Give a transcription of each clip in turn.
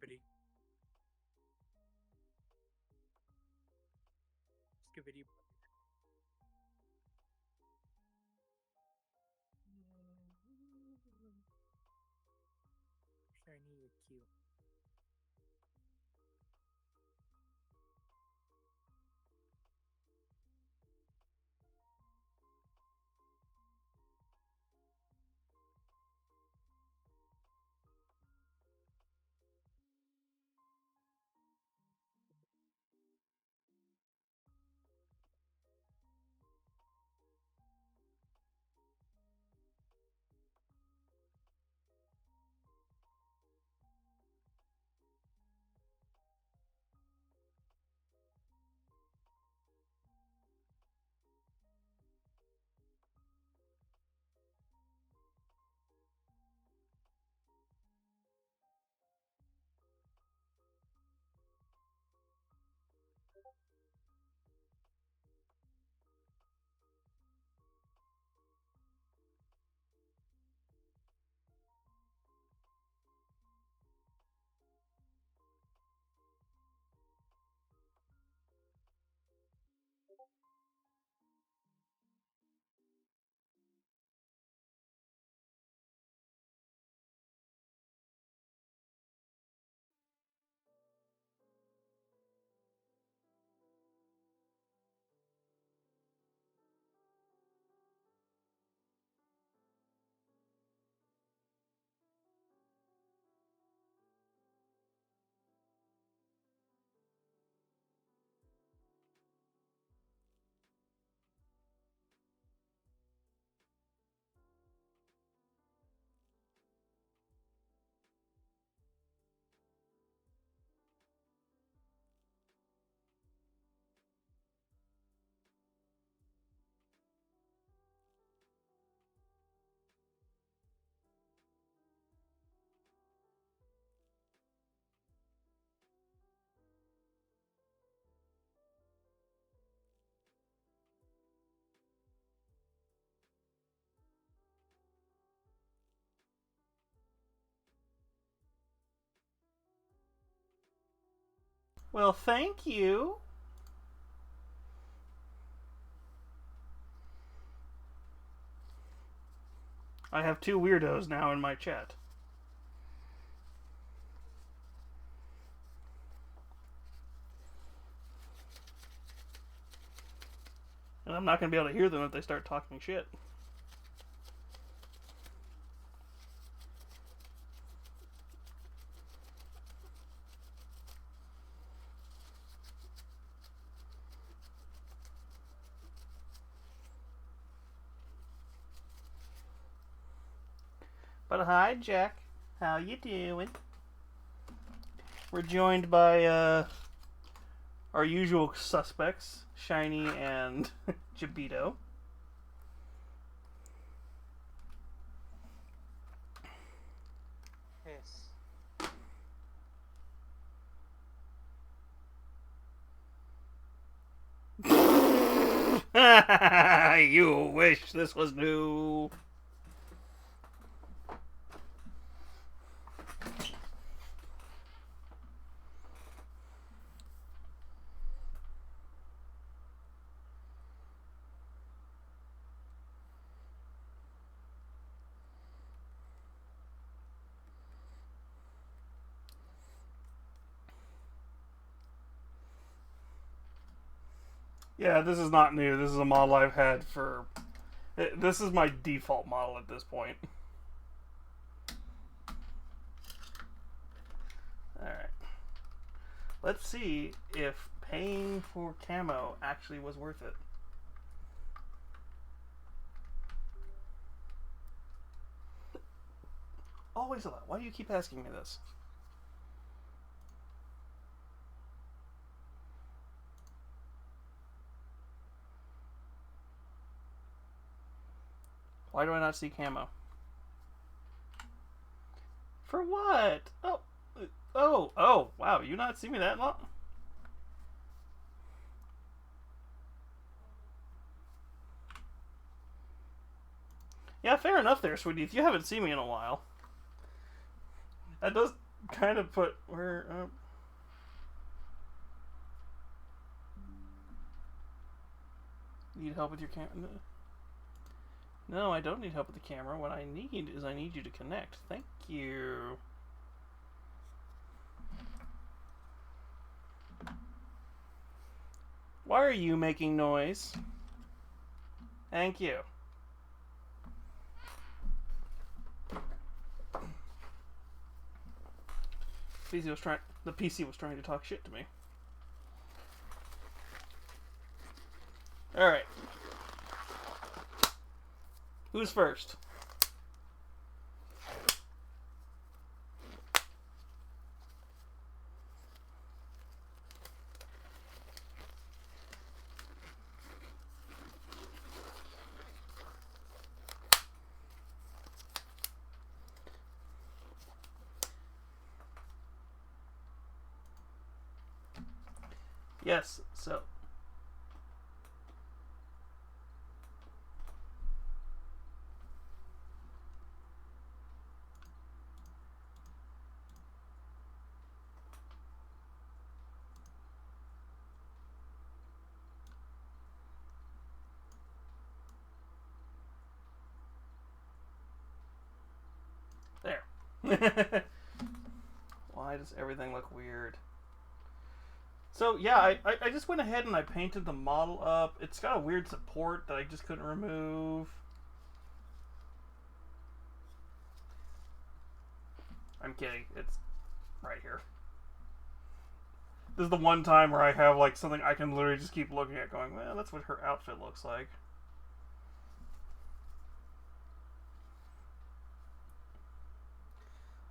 Skibidi. Skibidi. Shiny with Q. Well, thank you. I have two weirdos now in my chat. And I'm not going to be able to hear them if they start talking shit. But hi, Jack. How you doing? We're joined by our usual suspects, Shiny and Jabito. Yes. You wish this was new. Yeah, this is not new. This is a model I've had for. This is my default model at this point. Alright. Let's see if paying for camo actually was worth it. Always a lot. Why do you keep asking me this? Why do I not see camo? For what? Oh, wow, you not see me that long? Yeah, fair enough there, sweetie. If you haven't seen me in a while. kind of put where. Need help with your camera? No, I don't need help with the camera. What I need you to connect. Thank you. Why are you making noise? Thank you. The PC was trying to talk shit to me. Alright. Who's first? Yes, so. There. Why does everything look weird? So yeah, I just went ahead and I painted the model up. It's got a weird support that I just couldn't remove. I'm kidding. It's right here. This is the one time where I have like something I can literally just keep looking at going, well, that's what her outfit looks like.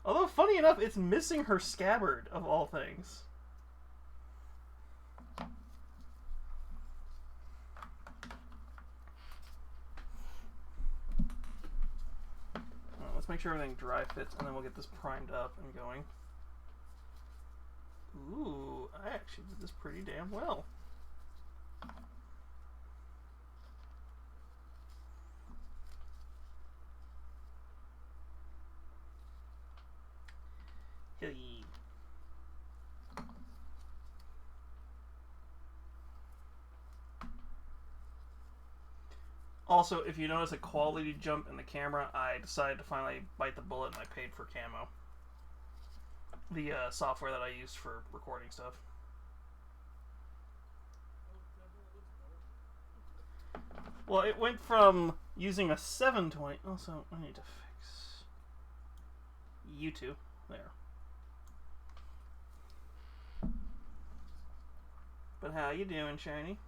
Although, funny enough, it's missing her scabbard, of all things. Let's make sure everything dry fits, and then we'll get this primed up and going. Ooh, I actually did this pretty damn well. Hey. Also, if you notice a quality jump in the camera, I decided to finally bite the bullet and I paid for Camo. The software that I used for recording stuff. Well, it went from using a 720... Also, I need to fix... YouTube. There. But how you doing, Shiny?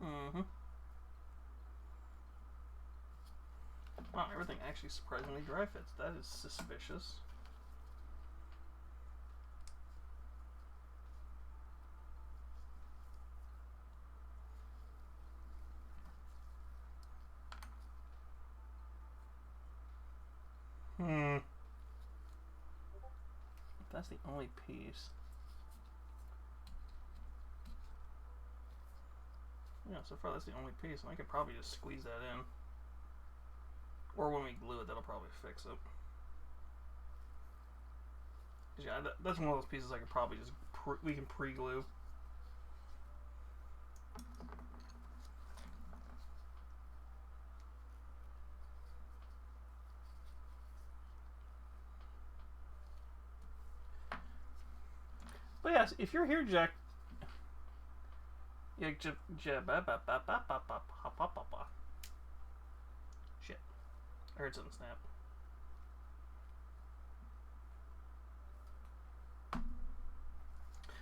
Mm-hmm. Wow, everything actually surprisingly dry fits. That is suspicious. That's the only piece. Yeah, so far that's the only piece, and I could probably just squeeze that in. Or when we glue it, that'll probably fix it. Yeah, that's one of those pieces I could probably just we can pre-glue. But yes, if you're here, Jack. Yeah, shit. I heard something snap.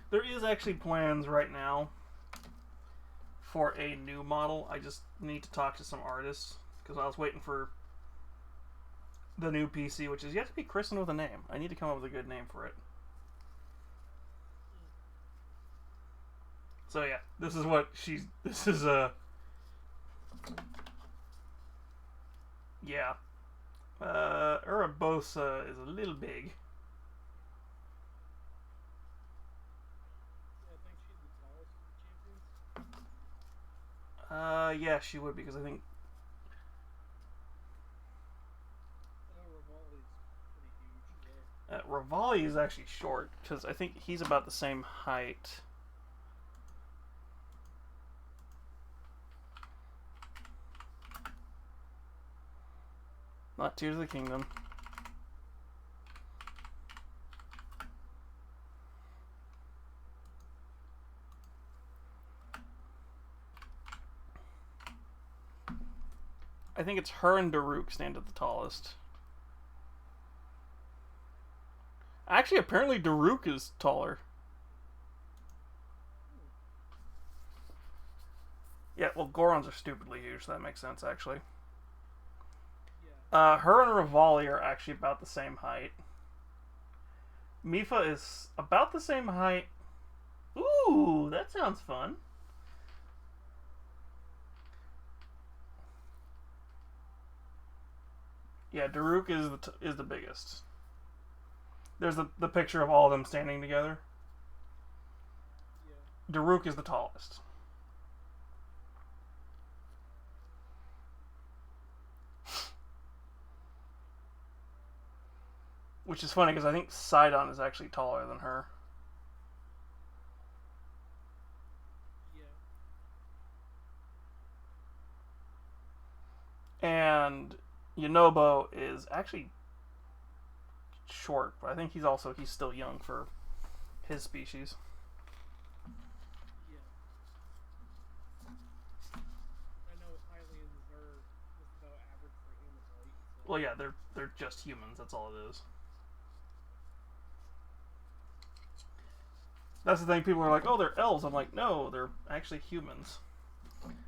There is actually plans right now for a new model. I just need to talk to some artists because I was waiting for the new PC, which is yet to be christened with a name. I need to come up with a good name for it. So yeah, this is what she's. This is a. Yeah. Urabosa is a little big. Yeah, she would, because I think Rivali's pretty huge. Yeah. Rivali is actually short, because I think he's about the same height. Not Tears of the Kingdom. I think it's her and Daruk stand at the tallest. Actually, apparently Daruk is taller. Yeah, well, Gorons are stupidly huge, so that makes sense, actually. Yeah. Her and Rivali are actually about the same height. Mipha is about the same height. Ooh, that sounds fun. Yeah, Daruk is the biggest. There's the picture of all of them standing together. Yeah. Daruk is the tallest. Which is funny because I think Sidon is actually taller than her. Yeah. And Yonobo is actually short, but I think he's still young for his species. Yeah. I know Hylians are just about average for humans, right? So. Well, yeah, they're just humans. That's all it is. That's the thing. People are like, "Oh, they're elves." I'm like, no, they're actually humans.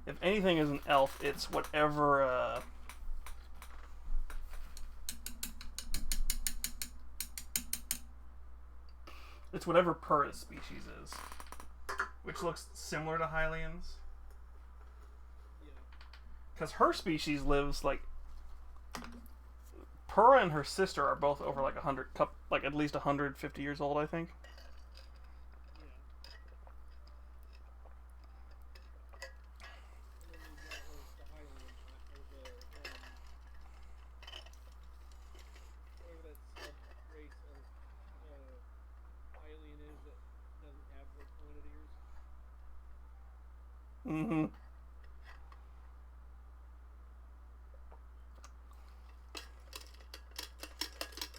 If anything is an elf, it's whatever. It's whatever Purah's species is, which looks similar to Hylians. Yeah. Because her species lives like Purah and her sister are both over like 100, like at least 150 years old, I think. Yeah. And then you've got like the Hylian or the whatever that sub race of Hylian is that doesn't have the pointed ears. Mm-hmm.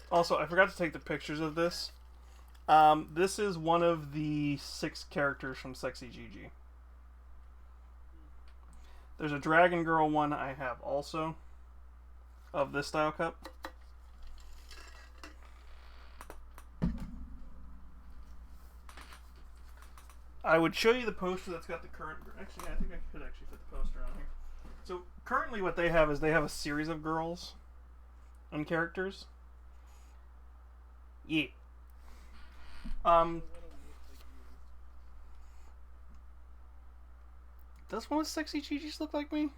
Also, I forgot to take the pictures of this. This is one of the 6 characters from Sexy Gigi. There's a Dragon Girl one I have also of this style cup. I would show you the poster that's got the current. Actually, I think I could actually fit the poster on here. So currently, what they have is they have a series of girls and characters. Yeah. Does one of Sexy Gigi's look like me?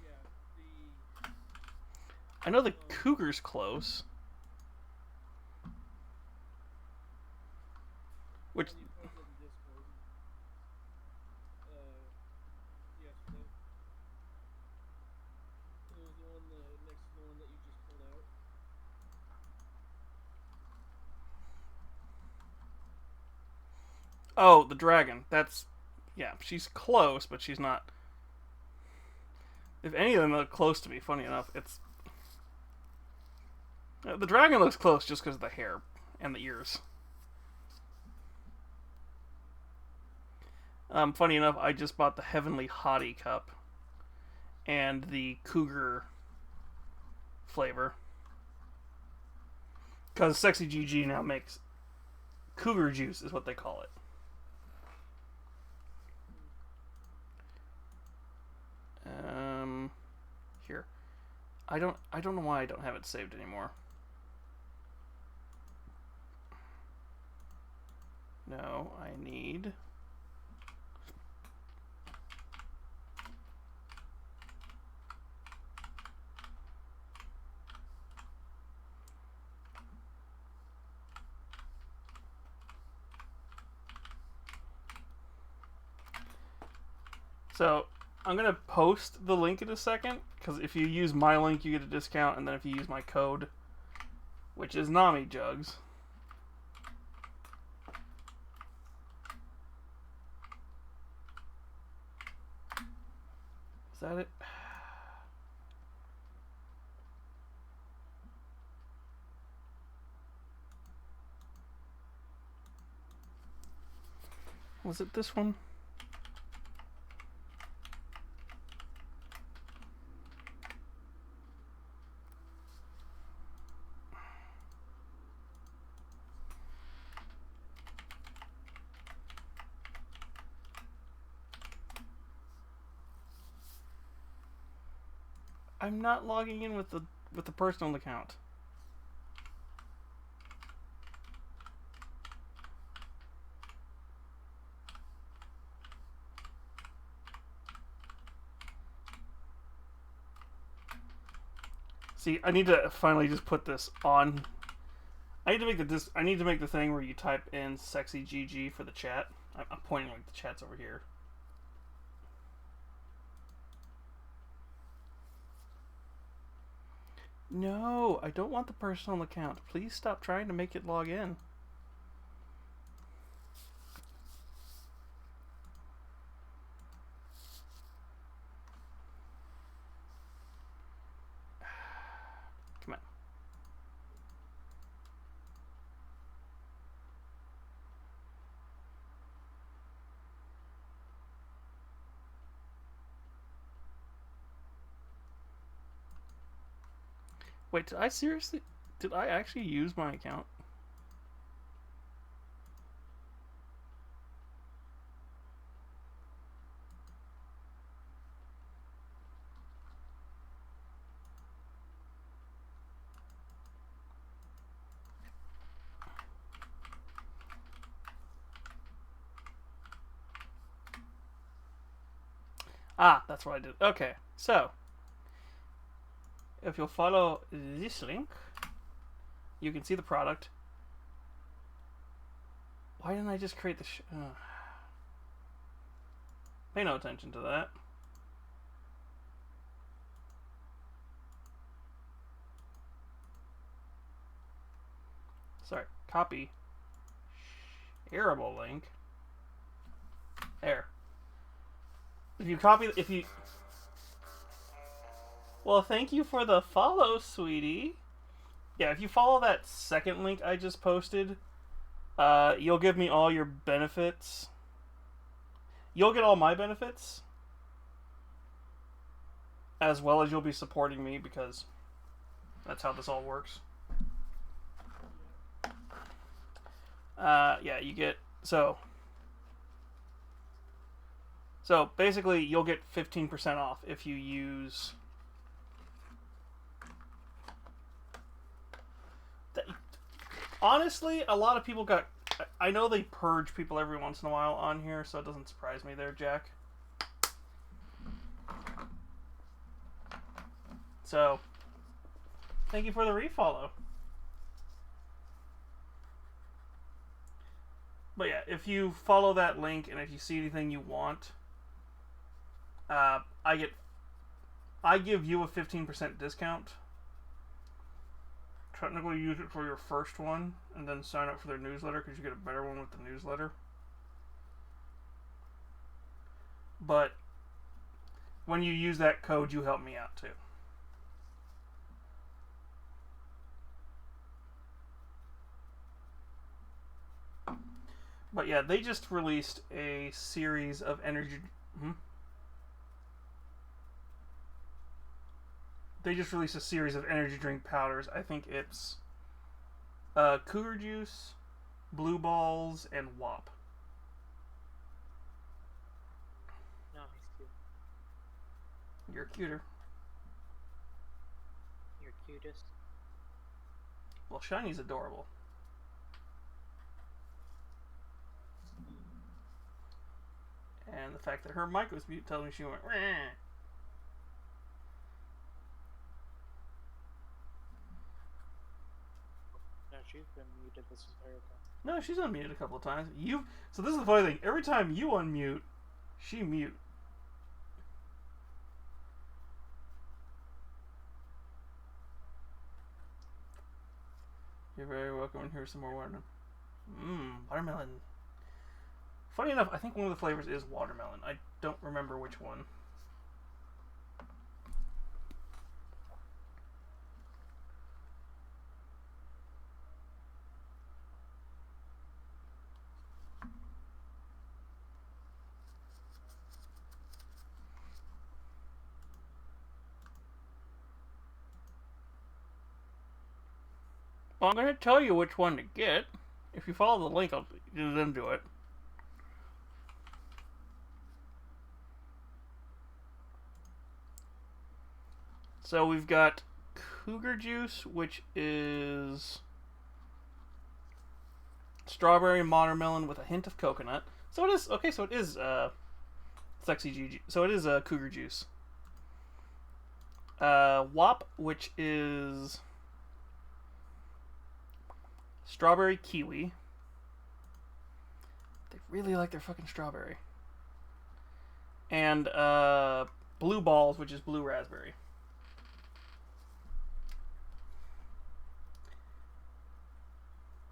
Yeah. I know the Cougar's close. Which You posted in Discord yesterday. It was the one next to the one that you just pulled out. Oh, the dragon. That's yeah. She's close, but she's not. If any of them look close to me, funny enough, it's the dragon looks close just because of the hair and the ears. Funny enough, I just bought the Heavenly Hottie cup and the Cougar flavor because Sexy GG now makes Cougar juice, is what they call it. Here, I don't know why I don't have it saved anymore. No, I need. So I'm gonna post the link in a second, because if you use my link, you get a discount, and then if you use my code, which is Nami Jugs. Is that it? Was it this one? I'm not logging in with the personal account. See, I need to finally just put this on. I need to make the thing where you type in "sexy GG" for the chat. I'm pointing like the chat's over here. No, I don't want the personal account. Please stop trying to make it log in. Come on. Wait, did I actually use my account? Ah, that's what I did. Okay, so if you'll follow this link, you can see the product. Why didn't I just create the pay no attention to that. Sorry, copy. Shareable link. There. Well, thank you for the follow, sweetie. Yeah, if you follow that second link I just posted, you'll give me all your benefits. You'll get all my benefits, as well as you'll be supporting me, because that's how this all works. Yeah, you get... So basically, you'll get 15% off if you use... Honestly, a lot of people got... I know they purge people every once in a while on here, so it doesn't surprise me there, Jack. So, thank you for the refollow. But yeah, if you follow that link and if you see anything you want, I give you a 15% discount. Technically use it for your first one and then sign up for their newsletter, because you get a better one with the newsletter. But when you use that code, you help me out too. But yeah, they just released a series of energy... They just released a series of energy drink powders. I think it's Cougar Juice, Blue Balls, and WAP. No, he's cute. You're cuter. You're cutest. Well, Shiny's adorable. And the fact that her mic was mute tells me she went... Rah. No, she's been muted this entire time. No, she's unmuted a couple of times. So this is the funny thing. Every time you unmute, she mute. You're very welcome, and here's some more watermelon. Watermelon. Funny enough, I think one of the flavors is watermelon. I don't remember which one. Well, I'm going to tell you which one to get. If you follow the link, I'll get into it. So we've got Cougar Juice, which is strawberry and watermelon with a hint of coconut. So it is, okay, so it is Sexy G. So it is Cougar Juice. WAP, which is strawberry kiwi. They really like their fucking strawberry. And Blue Balls, which is blue raspberry.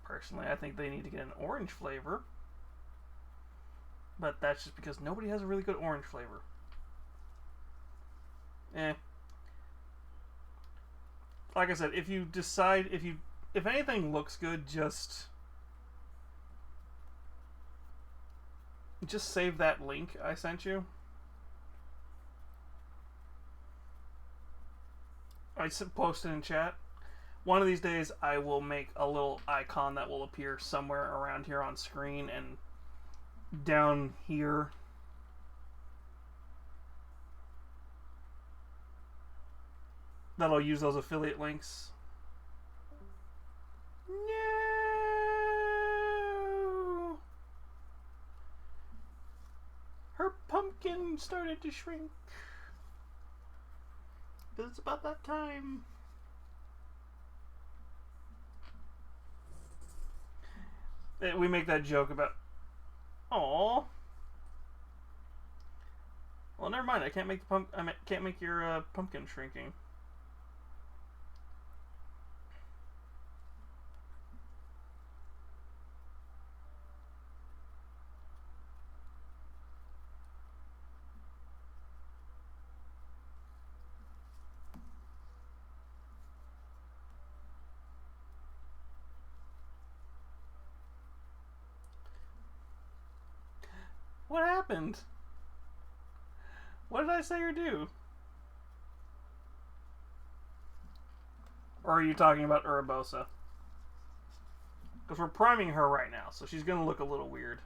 Personally, I think they need to get an orange flavor. But that's just because nobody has a really good orange flavor. Like I said, if you decide, if anything looks good, just save that link I sent you. I posted in chat. One of these days, I will make a little icon that will appear somewhere around here on screen and down here. That'll use those affiliate links. No! Her pumpkin started to shrink. Because it's about that time. We make that joke about... Aww. Well, never mind. I can't make the can't make your pumpkin shrinking. What happened? What did I say or do? Or are you talking about Urabosa? Because we're priming her right now, so she's going to look a little weird.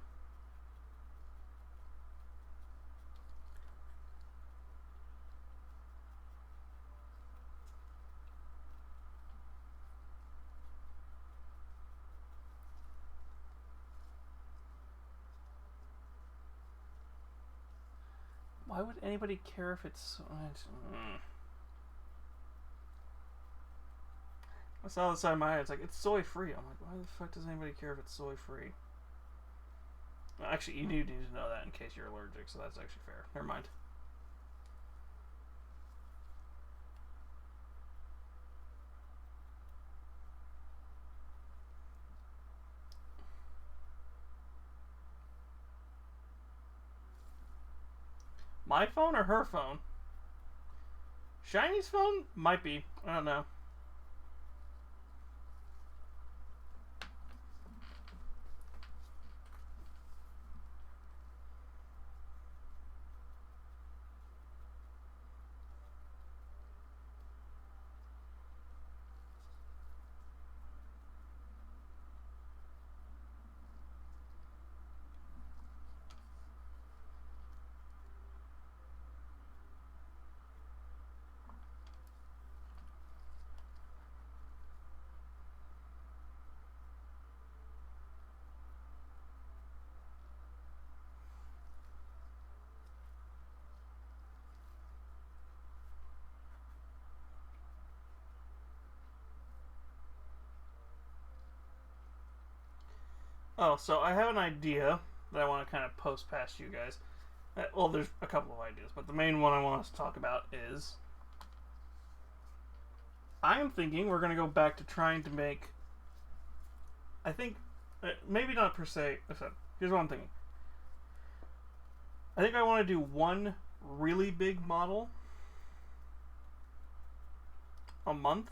Why would anybody care if it's... I saw the side of my eye, it's like, it's soy free. I'm like, why the fuck does anybody care if it's soy free? Well, actually, you do need to know that in case you're allergic, so that's actually fair. Never mind. My phone or her phone? Shiny's phone? Might be. I don't know. Oh, so I have an idea that I want to kind of post past you guys. Well, there's a couple of ideas, but the main one I want us to talk about is... I am thinking we're going to go back to trying to make I think maybe not per se. Here's what I'm thinking. I think I want to do one really big model a month.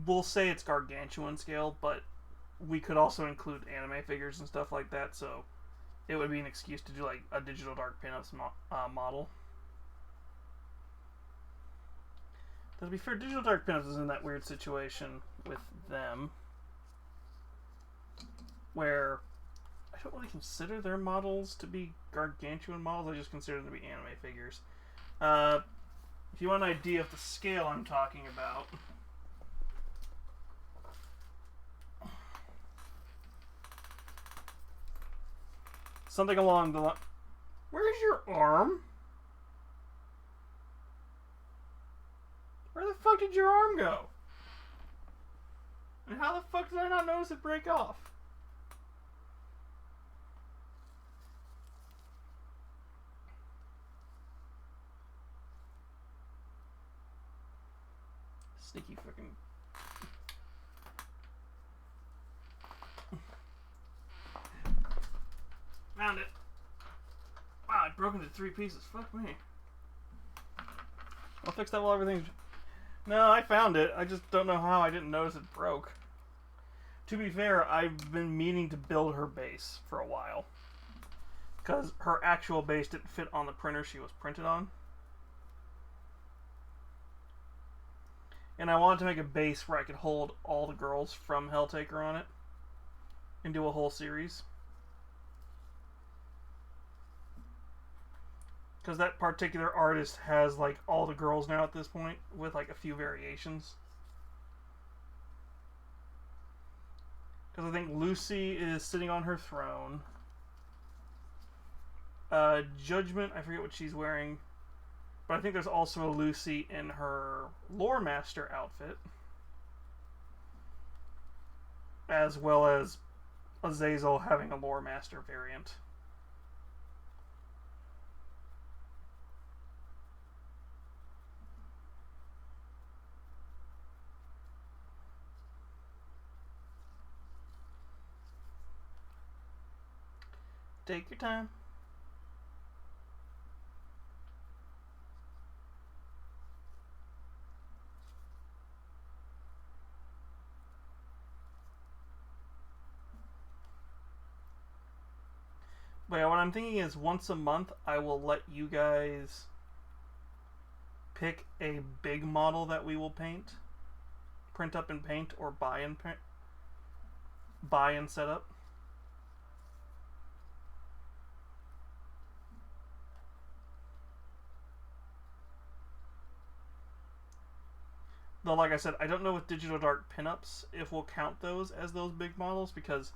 We'll say it's gargantuan scale, but we could also include anime figures and stuff like that, so it would be an excuse to do like a Digital Dark Pinups model. To be fair, Digital Dark Pinups is in that weird situation with them where I don't really consider their models to be gargantuan models. I just consider them to be anime figures. If you want an idea of the scale I'm talking about, something along the line. Where's your arm? Where the fuck did your arm go? And how the fuck did I not notice it break off? Sneaky fucking. Found it. Wow, it broke into 3 pieces. Fuck me. I'll fix that while everything's. No, I found it. I just don't know how I didn't notice it broke. To be fair, I've been meaning to build her base for a while. Because her actual base didn't fit on the printer she was printed on. And I wanted to make a base where I could hold all the girls from Helltaker on it. And do a whole series. Because that particular artist has like all the girls now at this point, with like a few variations. Because I think Lucy is sitting on her throne. Judgment, I forget what she's wearing. But I think there's also a Lucy in her Lore Master outfit. As well as Azazel having a Lore Master variant. Take your time. But yeah, what I'm thinking is once a month I will let you guys pick a big model that we will paint, print up and paint, or buy and set up. Though, like I said, I don't know with Digital Dark Pinups if we'll count those as those big models, because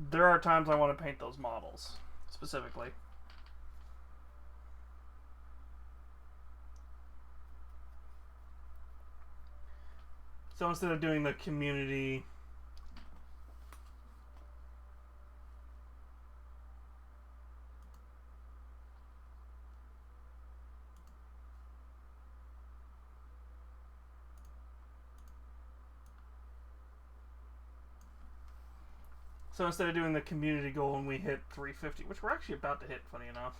there are times I want to paint those models specifically. So instead of doing the community... So instead of doing the community goal and we hit 350, which we're actually about to hit, funny enough,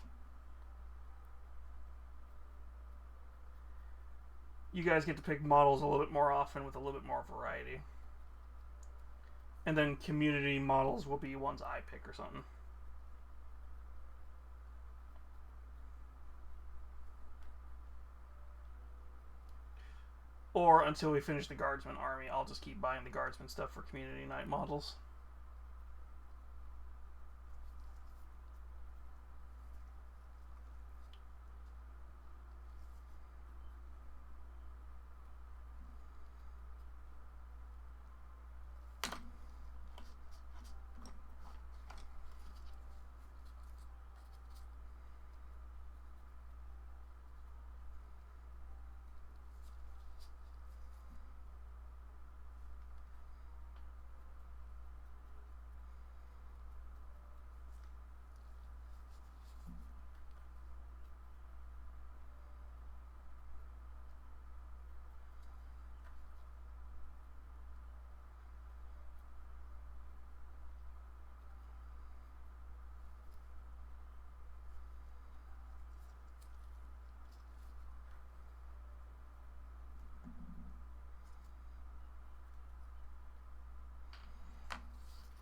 you guys get to pick models a little bit more often with a little bit more variety. And then community models will be ones I pick or something. Or until we finish the Guardsman army, I'll just keep buying the Guardsman stuff for community night models.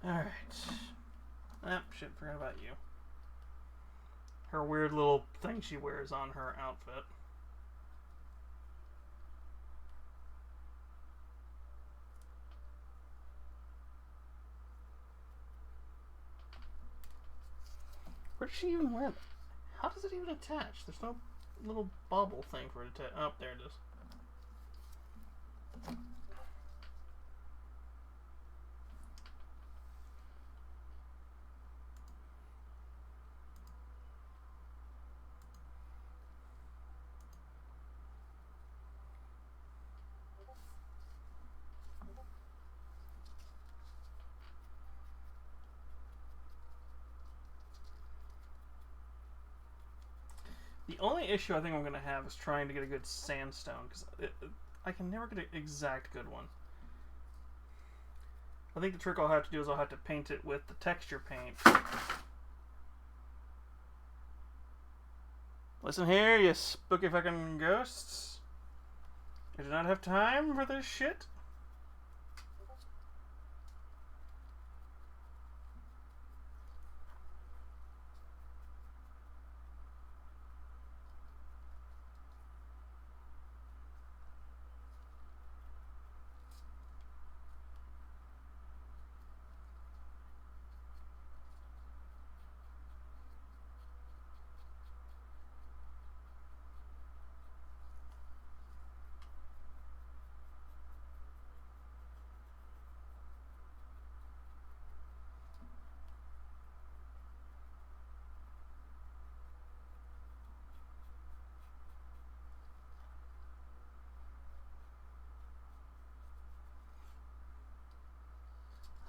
Alright. Ah, shit, forgot about you. Her weird little thing she wears on her outfit. Where does she even wear that? How does it even attach? There's no little bubble thing for it to attach. Oh, there it is. The only issue I think I'm going to have is trying to get a good sandstone, because I can never get an exact good one. I think the trick I'll have to do is I'll have to paint it with the texture paint. Listen here, you spooky fucking ghosts. I do not have time for this shit.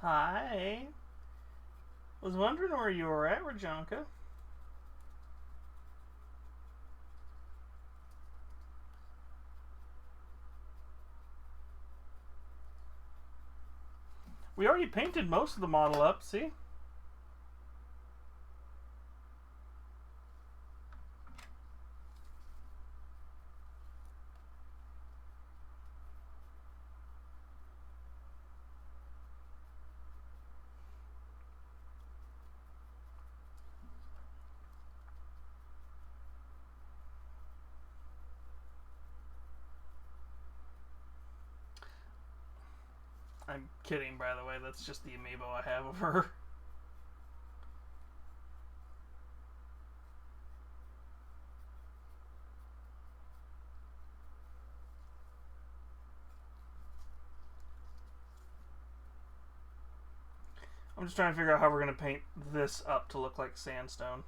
Hi. Was wondering where you were at, Rajanka. We already painted most of the model up, see? I'm kidding, by the way. That's just the amiibo I have of her. I'm just trying to figure out how we're going to paint this up to look like sandstone.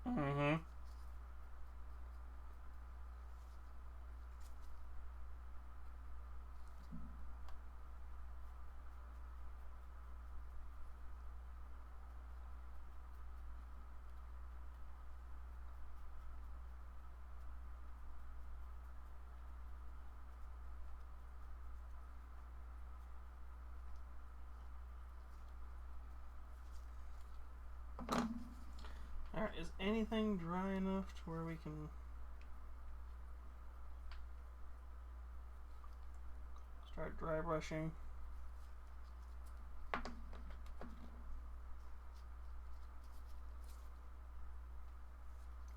Mm-hmm. Alright, is anything dry enough to where we can start dry brushing?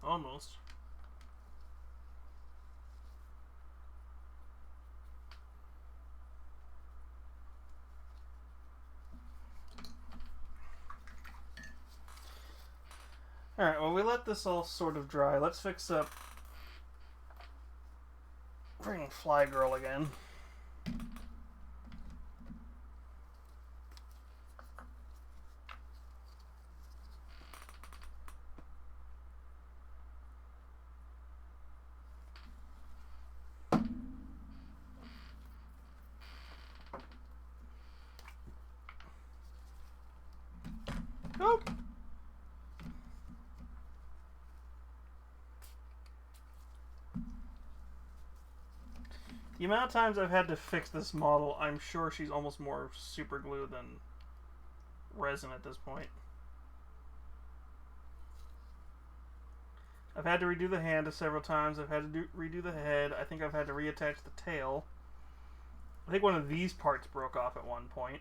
Almost. Alright, well, we let this all sort of dry. Let's fix up freaking Fly Girl again. Oh! The amount of times I've had to fix this model, I'm sure she's almost more super glue than resin at this point. I've had to redo the hand several times. I've had to redo the head. I think I've had to reattach the tail. I think one of these parts broke off at one point.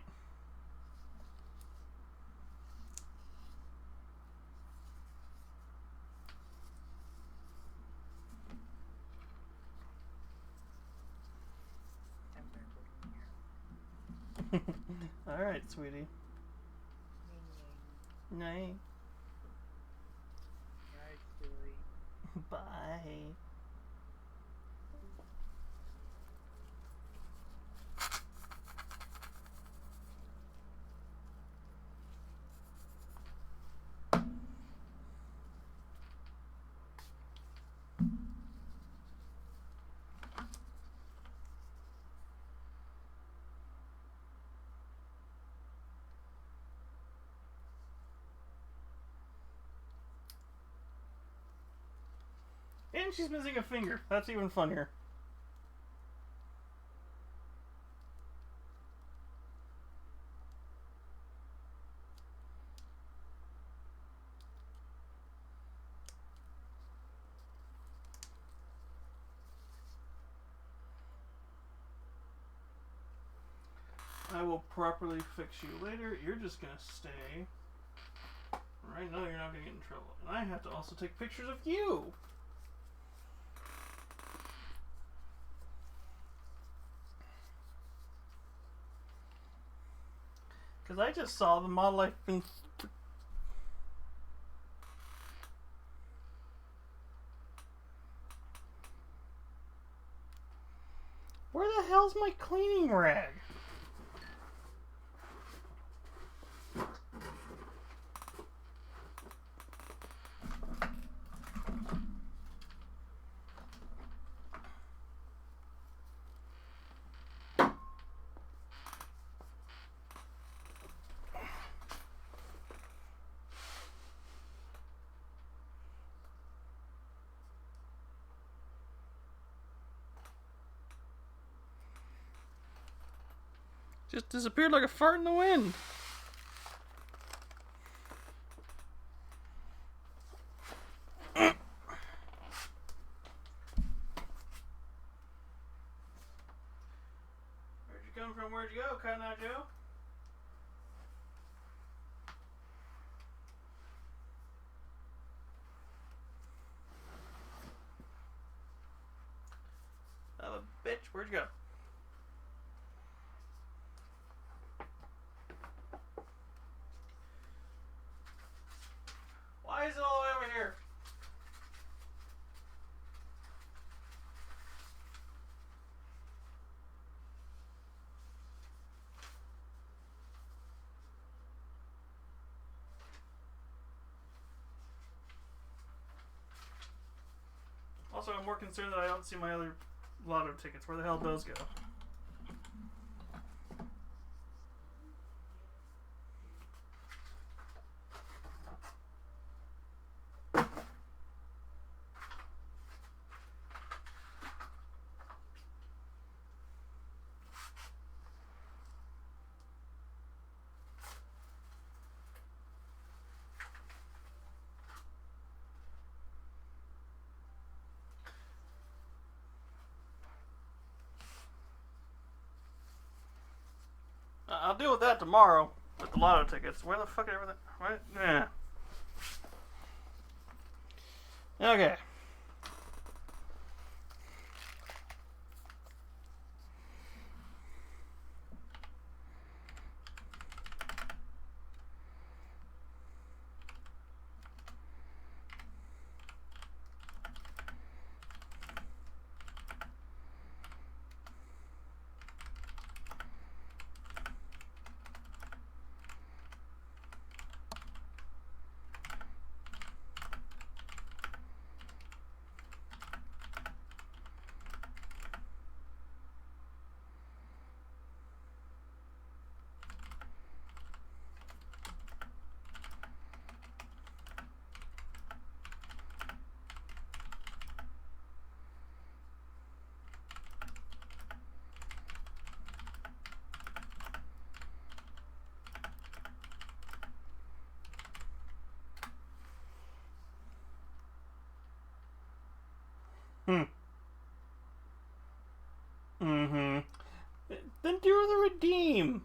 I'm back over here. Alright, sweetie. Nay. Right, silly. Bye. And she's missing a finger. That's even funnier. I will properly fix you later. You're just gonna stay. Right now, you're not gonna get in trouble. And I have to also take pictures of you. Because I just saw the model I've been... Where the hell's my cleaning rag? Just disappeared like a fart in the wind. Where'd you come from? Where'd you go, Cotton Eye Joe? Son of a bitch, where'd you go? Why is it all the way over here? Also, I'm more concerned that I don't see my other lotto tickets. Where the hell did those go? I'll deal with that tomorrow with the lotto tickets. Where the fuck are everything? What? Yeah. Okay. Hmm. Mm-hmm. Then do the redeem.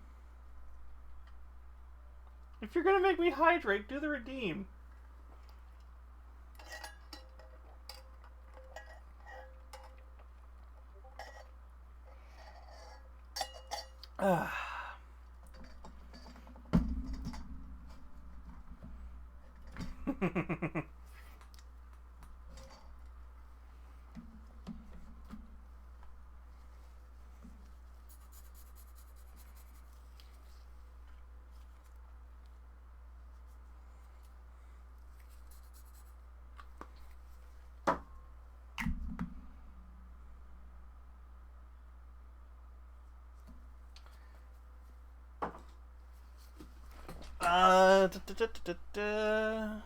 If you're gonna make me hydrate, do the redeem. Da, da, da, da, da.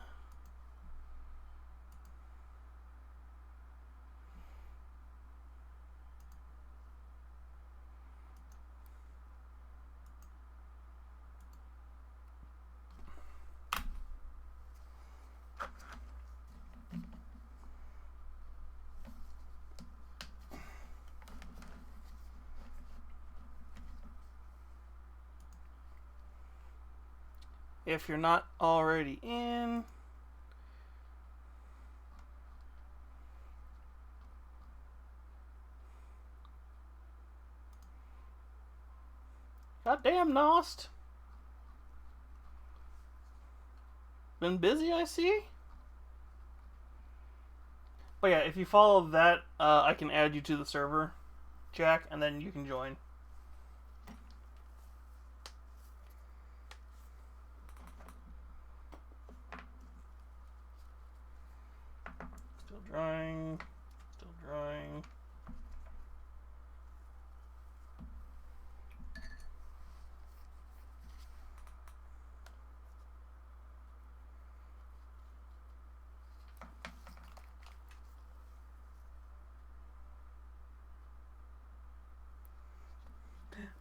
If you're not already in. Goddamn, Nost. Been busy, I see. But yeah, if you follow that, I can add you to the server, Jack, and then you can join. Still drawing. Still drawing.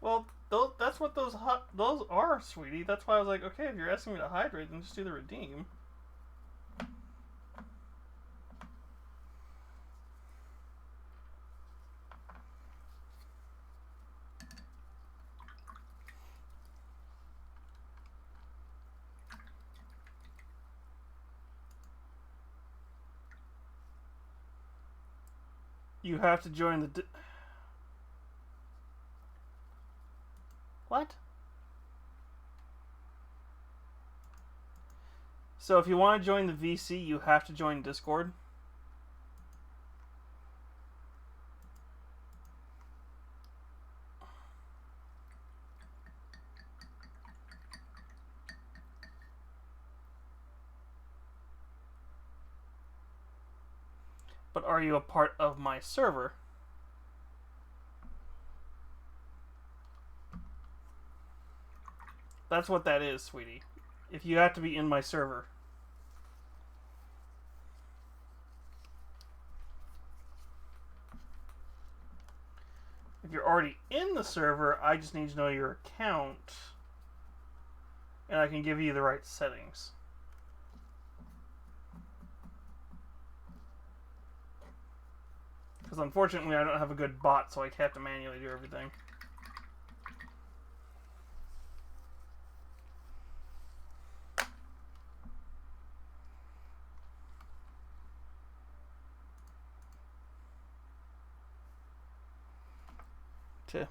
Well, that's what those are, sweetie. That's why I was like, okay, if you're asking me to hydrate, then just do the redeem. You have to join the... What? So if you want to join the VC, you have to join Discord. But are you a part of my server? That's what that is, sweetie. If you have to be in my server. If you're already in the server, I just need to know your account. And I can give you the right settings. Because unfortunately I don't have a good bot, so I have to manually do everything.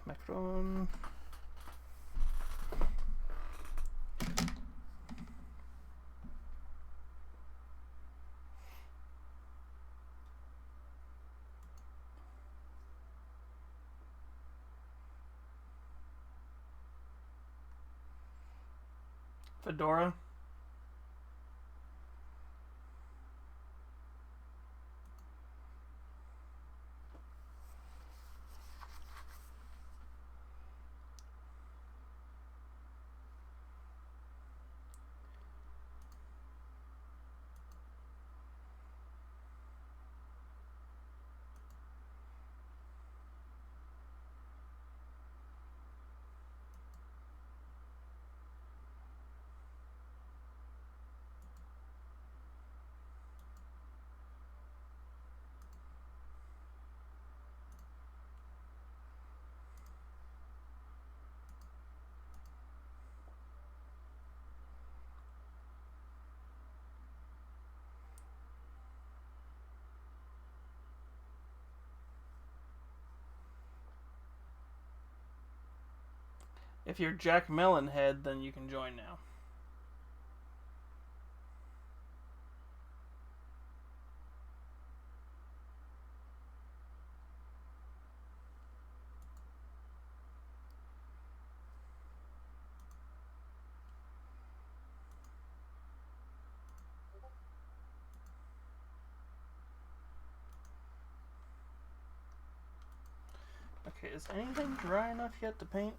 Macron. Fedora. If you're Jack Melonhead, then you can join now. Okay, is anything dry enough yet to paint?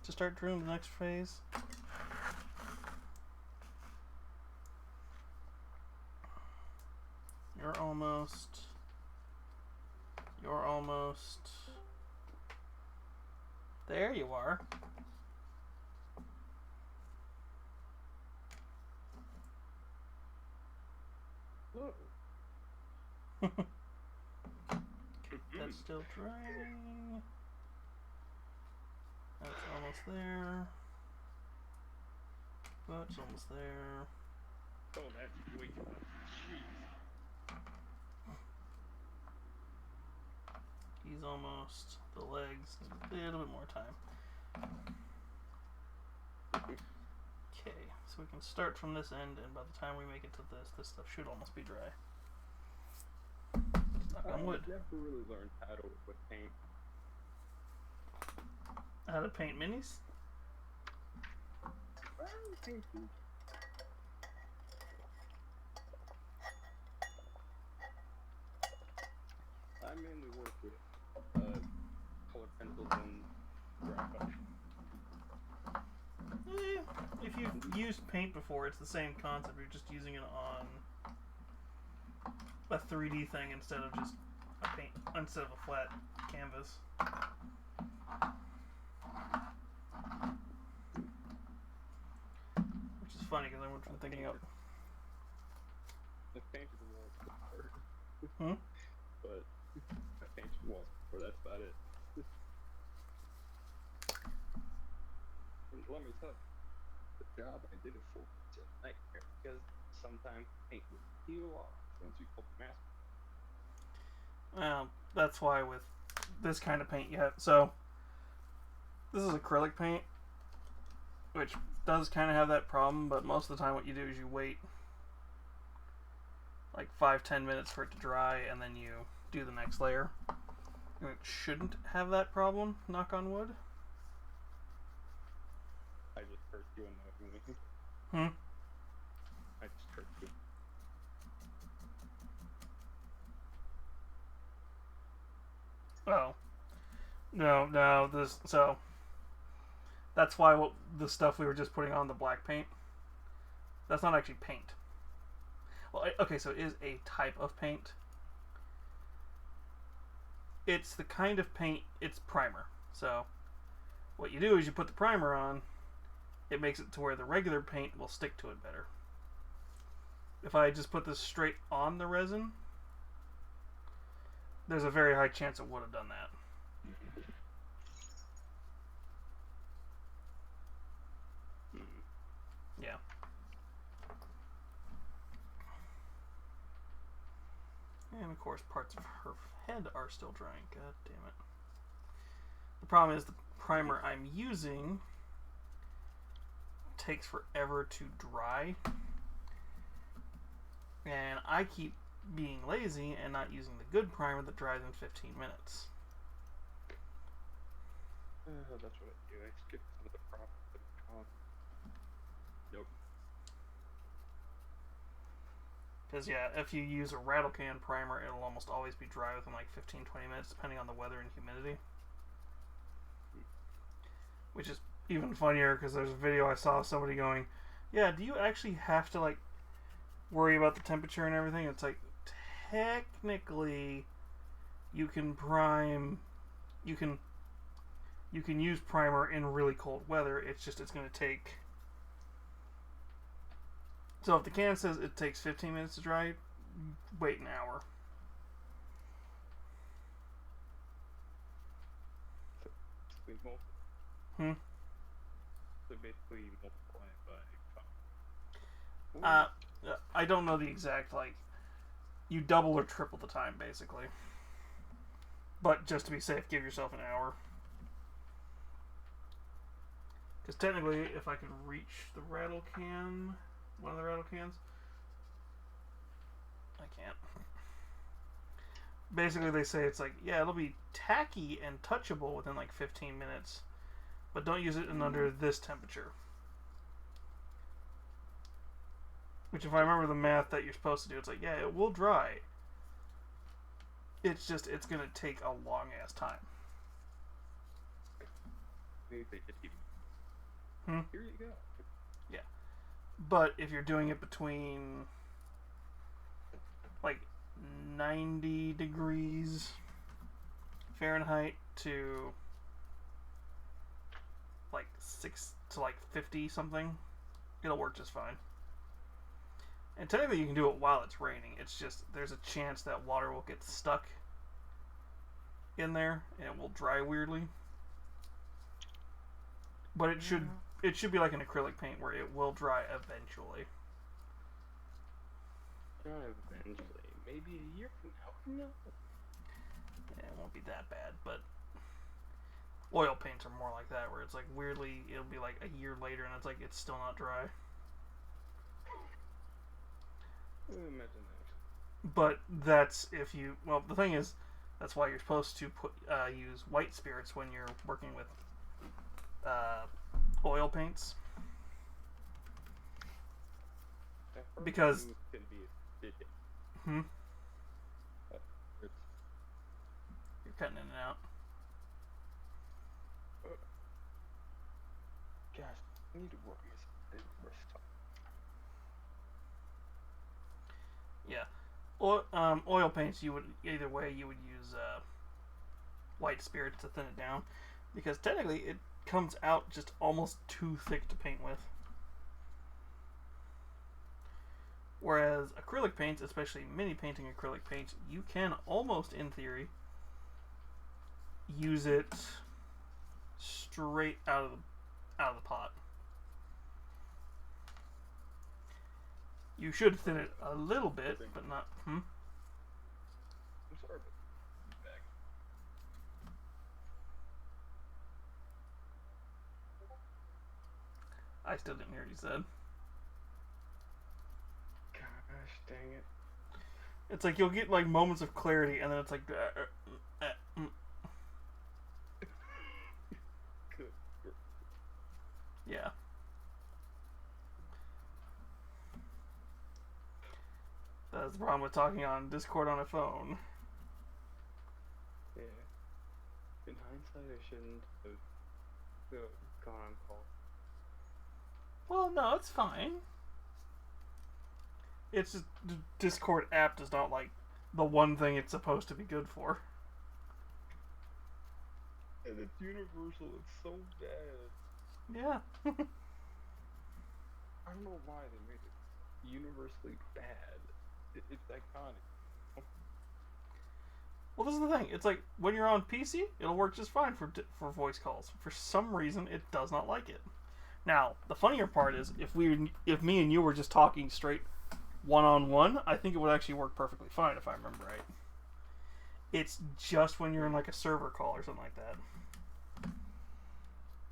To start doing the next phase? You're almost. You're almost. There you are. Whoa. That's still drying. That's almost there. That's almost there. Oh, that's way too much. Jeez. He's almost. The legs need a little bit more time. Okay, so we can start from this end, and by the time we make it to this stuff should almost be dry. Knock on wood. I've never really learned how to with paint. How to paint minis? Well, painting. I mainly work with colored pencils and graphite. If you've used paint before, it's the same concept. You're just using it on a 3D thing instead of just a flat canvas. Which is funny because I went from thinking of. I painted the walls before. Hmm? But I painted the walls before, that's about it. And let me tell you, the job I did it for was a nightmare because sometimes paint would peel off once you pull the mask. Well, that's why with this kind of paint you have. So, this is acrylic paint, which does kind of have that problem, but most of the time what you do is you wait like 5-10 minutes for it to dry, and then you do the next layer. And it shouldn't have that problem, knock on wood. I just hurt you annoyingly. Hmm? I just hurt you. Oh. No, this, so, that's why the stuff we were just putting on the black paint, that's not actually paint. Well, okay, so it is a type of paint. It's the kind of paint, it's primer. So, what you do is you put the primer on, it makes it to where the regular paint will stick to it better. If I just put this straight on the resin, there's a very high chance it would have done that. Yeah. And of course, parts of her head are still drying. God damn it. The problem is the primer I'm using takes forever to dry. And I keep being lazy and not using the good primer that dries in 15 minutes. That's what I do. I skip some of the props. Nope. Because, yeah, if you use a rattle can primer, it'll almost always be dry within like 15-20 minutes, depending on the weather and humidity. Which is even funnier because there's a video I saw of somebody going, yeah, do you actually have to, like, worry about the temperature and everything? It's like, technically, you can prime, you can use primer in really cold weather. It's just, it's going to take... So if the can says it takes 15 minutes to dry, wait an hour. Hmm? So basically multiply it by 5. I don't know the exact, like, you double or triple the time, basically. But just to be safe, give yourself an hour. Because technically, if I can reach the rattle can, one of the rattle cans, I can't. Basically, they say it's like, yeah, it'll be tacky and touchable within like 15 minutes, but don't use it in under this temperature. Which, if I remember the math that you're supposed to do, it's like, yeah, it will dry. It's just, it's gonna take a long ass time. Maybe they just give Hmm? Here you go. But if you're doing it between like 90 degrees Fahrenheit to like 6 to like 50 something, it'll work just fine. And technically you can do it while it's raining. It's just there's a chance that water will get stuck in there and it will dry weirdly. But it should be like an acrylic paint where it will dry eventually. Eventually. Maybe a year from now. Who knows? Yeah, it won't be that bad, but oil paints are more like that, where it's like weirdly it'll be like a year later and it's like it's still not dry. Imagine that. But that's if you, well, the thing is, that's why you're supposed to use white spirits when you're working with oil paints. That first Because- move can be acidic. Hmm? It's You're cutting in and out. gosh, I need to work myself. Yeah. Oil paints, you would, either way, you would use white spirits to thin it down. Because technically, it comes out just almost too thick to paint with. Whereas acrylic paints, especially mini painting acrylic paints, you can almost, in theory, use it straight out of the pot. You should thin it a little bit, but not. I'm sorry, but back. I still didn't hear what you said. Gosh dang it. It's like you'll get like moments of clarity, and then it's like. Good. Yeah. That's the problem with talking on Discord on a phone. Yeah. In hindsight, I shouldn't have gone on call. Well, no, it's fine. It's just the Discord app does not like the one thing it's supposed to be good for. And it's universal. It's so bad. Yeah. I don't know why they made it universally bad. It's iconic. Well, this is the thing. It's like when you're on PC, it'll work just fine for voice calls. For some reason, it does not like it. Now, the funnier part is if me and you were just talking straight one-on-one, I think it would actually work perfectly fine if I remember right. It's just when you're in like a server call or something like that.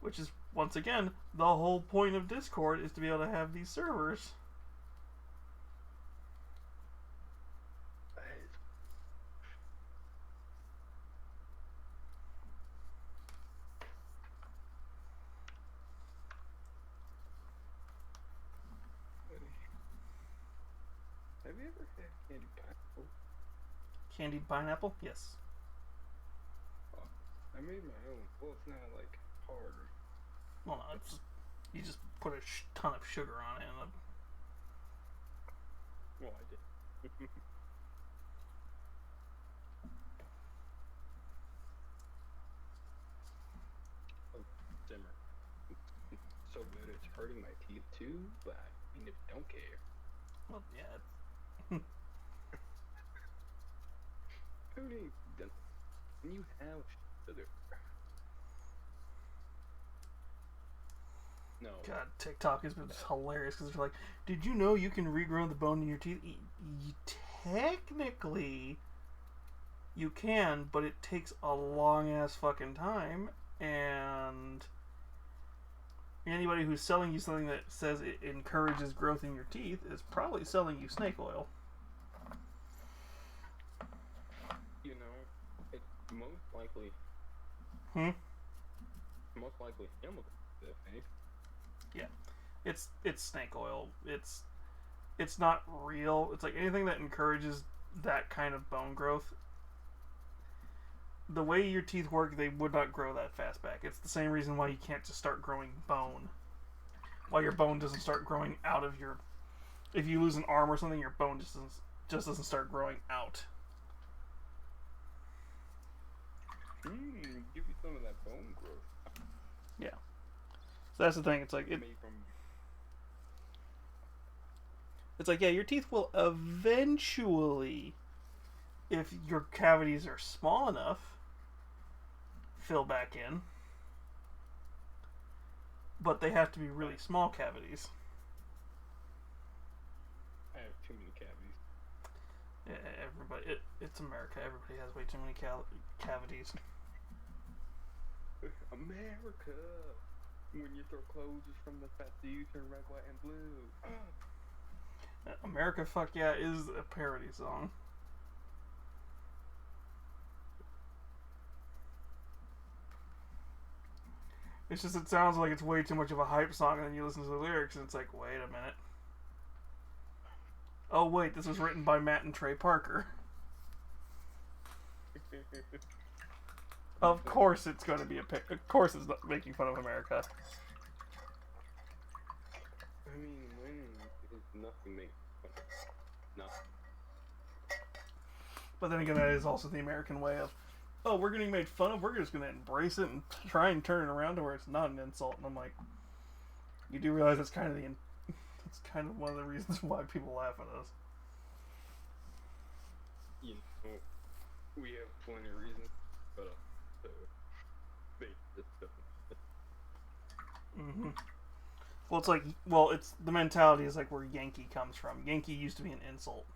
Which is, once again, the whole point of Discord is to be able to have these servers. Have you ever had candy pineapple? Candied pineapple? Yes. I made my own. Well, it's not like hard. Well, no, it's you just put a ton of sugar on it and Well, I did. Oh, simmer. It's so good, it's hurting my teeth too, but I mean, I don't care. well, yeah. Who needs that? When you have sugar. No. God, TikTok has been hilarious because they're like, did you know you can regrow the bone in your teeth? Technically, you can, but it takes a long ass fucking time, and Anybody who's selling you something that says it encourages growth in your teeth is probably selling you snake oil. You know, it's most likely chemical. I think. It's snake oil. It's not real. It's like anything that encourages that kind of bone growth. The way your teeth work, they would not grow that fast back. It's the same reason why you can't just start growing bone. Why your bone doesn't start growing out of your... If you lose an arm or something, your bone just doesn't start growing out. Give you some of that bone growth. Yeah. So that's the thing. It's like... Made from It's like, yeah, your teeth will eventually, if your cavities are small enough, fill back in. But they have to be really small cavities. I have too many cavities. Everybody, it's America. Everybody has way too many cavities. America! When your throat closes from the fact that you turn red, white, and blue. America Fuck Yeah is a parody song. It's just, it sounds like it's way too much of a hype song, and then you listen to the lyrics and it's like, wait a minute. Oh wait, this was written by Matt and Trey Parker. Of course it's going to be of course it's not making fun of America. I mean, when is nothing make fun of nothing? But then again, that is also the American way of, oh, we're getting made fun of, we're just going to embrace it and try and turn it around to where it's not an insult. And I'm like, you do realize that's kind of it's kind of one of the reasons why people laugh at us. You know, we have plenty of reasons, but to make this stuff. Mm-hmm. Well, it's like, well, it's the mentality is like where Yankee comes from. Yankee used to be an insult.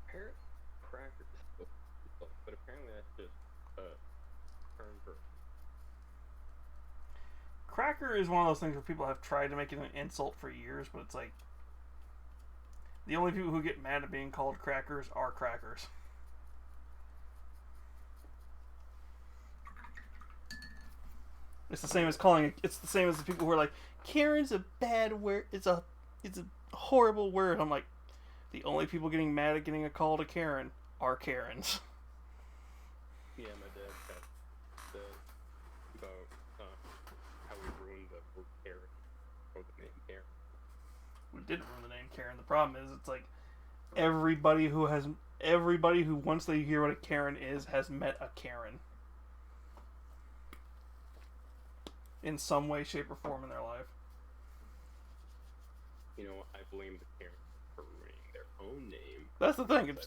Parrot crackers, but apparently that's just a term for. Cracker is one of those things where people have tried to make it an insult for years, but it's like the only people who get mad at being called crackers are crackers. It's the same as calling it. It's the same as the people who are like, Karen's a bad word. It's a horrible word. I'm like, the only people getting mad at getting a call to Karen are Karens. Yeah, my dad had said about how we ruined the word Karen or the name Karen. We did ruin the name Karen. The problem is, it's like everybody who once they hear what a Karen is has met a Karen in some way, shape, or form in their life. You know, I blame the Karen for ruining their own name. That's the thing.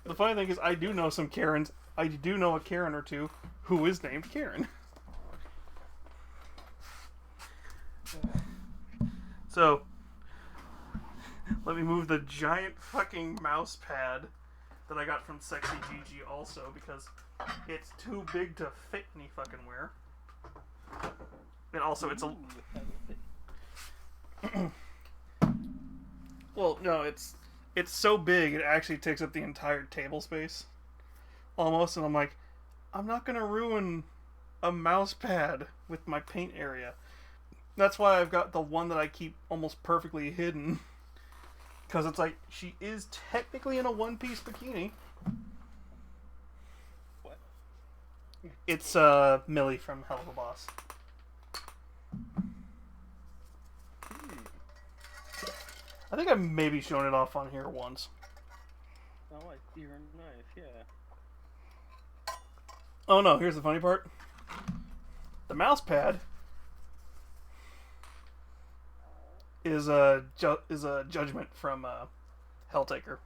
The funny thing is, I do know some Karens. I do know a Karen or two who is named Karen. So, let me move the giant fucking mouse pad that I got from Sexy Gigi also, because it's too big to fit any fucking where. And also, it's a... Well, no, it's so big it actually takes up the entire table space, almost. And I'm like, I'm not gonna ruin a mouse pad with my paint area. That's why I've got the one that I keep almost perfectly hidden, because it's like she is technically in a one-piece bikini. What? It's Millie from Hell of a Boss. I think I've maybe shown it off on here once. Oh, I see her knife, yeah. Oh no, here's the funny part. The mouse pad is a judgment from Helltaker.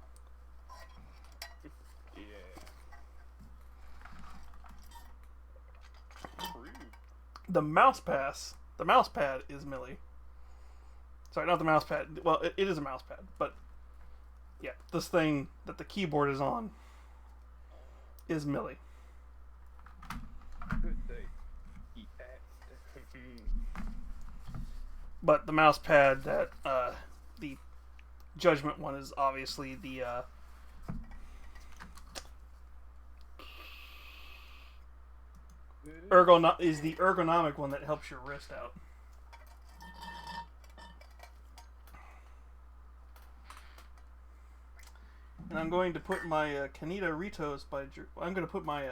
Yeah. Rude. The mouse pad is Millie. Sorry, not the mouse pad. Well, it is a mouse pad, but yeah, this thing that the keyboard is on is Millie. Good day. Eat that. But the mouse pad that the Judgment one is obviously the ergonomic one that helps your wrist out. And I'm going to put my Canita Ritos I'm going to put my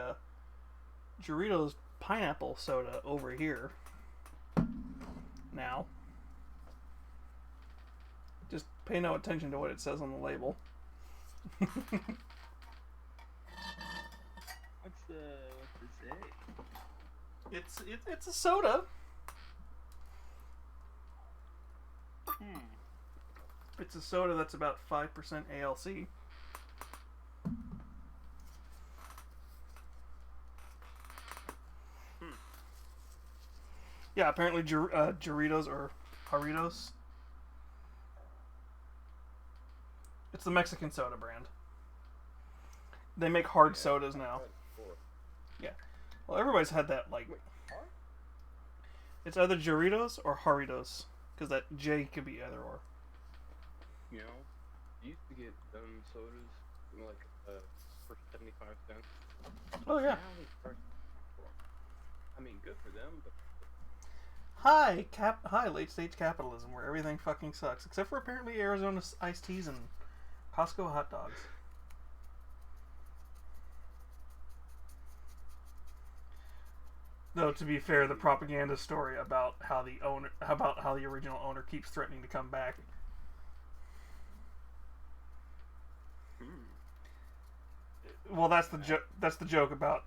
Doritos pineapple soda over here. Now. Just pay no attention to what it says on the label. What's it say? It's a soda. It's a soda that's about 5% ALC. Yeah, apparently Doritos or Jarritos. It's the Mexican soda brand. They make hard sodas now. Yeah. Well, everybody's had that, like... Wait, hard? It's either Doritos or Jarritos. Because that J could be either or. You know, you used to get sodas like for 75 cents. Oh, yeah. Now they start. I mean, good for them, but Hi, late stage capitalism, where everything fucking sucks, except for apparently Arizona iced teas and Costco hot dogs. Though, to be fair, the propaganda story about how the original owner keeps threatening to come back. Well, that's the joke about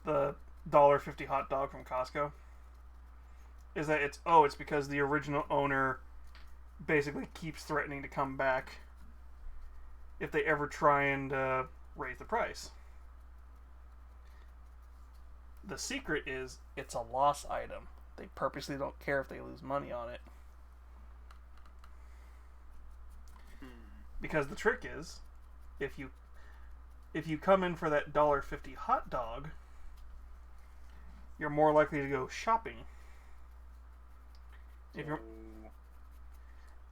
the $1.50 hot dog from Costco. Is that it's because the original owner basically keeps threatening to come back if they ever try and raise the price. The secret is it's a loss item. They purposely don't care if they lose money on it. Because the trick is, if you come in for that $1.50 hot dog, you're more likely to go shopping. If you're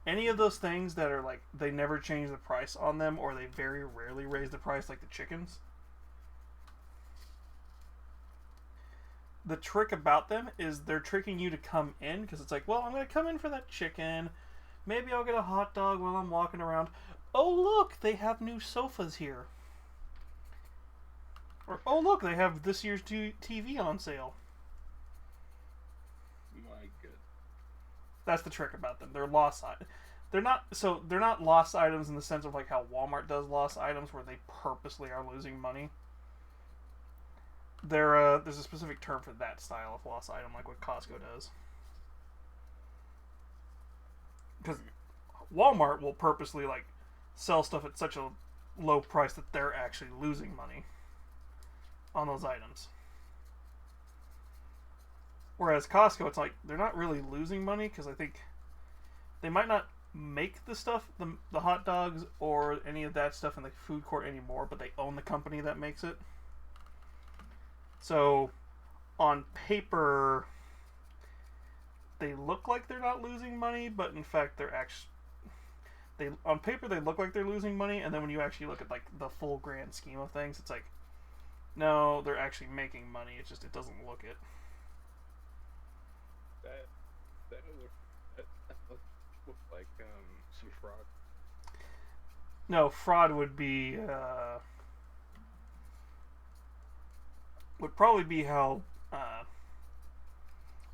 any of those things that are like they never change the price on them, or they very rarely raise the price, like the chickens. The trick about them is they're tricking you to come in because it's like, well, I'm going to come in for that chicken. Maybe I'll get a hot dog while I'm walking around. Oh, look, they have new sofas here. Or, oh, look, they have this year's TV on sale. my good. That's the trick about them. They're loss items. They're not lost items in the sense of like how Walmart does lost items where they purposely are losing money. There's a specific term for that style of lost item, like what Costco does. Because Walmart will purposely like sell stuff at such a low price that they're actually losing money on those items. Whereas Costco, it's like they're not really losing money because I think they might not make the stuff, the hot dogs or any of that stuff in the food court anymore, but they own the company that makes it. So, on paper, they look like they're not losing money, but in fact, on paper they look like they're losing money, and then when you actually look at like the full grand scheme of things, it's like, no, they're actually making money. It's just it doesn't look it. That look like some fraud. No, fraud would probably be how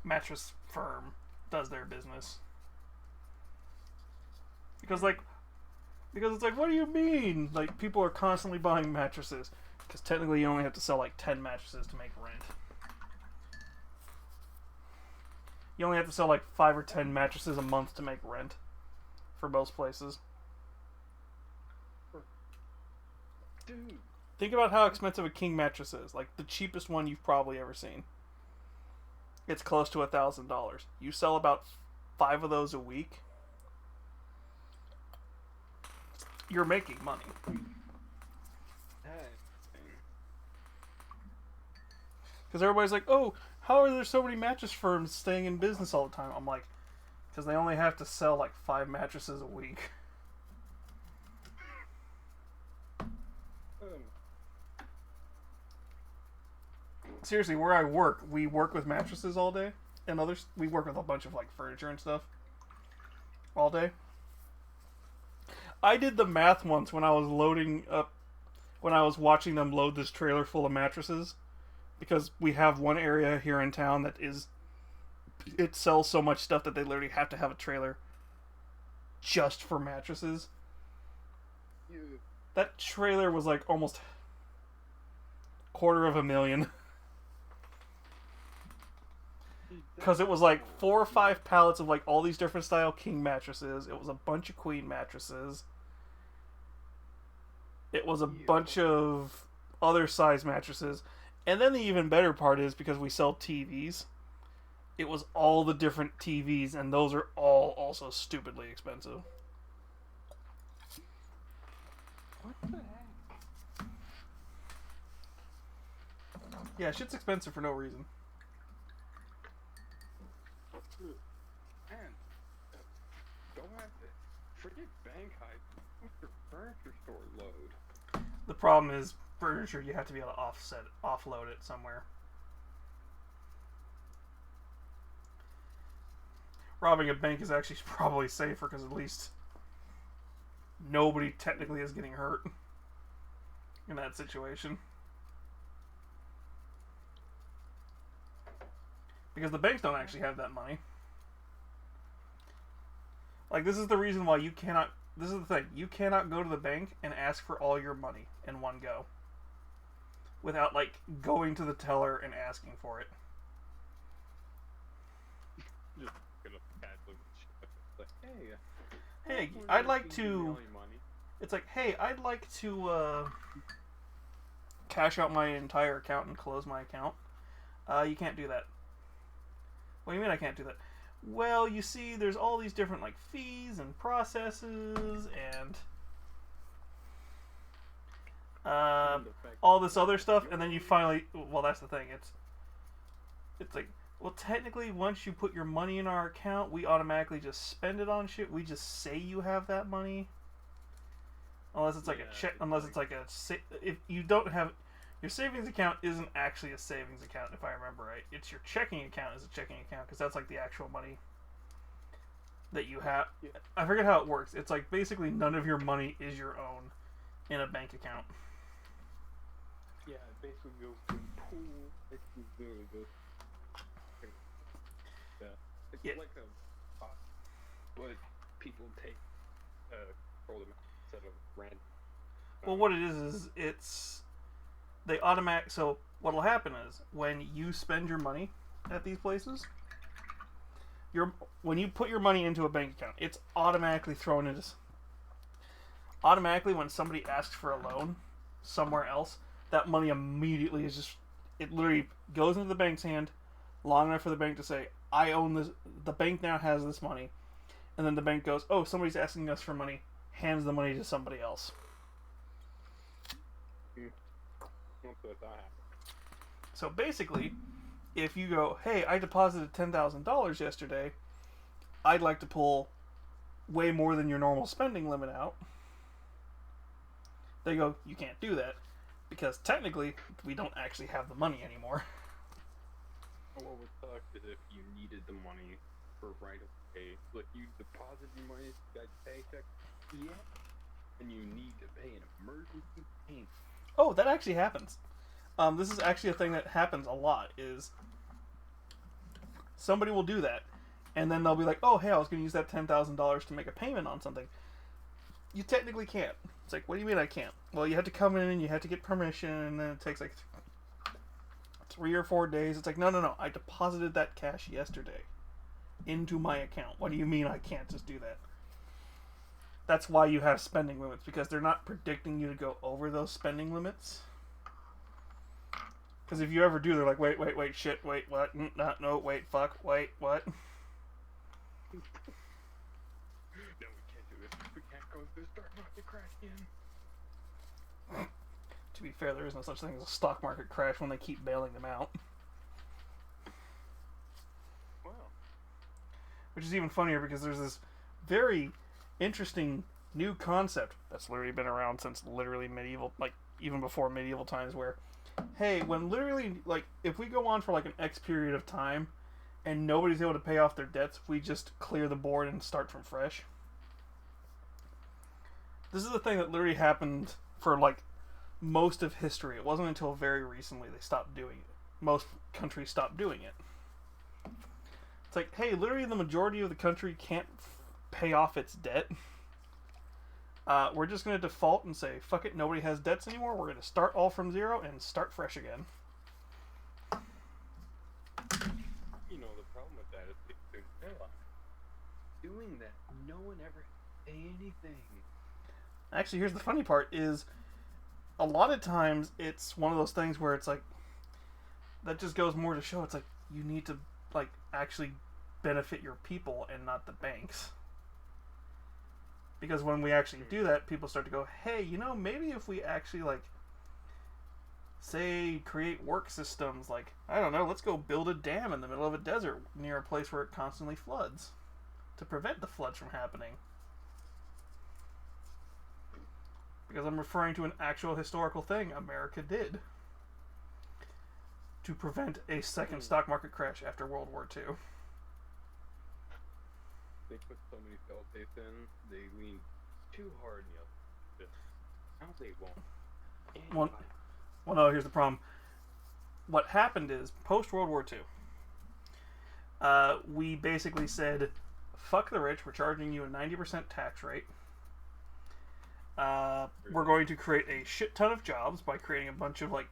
Mattress Firm does their business. Because it's like, what do you mean? Like, people are constantly buying mattresses. Because technically you only have to sell like 10 mattresses to make rent. You only have to sell like 5 or 10 mattresses a month to make rent. For most places. Dude. Think about how expensive a king mattress is. Like, the cheapest one you've probably ever seen. It's close to $1,000. You sell about 5 of those a week. You're making money. Because everybody's like, oh, how are there so many mattress firms staying in business all the time? I'm like, because they only have to sell like 5 mattresses a week. Seriously, where I work, we work with mattresses all day, and others we work with a bunch of like furniture and stuff all day. I did the math once when I was when I was watching them load this trailer full of mattresses, because we have one area here in town it sells so much stuff that they literally have to have a trailer just for mattresses. That trailer was like almost $250,000. Because it was like 4 or 5 pallets of like all these different style king mattresses. It was a bunch of queen mattresses. It was a bunch of other size mattresses. And then the even better part is, because we sell TVs, it was all the different TVs, and those are all also stupidly expensive. What the heck? Yeah, shit's expensive for no reason. Man, don't have to forget bank hype. What's your furniture store load? The problem is, furniture, you have to be able to offload it somewhere. Robbing a bank is actually probably safer, because at least nobody technically is getting hurt in that situation. Because the banks don't actually have that money. Like, this is the reason why you cannot... This is the thing. You cannot go to the bank and ask for all your money in one go. Without, like, going to the teller and asking for it. Just gonna casually like, Hey, I'd like to... It's like, hey, I'd like to, cash out my entire account and close my account. You can't do that. What do you mean I can't do that? Well, you see, there's all these different, like, fees and processes and all this other stuff, and then you finally... Well, that's the thing. It's like, well, technically, once you put your money in our account, we automatically just spend it on shit. We just say you have that money. Unless it's like a check... Unless it's like a... If you don't have... Your savings account isn't actually a savings account, if I remember right. It's your checking account is a checking account, because that's like the actual money that you have. Yeah. I forget how it works. It's like basically none of your money is your own in a bank account. Yeah, it basically goes to the pool. It literally goes. Yeah, it's Yeah. like a what people take control them instead of random. Well, what it is it's they automatic. So what'll happen is when you spend your money at these places, when you put your money into a bank account, it's automatically thrown into. Automatically, when somebody asks for a loan somewhere else, that money immediately is just. It literally goes into the bank's hand long enough for the bank to say, I own this. The bank now has this money. And then the bank goes, oh, somebody's asking us for money. Hands the money to somebody else. So basically, if you go, hey, I deposited $10,000 yesterday, I'd like to pull way more than your normal spending limit out. They go, you can't do that, because technically, we don't actually have the money anymore. What would suck is if you needed the money for right away. Like, you deposit your money, you got your paycheck, and you need to pay an emergency payment. Oh, that actually happens. This is actually a thing that happens a lot, is somebody will do that, and then they'll be like, oh, hey, I was going to use that $10,000 to make a payment on something. You technically can't. It's like, what do you mean I can't? Well, you have to come in and you have to get permission, and then it takes like 3 or 4 days. It's like, no, I deposited that cash yesterday into my account. What do you mean I can't just do that? That's why you have spending limits, because they're not predicting you to go over those spending limits. Because if you ever do, they're like, wait, shit, wait, what? No, wait, fuck, wait, what? No, we can't do this. We can't go to the stock market crash again. To be fair, there is no such thing as a stock market crash when they keep bailing them out. which is even funnier because there's this very interesting new concept that's literally been around since literally medieval, like even before medieval times, where, hey, when literally, like, if we go on for like an X period of time and nobody's able to pay off their debts, we just clear the board and start from fresh. This is a thing that literally happened for like most of history. It wasn't until very recently they stopped doing it. Most countries stopped doing it. It's like, hey, literally the majority of the country can't pay off its debt. We're just going to default and say, fuck it, nobody has debts anymore. We're going to start all from zero and start fresh again. You know, the problem with that is they're doing that. No one ever say anything. Actually, here's the funny part is a lot of times it's one of those things where it's like, that just goes more to show it's like you need to like actually benefit your people and not the banks. Because when we actually do that, people start to go, hey, you know, maybe if we actually like say create work systems, like, I don't know, let's go build a dam in the middle of a desert near a place where it constantly floods to prevent the floods from happening. Because I'm referring to an actual historical thing America did to prevent a second stock market crash after World War II. They put so many fail-safes in, they lean too hard in the other. Now they won't. Well, no, here's the problem. What happened is, post-World War II, we basically said, fuck the rich, we're charging you a 90% tax rate. We're going to create a shit ton of jobs by creating a bunch of like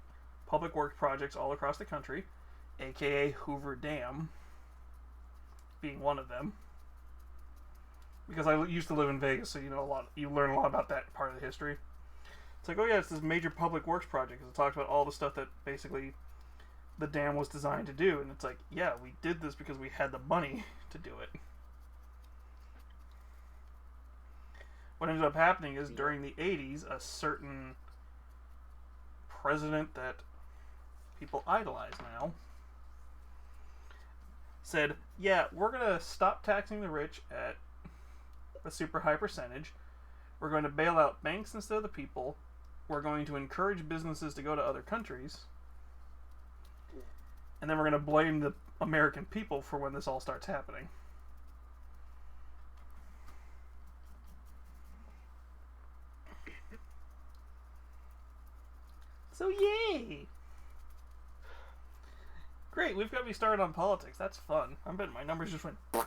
public works projects all across the country, aka Hoover Dam being one of them. Because I used to live in Vegas, so you learn a lot about that part of the history. It's like, oh yeah, it's this major public works project, because it talks about all the stuff that basically the dam was designed to do, and it's like, yeah, we did this because we had the money to do it. What ended up happening is during the 80s, a certain president that people idolize now said, yeah, we're going to stop taxing the rich at a super high percentage. We're going to bail out banks instead of the people. We're going to encourage businesses to go to other countries. And then we're going to blame the American people for when this all starts happening. So yay! Great, we've got me started on politics. That's fun. I bet my numbers just went. Oh,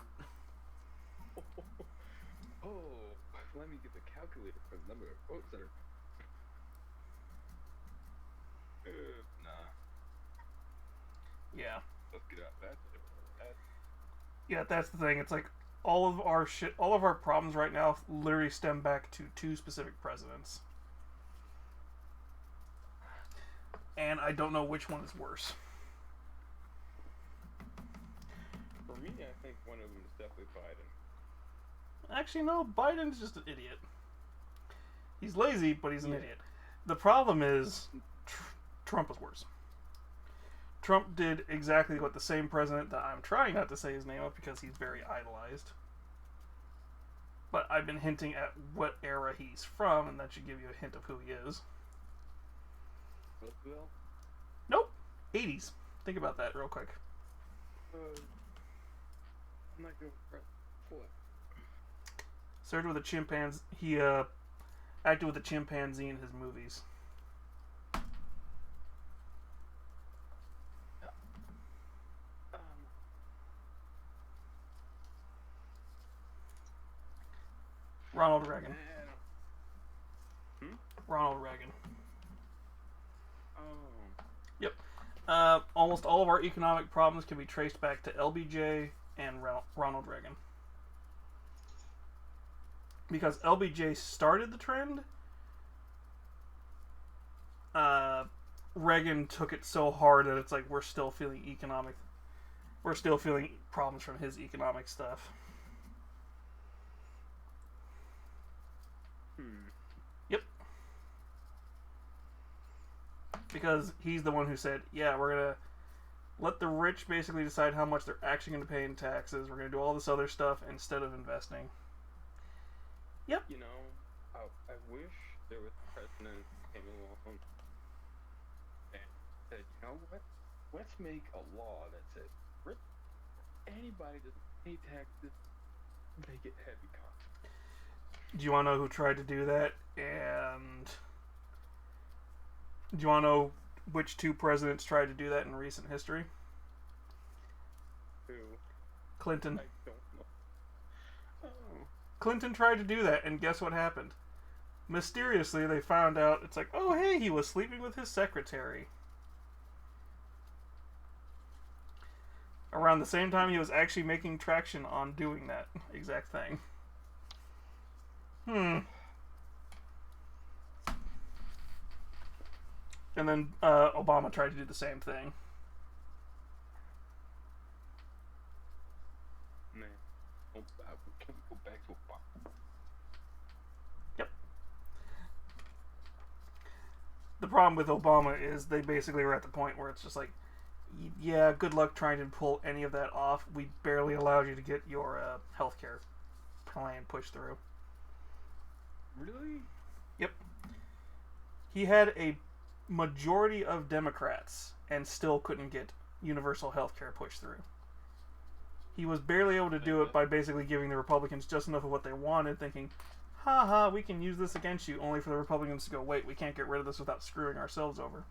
let me get the calculator for the number of votes that are. Nah. Yeah. Let's get out that. Yeah, that's the thing. It's like all of our problems right now literally stem back to two specific presidents. And I don't know which one is worse. For me, I think one of them is definitely Biden. Actually, no, Biden's just an idiot. He's lazy, but he's an idiot. The problem is, Trump is worse. Trump did exactly what the same president that I'm trying not to say his name of because he's very idolized. But I've been hinting at what era he's from, and that should give you a hint of who he is. Well, Nope. 80s. Think about that real quick. I'm not going to press what? Started with a chimpanzee. He acted with a chimpanzee in his movies. Ronald Reagan. Ronald Reagan. Oh. Yep. Almost all of our economic problems can be traced back to LBJ and Ronald Reagan. Because LBJ started the trend, Reagan took it so hard that it's like we're still feeling problems from his economic stuff. Yep. Because he's the one who said, yeah, we're gonna let the rich basically decide how much they're actually going to pay in taxes. We're going to do all this other stuff instead of investing. Yep. You know, I wish there was a president who came along and said, you know what? Let's make a law that says anybody doesn't pay taxes, they get heavy costs. Do you want to know who tried to do that? And do you want to know which two presidents tried to do that in recent history? Who? Clinton. I don't know. Oh. Clinton tried to do that, and guess what happened? Mysteriously, they found out, it's like, oh, hey, he was sleeping with his secretary. Around the same time, he was actually making traction on doing that exact thing. And then Obama tried to do the same thing. Man. Oh, can we go back to Obama? Yep. The problem with Obama is they basically were at the point where it's just like, yeah, good luck trying to pull any of that off. We barely allowed you to get your healthcare plan pushed through. Really? Yep. He had a majority of Democrats and still couldn't get universal health care pushed through. He was barely able to do it by basically giving the Republicans just enough of what they wanted, thinking, haha, we can use this against you, only for the Republicans to go, wait, we can't get rid of this without screwing ourselves over.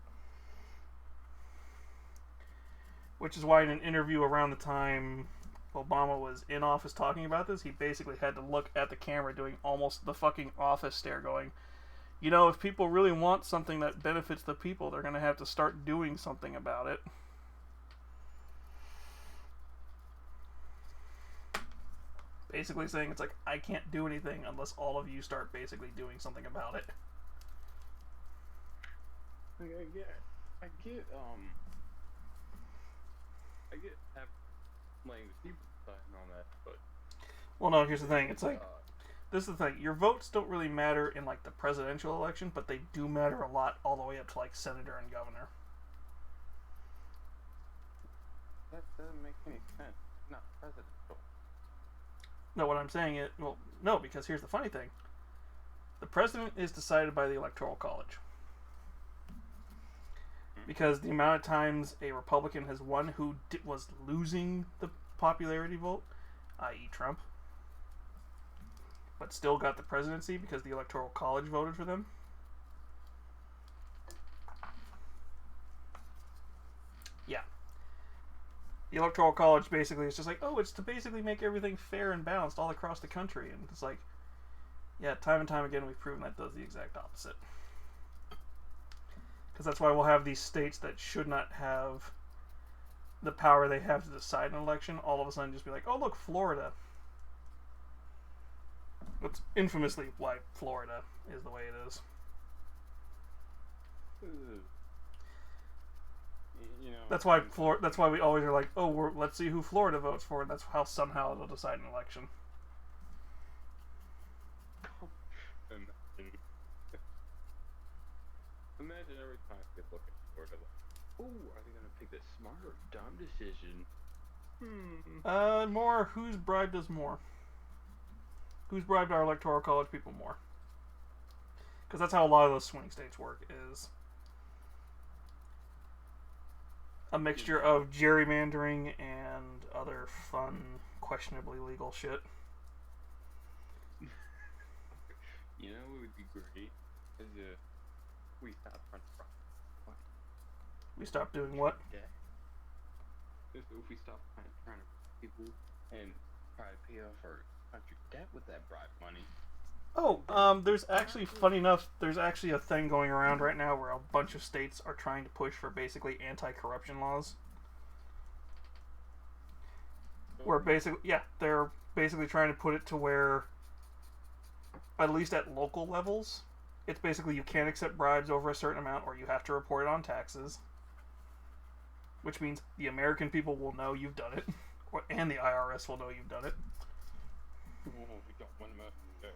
Which is why in an interview around the time Obama was in office talking about this, he basically had to look at the camera doing almost the fucking office stare going, you know, if people really want something that benefits the people, they're going to have to start doing something about it. Basically saying it's like, I can't do anything unless all of you start basically doing something about it. Like, I get playing the people side and all that, but Well, no, here's the thing. It's like, this is the thing. Your votes don't really matter in, like, the presidential election, but they do matter a lot all the way up to, like, senator and governor. that doesn't make any sense. It's not presidential. No, what I'm saying is, well, no, because here's the funny thing. The president is decided by the Electoral College. Because the amount of times a Republican has won who was losing the popularity vote, i.e. Trump, but still got the presidency because the Electoral College voted for them. Yeah. The Electoral College basically is just like, oh, it's to basically make everything fair and balanced all across the country. And it's like, yeah, time and time again we've proven that does the exact opposite. Because that's why we'll have these states that should not have the power they have to decide an election all of a sudden just be like, oh, look, Florida. That's infamously why Florida is the way it is. You know, That's why that's why we always are like, oh, let's see who Florida votes for, and that's how somehow they'll decide an election. Imagine every time they look at Florida like, oh, are they gonna pick the smart or dumb decision? More, who's bribed us more? Who's bribed our Electoral College people more? Because that's how a lot of those swing states work, is a mixture of gerrymandering and other fun, questionably legal shit. You know what would be great is if we stopped trying to fraud. We stopped doing what? Yeah. If we stopped trying to people and try to pay off our country debt with that bribe money. Oh, there's actually, funny enough, there's actually a thing going around right now where a bunch of states are trying to push for basically anti-corruption laws. Where basically, yeah, they're basically trying to put it to where, at least at local levels, it's basically you can't accept bribes over a certain amount or you have to report it on taxes. Which means the American people will know you've done it, and the IRS will know you've done it. Oh, we don't want to mess with that.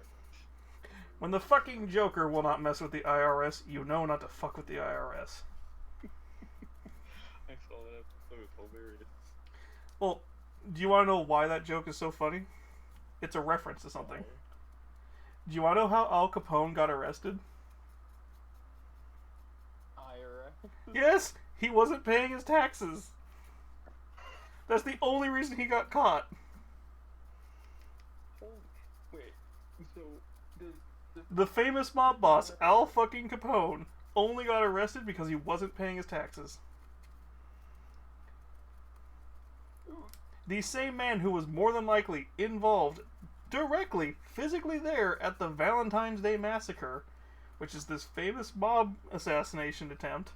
When the fucking Joker will not mess with the IRS, you know not to fuck with the IRS. I saw that it was hilarious. Well, do you want to know why that joke is so funny? It's a reference to something. Do you want to know how Al Capone got arrested? IRS. Yes, he wasn't paying his taxes. That's the only reason he got caught. Oh, wait. So the The famous mob boss, Al fucking Capone, only got arrested because he wasn't paying his taxes. The same man who was more than likely involved directly, physically there at the Valentine's Day Massacre, which is this famous mob assassination attempt.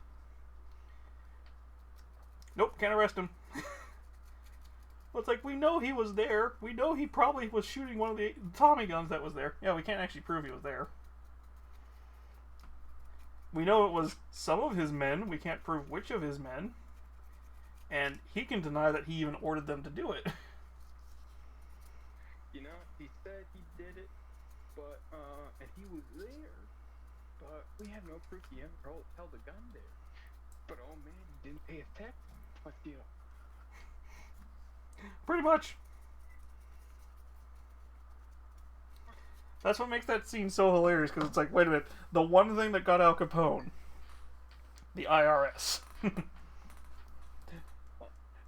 Nope, can't arrest him. Well, it's like, we know he was there. We know he probably was shooting one of the Tommy guns that was there. Yeah, we can't actually prove he was there. We know it was some of his men. We can't prove which of his men. And he can deny that he even ordered them to do it. You know, he said he did it, but and he was there, but we have no proof he ever held a gun there. But oh man, he didn't pay his tax. What deal? Pretty much. That's what makes that scene so hilarious, because it's like, wait a minute, the one thing that got Al Capone, the IRS.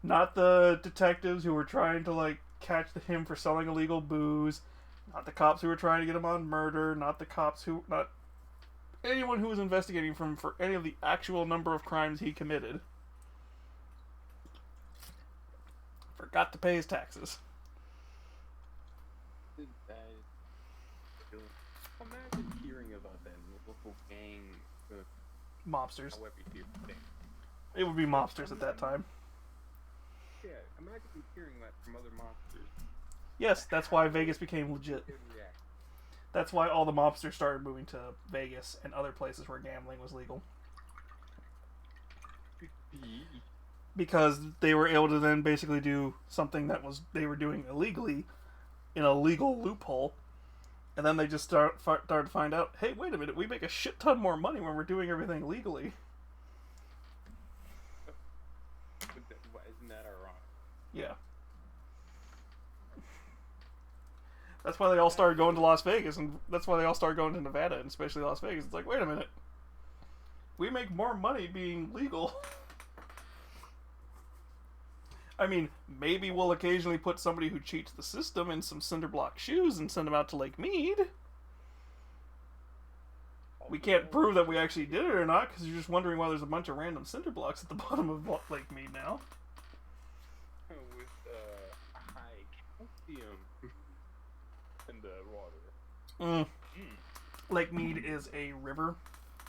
Not the detectives who were trying to, like, catch him for selling illegal booze, not the cops who were trying to get him on murder, not anyone who was investigating him for any of the actual number of crimes he committed. Forgot to pay his taxes. Imagine hearing about that local gang. Mobsters. However you think. It would be mobsters at that time. Yeah, imagine hearing that from other monsters. Yes, that's why Vegas became legit. Yeah. That's why all the mobsters started moving to Vegas and other places where gambling was legal. Because they were able to then basically do something that they were doing illegally in a legal loophole. And then they just started to find out, hey, wait a minute, we make a shit ton more money when we're doing everything legally. Isn't that ironic? Yeah. That's why they all started going to Las Vegas, and that's why they all started going to Nevada, and especially Las Vegas. It's like, wait a minute. We make more money being legal. I mean, maybe we'll occasionally put somebody who cheats the system in some cinder block shoes and send them out to Lake Mead. We can't prove that we actually did it or not, because you're just wondering why there's a bunch of random cinder blocks at the bottom of Lake Mead now. With high calcium in the water. Lake Mead is a river.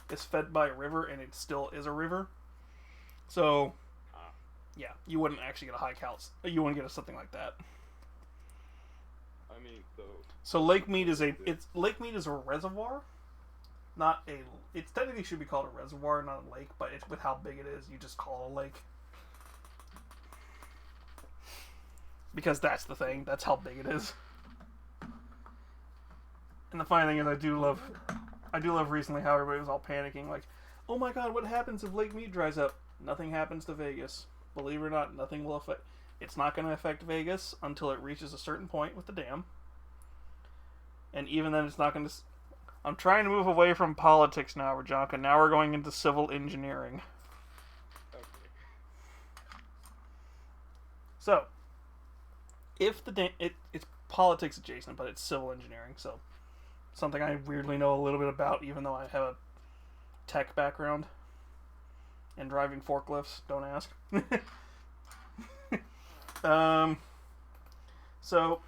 It's fed by a river, and it still is a river. So, yeah, you wouldn't actually get a high calc. You wouldn't get something like that. I mean, so Lake Mead is a reservoir, not a. It technically should be called a reservoir, not a lake. But it's with how big it is, you just call it a lake. Because that's the thing. That's how big it is. And the funny thing is, I do love recently how everybody was all panicking, like, oh my god, what happens if Lake Mead dries up? Nothing happens to Vegas. Believe it or not, nothing will affect. It's not going to affect Vegas until it reaches a certain point with the dam. And even then, it's not going to. I'm trying to move away from politics now, Rajanka. Now we're going into civil engineering. okay. So, if the dam, it's politics adjacent, but it's civil engineering, so something I weirdly know a little bit about, even though I have a tech background and driving forklifts. Don't ask. So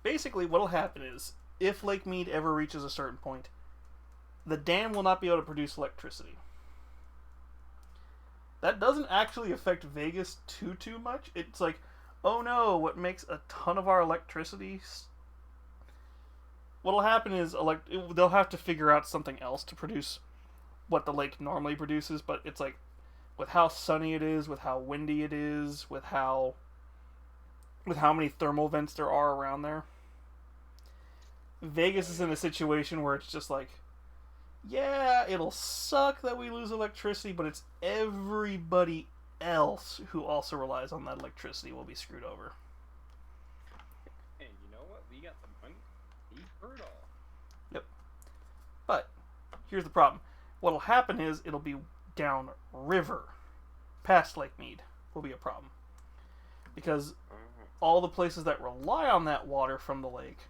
basically, what'll happen is, if Lake Mead ever reaches a certain point, the dam will not be able to produce electricity. That doesn't actually affect Vegas too much. It's like, oh no, what makes a ton of our electricity? What'll happen is they'll have to figure out something else to produce what the lake normally produces, but it's like, with how sunny it is, with how windy it is, with how many thermal vents there are around there, Vegas is in a situation where it's just like, yeah, it'll suck that we lose electricity, but it's everybody else who also relies on that electricity will be screwed over. And you know what? We got the money. He heard all. But here's the problem. What'll happen is it'll be down river. Past Lake Mead will be a problem. Because all the places that rely on that water from the lake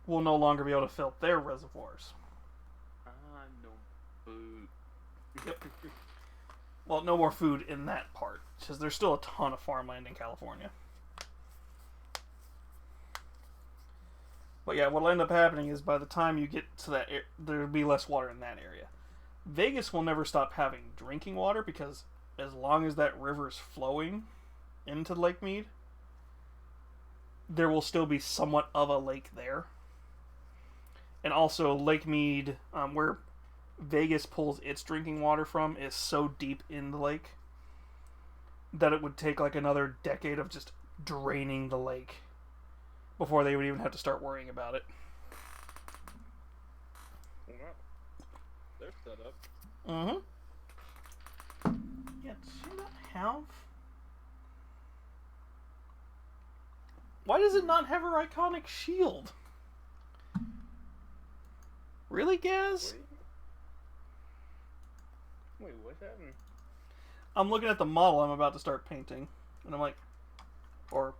will no longer be able to fill their reservoirs. No food. Yep. Well, no more food in that part, because there's still a ton of farmland in California. But yeah, what'll end up happening is by the time you get to that, there'll be less water in that area. Vegas will never stop having drinking water because as long as that river's flowing into Lake Mead, there will still be somewhat of a lake there. And also, Lake Mead, where Vegas pulls its drinking water from, is so deep in the lake that it would take like another decade of just draining the lake before they would even have to start worrying about it. Wow. They're set up. Mm-hmm. Yeah, does she not have... Why does it not have her iconic shield? Really, Gaz? Wait, what's happening? I'm looking at the model I'm about to start painting, and I'm like... Or...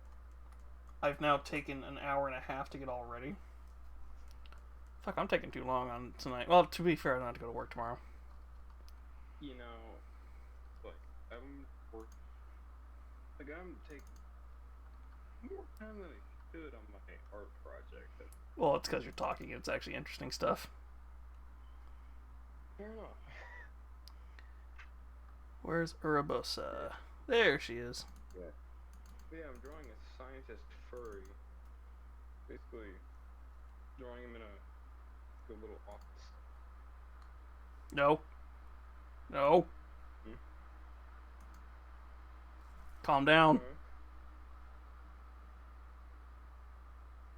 I've now taken an hour and a half to get all ready. Fuck, I'm taking too long on tonight. Well, to be fair, I don't have to go to work tomorrow. You know, like, I'm taking more time than I should on my art project. Well, it's because you're talking. It's actually interesting stuff. Fair enough. Where's Urabosa? There she is. Yeah, I'm drawing a scientist furry. Basically, drawing him in a little office. No. No. Hmm? Calm down. Okay.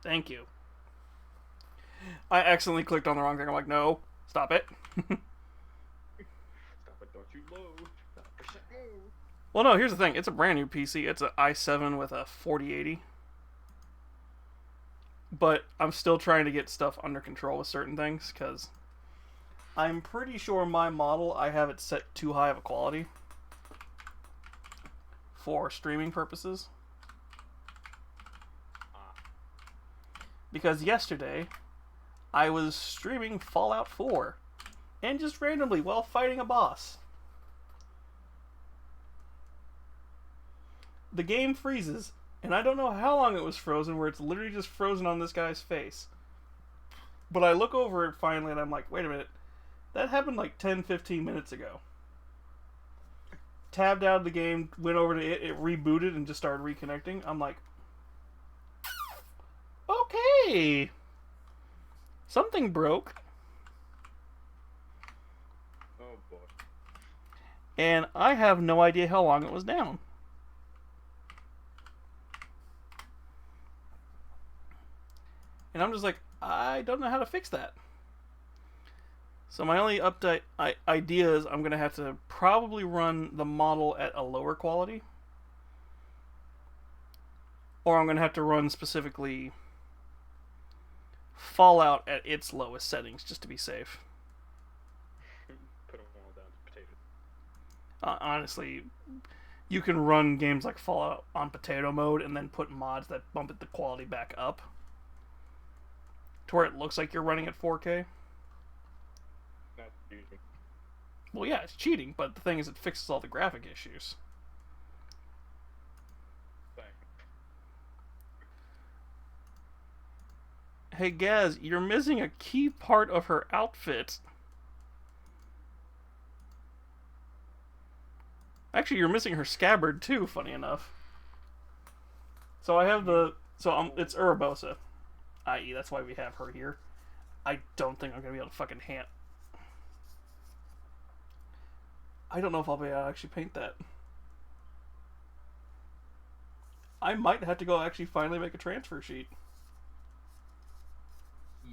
Thank you. I accidentally clicked on the wrong thing. I'm like, no. Stop it. Stop it, don't you load. Stop it, move. Well, no, here's the thing. It's a brand new PC. It's an i7 with a 4080. But I'm still trying to get stuff under control with certain things, because I'm pretty sure my model, I have it set too high of a quality for streaming purposes. Because yesterday, I was streaming Fallout 4, and just randomly while fighting a boss, the game freezes, and I don't know how long it was frozen, where it's literally just frozen on this guy's face. But I look over it finally, and I'm like, wait a minute, that happened like 10-15 minutes ago. Tabbed out of the game, went over to it, it rebooted and just started reconnecting. I'm like, okay, something broke. Oh boy. And I have no idea how long it was down. And I'm just like, I don't know how to fix that. So my only update idea is I'm going to have to probably run the model at a lower quality. Or I'm going to have to run specifically Fallout at its lowest settings just to be safe. Put them all down to potatoes. Honestly, you can run games like Fallout on potato mode and then put mods that bump the quality back up to where it looks like you're running at 4K. That's cheating. Well, yeah, it's cheating, but the thing is it fixes all the graphic issues. Thanks. Hey, Gaz, you're missing a key part of her outfit. Actually, you're missing her scabbard, too, funny enough. So I have the... So it's Urabosa. I.e., that's why we have her here. I don't think I'm going to be able to fucking hand... I don't know if I'll be able to actually paint that. I might have to go actually finally make a transfer sheet.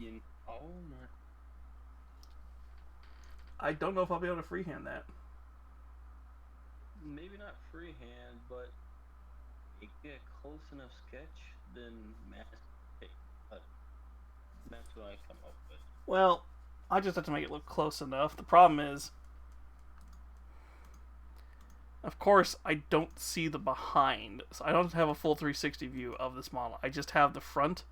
Ian. Oh my. I don't know if I'll be able to freehand that. maybe not freehand, but you get a close enough sketch, then mask take cut. That's what I come up with. Well, I just have to make it look close enough. The problem is, of course, I don't see the behind. So I don't have a full 360 view of this model. I just have the front,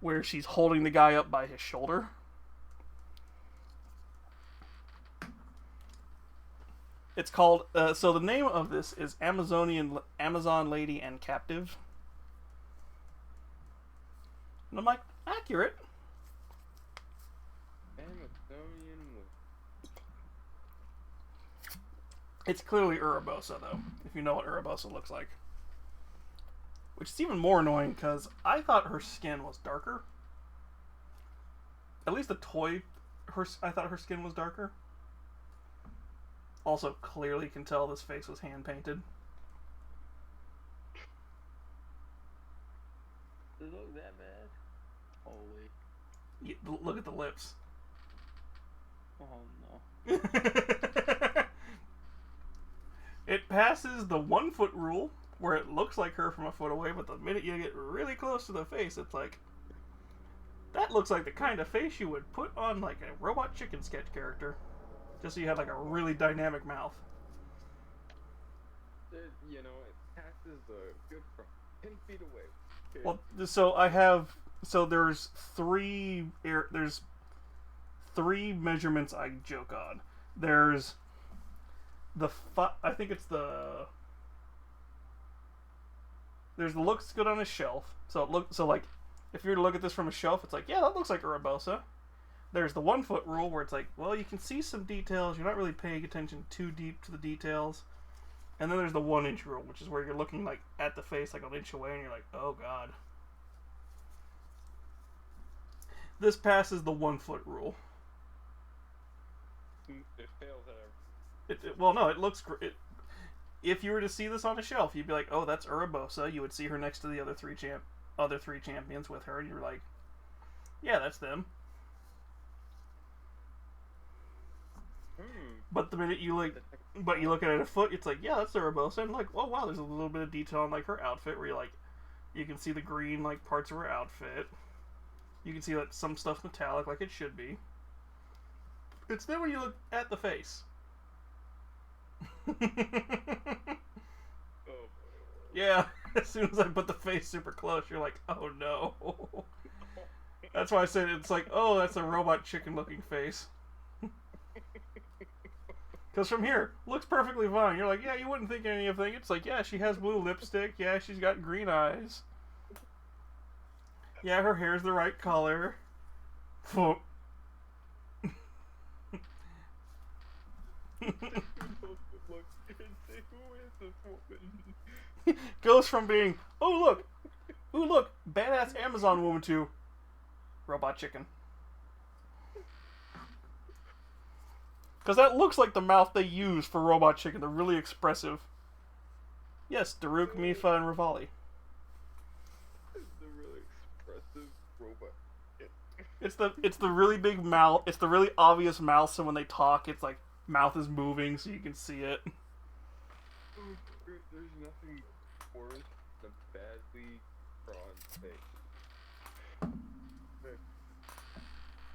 where she's holding the guy up by his shoulder. It's called, so the name of this is Amazon Lady and Captive. And I'm like, accurate. Amazonian. It's clearly Urabosa, though, if you know what Urabosa looks like. Which is even more annoying, because I thought her skin was darker. At least the toy, I thought her skin was darker. Also, clearly can tell this face was hand-painted. Does it look that bad? Holy. Look at the lips. Oh no. It passes the 1 foot rule, where it looks like her from a foot away, but the minute you get really close to the face, it's like, that looks like the kind of face you would put on like a Robot Chicken sketch character. Just so you had like a really dynamic mouth. It passes the good from 10 feet away. Okay. Well, so there's three measurements I joke on. There's there's the looks good on a shelf. So like if you were to look at this from a shelf, it's like, yeah, that looks like Urabosa. There's the 1 foot rule where it's like, well, you can see some details. You're not really paying attention too deep to the details. And then there's the 1 inch rule, which is where you're looking like at the face like an inch away, and you're like, oh god. This passes the 1 foot rule. It fails at Well, no, it looks great. If you were to see this on a shelf, you'd be like, oh, that's Urabosa. You would see her next to the other three champions with her, and you're like, yeah, that's them. But the minute you look at it a foot, it's like, yeah, that's Urabosa. And like, oh wow, there's a little bit of detail on like her outfit where you can see the green like parts of her outfit. You can see that some stuff's metallic like it should be. It's then when you look at the face. Yeah, as soon as I put the face super close, you're like, oh no. That's why I said it's like, oh, that's a Robot Chicken looking face. Because from here, looks perfectly fine. You're like, yeah, you wouldn't think anything. It's like, yeah, she has blue lipstick. Yeah, she's got green eyes. Yeah, her hair's the right color. Look, who is this woman? Goes from being, ooh look, badass Amazon woman to Robot Chicken. Because that looks like the mouth they use for Robot Chicken. They're really expressive. Yes, Daruk, Mifa, and Rivali. The really expressive robot. It's the really big mouth. It's the really obvious mouth. So when they talk, it's like mouth is moving, so you can see it. There's nothing worse than a badly drawn face.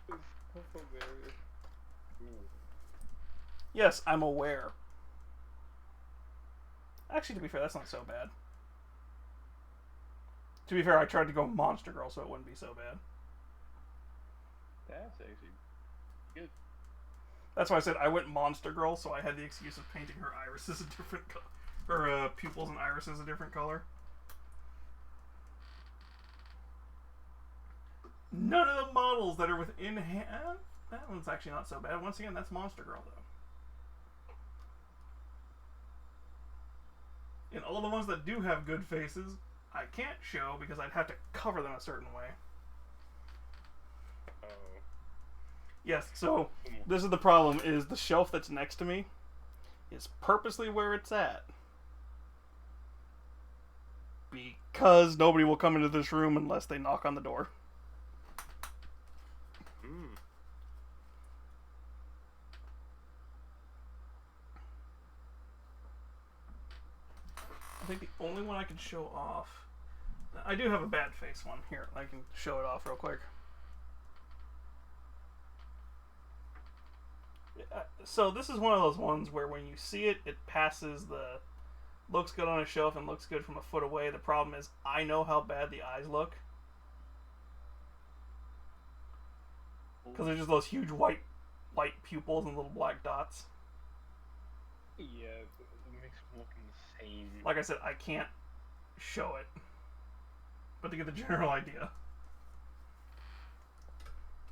It's so hilarious. Ooh. Yes, I'm aware. Actually, to be fair, that's not so bad. To be fair, I tried to go Monster Girl, so it wouldn't be so bad. That's actually good. That's why I said I went Monster Girl, so I had the excuse of painting her irises a different color. Her pupils and irises a different color. None of the models that are within hand... that one's actually not so bad. Once again, that's Monster Girl, though. And all the ones that do have good faces, I can't show because I'd have to cover them a certain way. Oh. Yes, so this is the problem, is the shelf that's next to me is purposely where it's at. Because nobody will come into this room unless they knock on the door. only one I can show off. I do have a bad face one. Here, I can show it off real quick. So this is one of those ones where when you see it, it passes the... looks good on a shelf and looks good from a foot away. The problem is I know how bad the eyes look. Because they're just those huge white pupils and little black dots. Yeah, it makes them look insane. Like I said, I can't show it. But to get the general idea.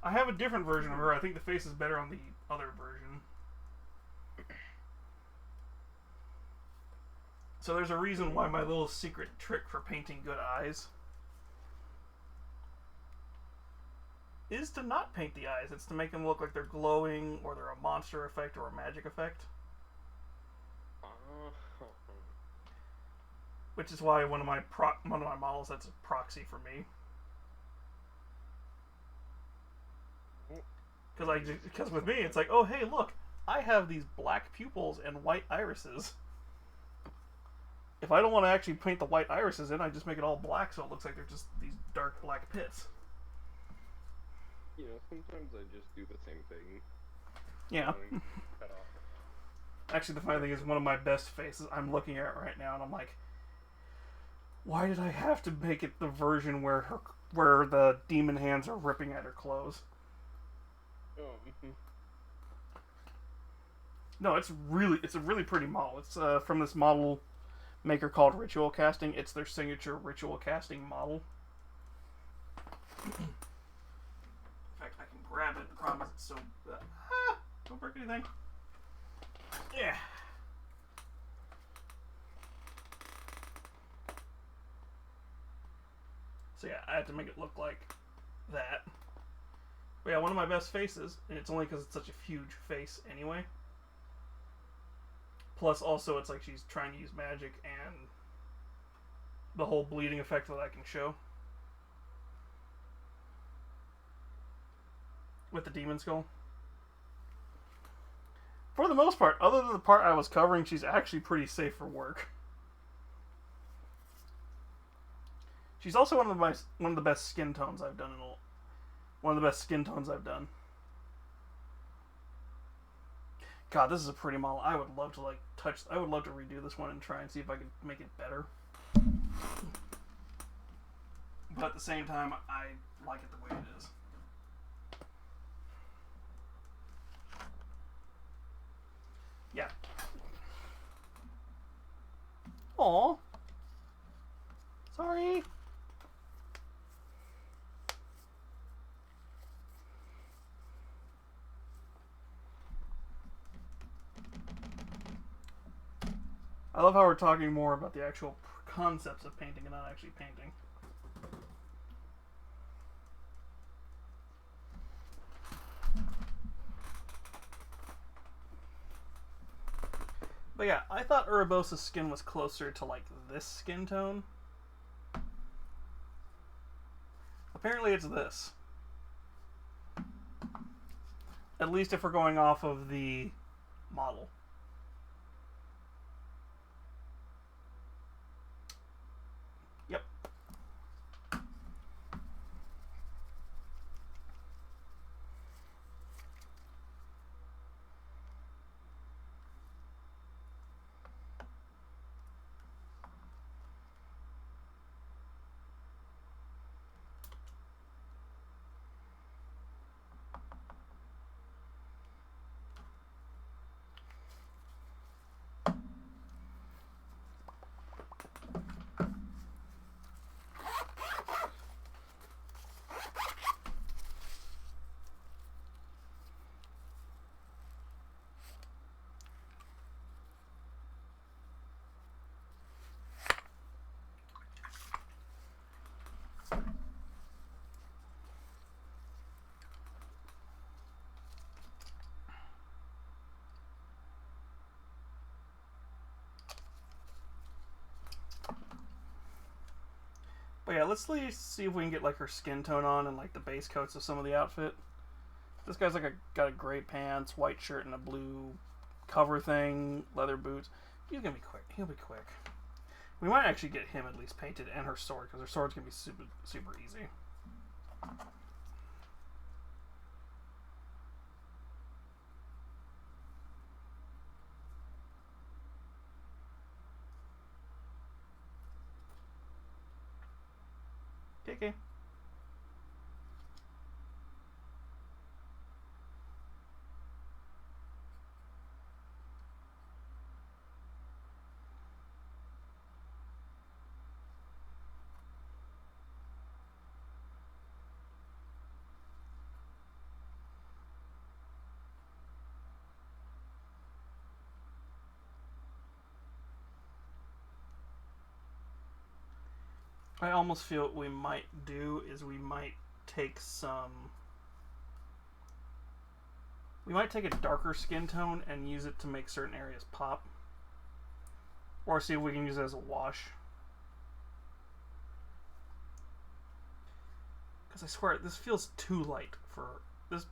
I have a different version of her. I think the face is better on the other version. So there's a reason why my little secret trick for painting good eyes is to not paint the eyes. It's to make them look like they're glowing, or they're a monster effect or a magic effect. Which is why one of my models, that's a proxy for me. Because with me, it's like, oh hey, look, I have these black pupils and white irises. If I don't want to actually paint the white irises in, I just make it all black so it looks like they're just these dark black pits. You know, sometimes I just do the same thing. Yeah. Cut off. Actually, the funny thing is, one of my best faces I'm looking at right now, and I'm like, why did I have to make it the version where the demon hands are ripping at her clothes? Oh, No, it's a really pretty model. It's from this model maker called Ritual Casting. It's their signature Ritual Casting model. In fact, I can grab it. The problem is it's so... don't break anything. Yeah. So yeah, I had to make it look like that. But yeah, one of my best faces, and it's only because it's such a huge face anyway. Plus, also, it's like she's trying to use magic and the whole bleeding effect that I can show with the demon skull. For the most part, other than the part I was covering, she's actually pretty safe for work. She's also one of the best skin tones I've done one of the best skin tones I've done. God, this is a pretty model. I would love to I would love to redo this one and try and see if I could make it better. But at the same time, I like it the way it is. Yeah. Aw. Sorry. I love how we're talking more about the actual concepts of painting and not actually painting. But yeah, I thought Urabosa's skin was closer to like this skin tone. Apparently it's this. At least if we're going off of the model. Yep. But yeah, let's see if we can get like her skin tone on and like the base coats of some of the outfit. This guy's like got a gray pants, white shirt, and a blue cover thing, leather boots. He's gonna be quick. He'll be quick. We might actually get him at least painted and her sword, because her sword's going to be super, super easy. Okay. I almost feel what we might do is we might take a darker skin tone and use it to make certain areas pop. Or see if we can use it as a wash. Because I swear, this feels too light for this.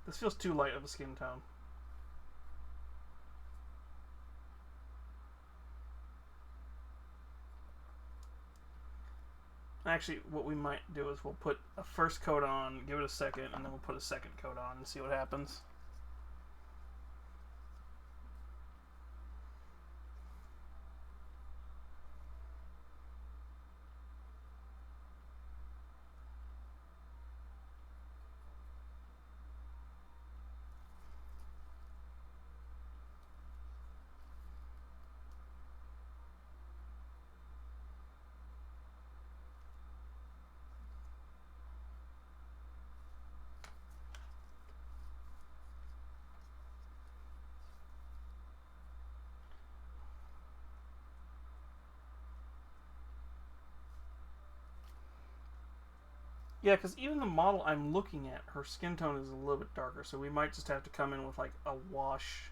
This feels too light of a skin tone. Actually, what we might do is we'll put a first coat on, give it a second, and then we'll put a second coat on and see what happens. Yeah, because even the model I'm looking at, her skin tone is a little bit darker, so we might just have to come in with like a wash.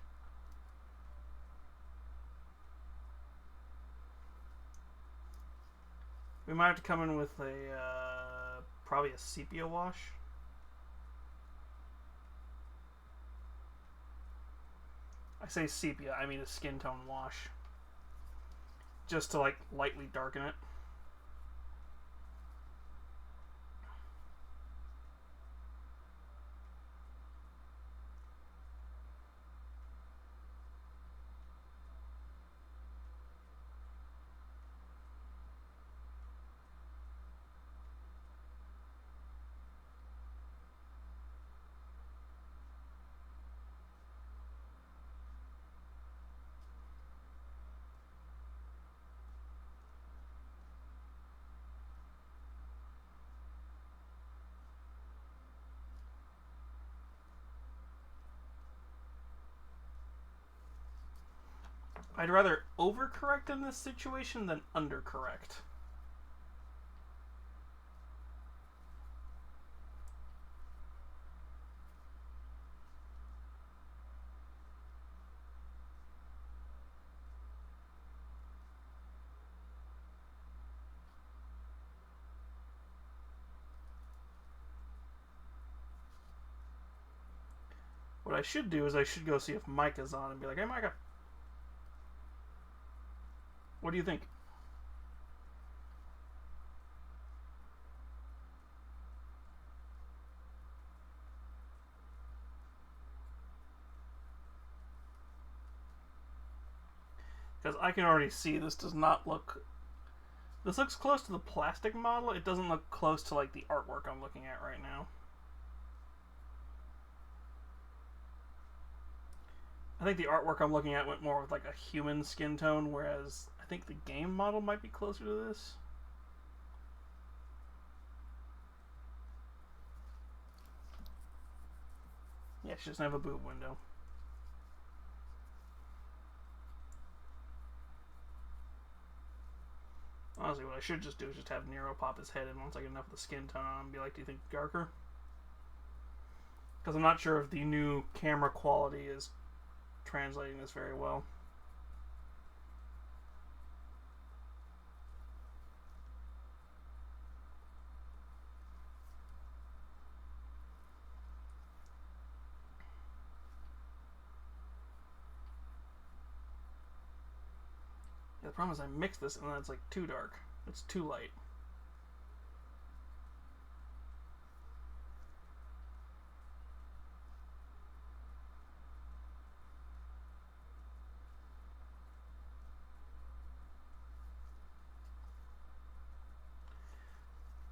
We might have to come in with a probably a sepia wash. I say sepia, I mean a skin tone wash. Just to like lightly darken it. I'd rather overcorrect in this situation than undercorrect. What I should do is I should go see if Micah's on and be like, hey Micah, what do you think? Because I can already see this does not look... This looks close to the plastic model. It doesn't look close to like the artwork I'm looking at right now. I think the artwork I'm looking at went more with like a human skin tone, whereas I think the game model might be closer to this. Yeah, she doesn't have a boob window. Honestly, what I should just do is just have Nero pop his head in once I get enough of the skin tone on and be like, do you think darker? Because I'm not sure if the new camera quality is translating this very well. problem is I mix this and then it's like too dark. It's too light.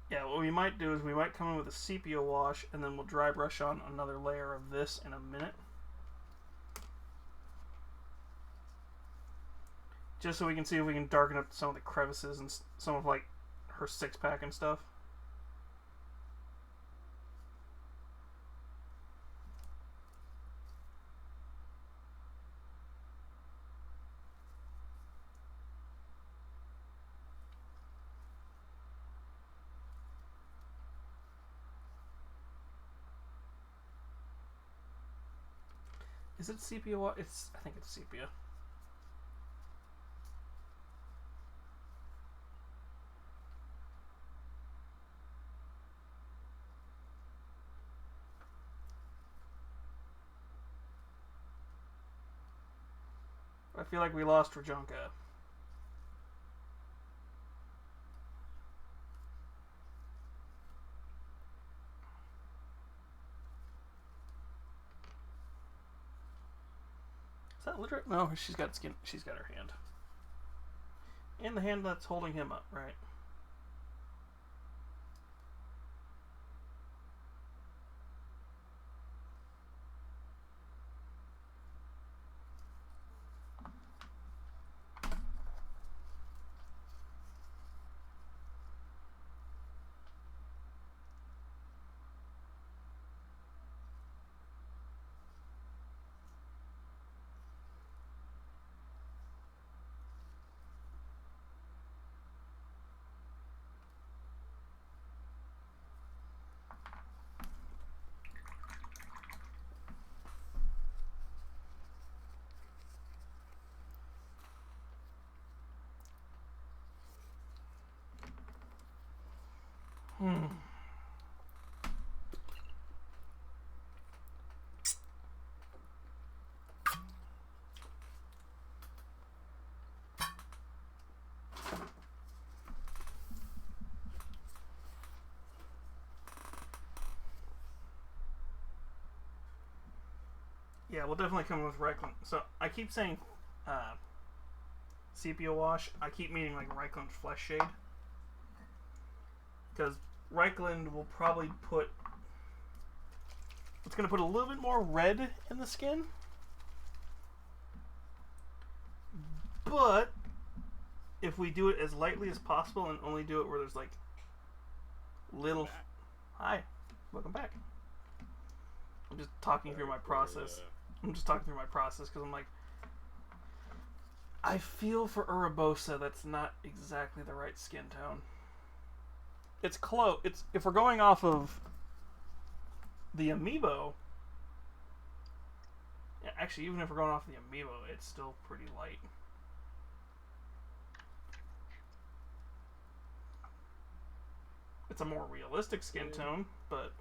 Yeah, what we might do is we might come in with a sepia wash and then we'll dry brush on another layer of this in a minute. Just so we can see if we can darken up some of the crevices and some of like her six-pack and stuff. Is it sepia? I think it's sepia. I feel like we lost Rajonka. Is that literate? No, she's got skin. She's got her hand. And the hand that's holding him up, right? Yeah, we'll definitely come with Reikland. So I keep saying sepia wash. I keep meaning like Reikland Flesh Shade. Because Reikland will probably put... It's going to put a little bit more red in the skin. But if we do it as lightly as possible and only do it where there's like little... Hi. Welcome back. I'm just talking through my process. I'm just talking through my process because I'm like, I feel for Urabosa that's not exactly the right skin tone. It's close. It's if we're going off of the amiibo. Yeah, actually, even if we're going off the amiibo, it's still pretty light. It's a more realistic skin tone, but.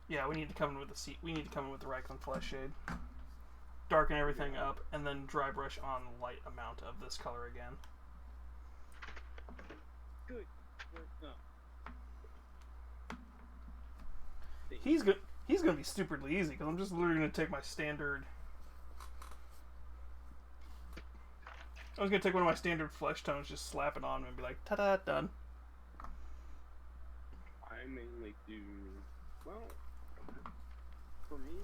Yeah, we need to come in with the Reikland Flesh Shade. Darken everything up, and then dry brush on a light amount of this color again. Good. No. He's gonna be stupidly easy because I'm just literally gonna take my standard. I was gonna take one of my standard flesh tones, just slap it on, and be like, "Ta-da, done." I mainly do well. For me,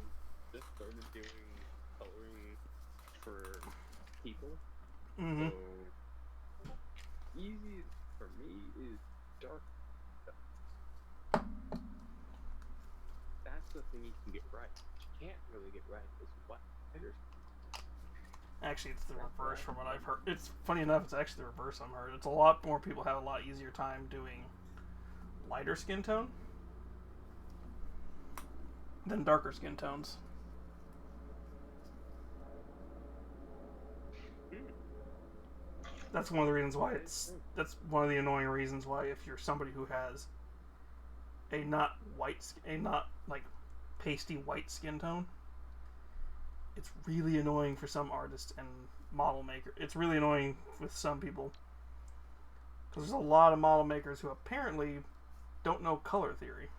just started doing coloring for people. Mm-hmm. So easy for me is dark stuff. That's the thing you can get right. What you can't really get right is what figures. Actually, it's the reverse from what I've heard. It's funny enough. It's actually the reverse. I've heard. It's a lot more people have a lot easier time doing lighter skin tone than darker skin tones. That's one of the reasons why that's one of the annoying reasons why if you're somebody who has a not like pasty white skin tone, it's really annoying for some artists and model makers. It's really annoying with some people. Because there's a lot of model makers who apparently don't know color theory.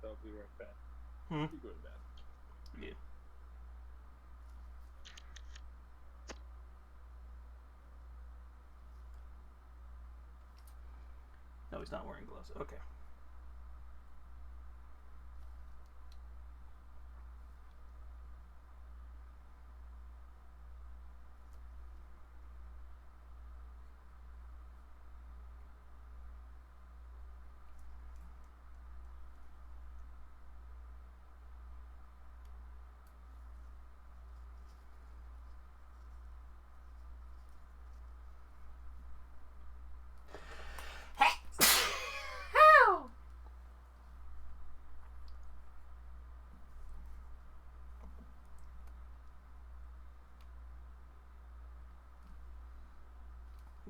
I'll be right back. Hmm? You go to bed. Yeah. No, he's not wearing gloves. Okay.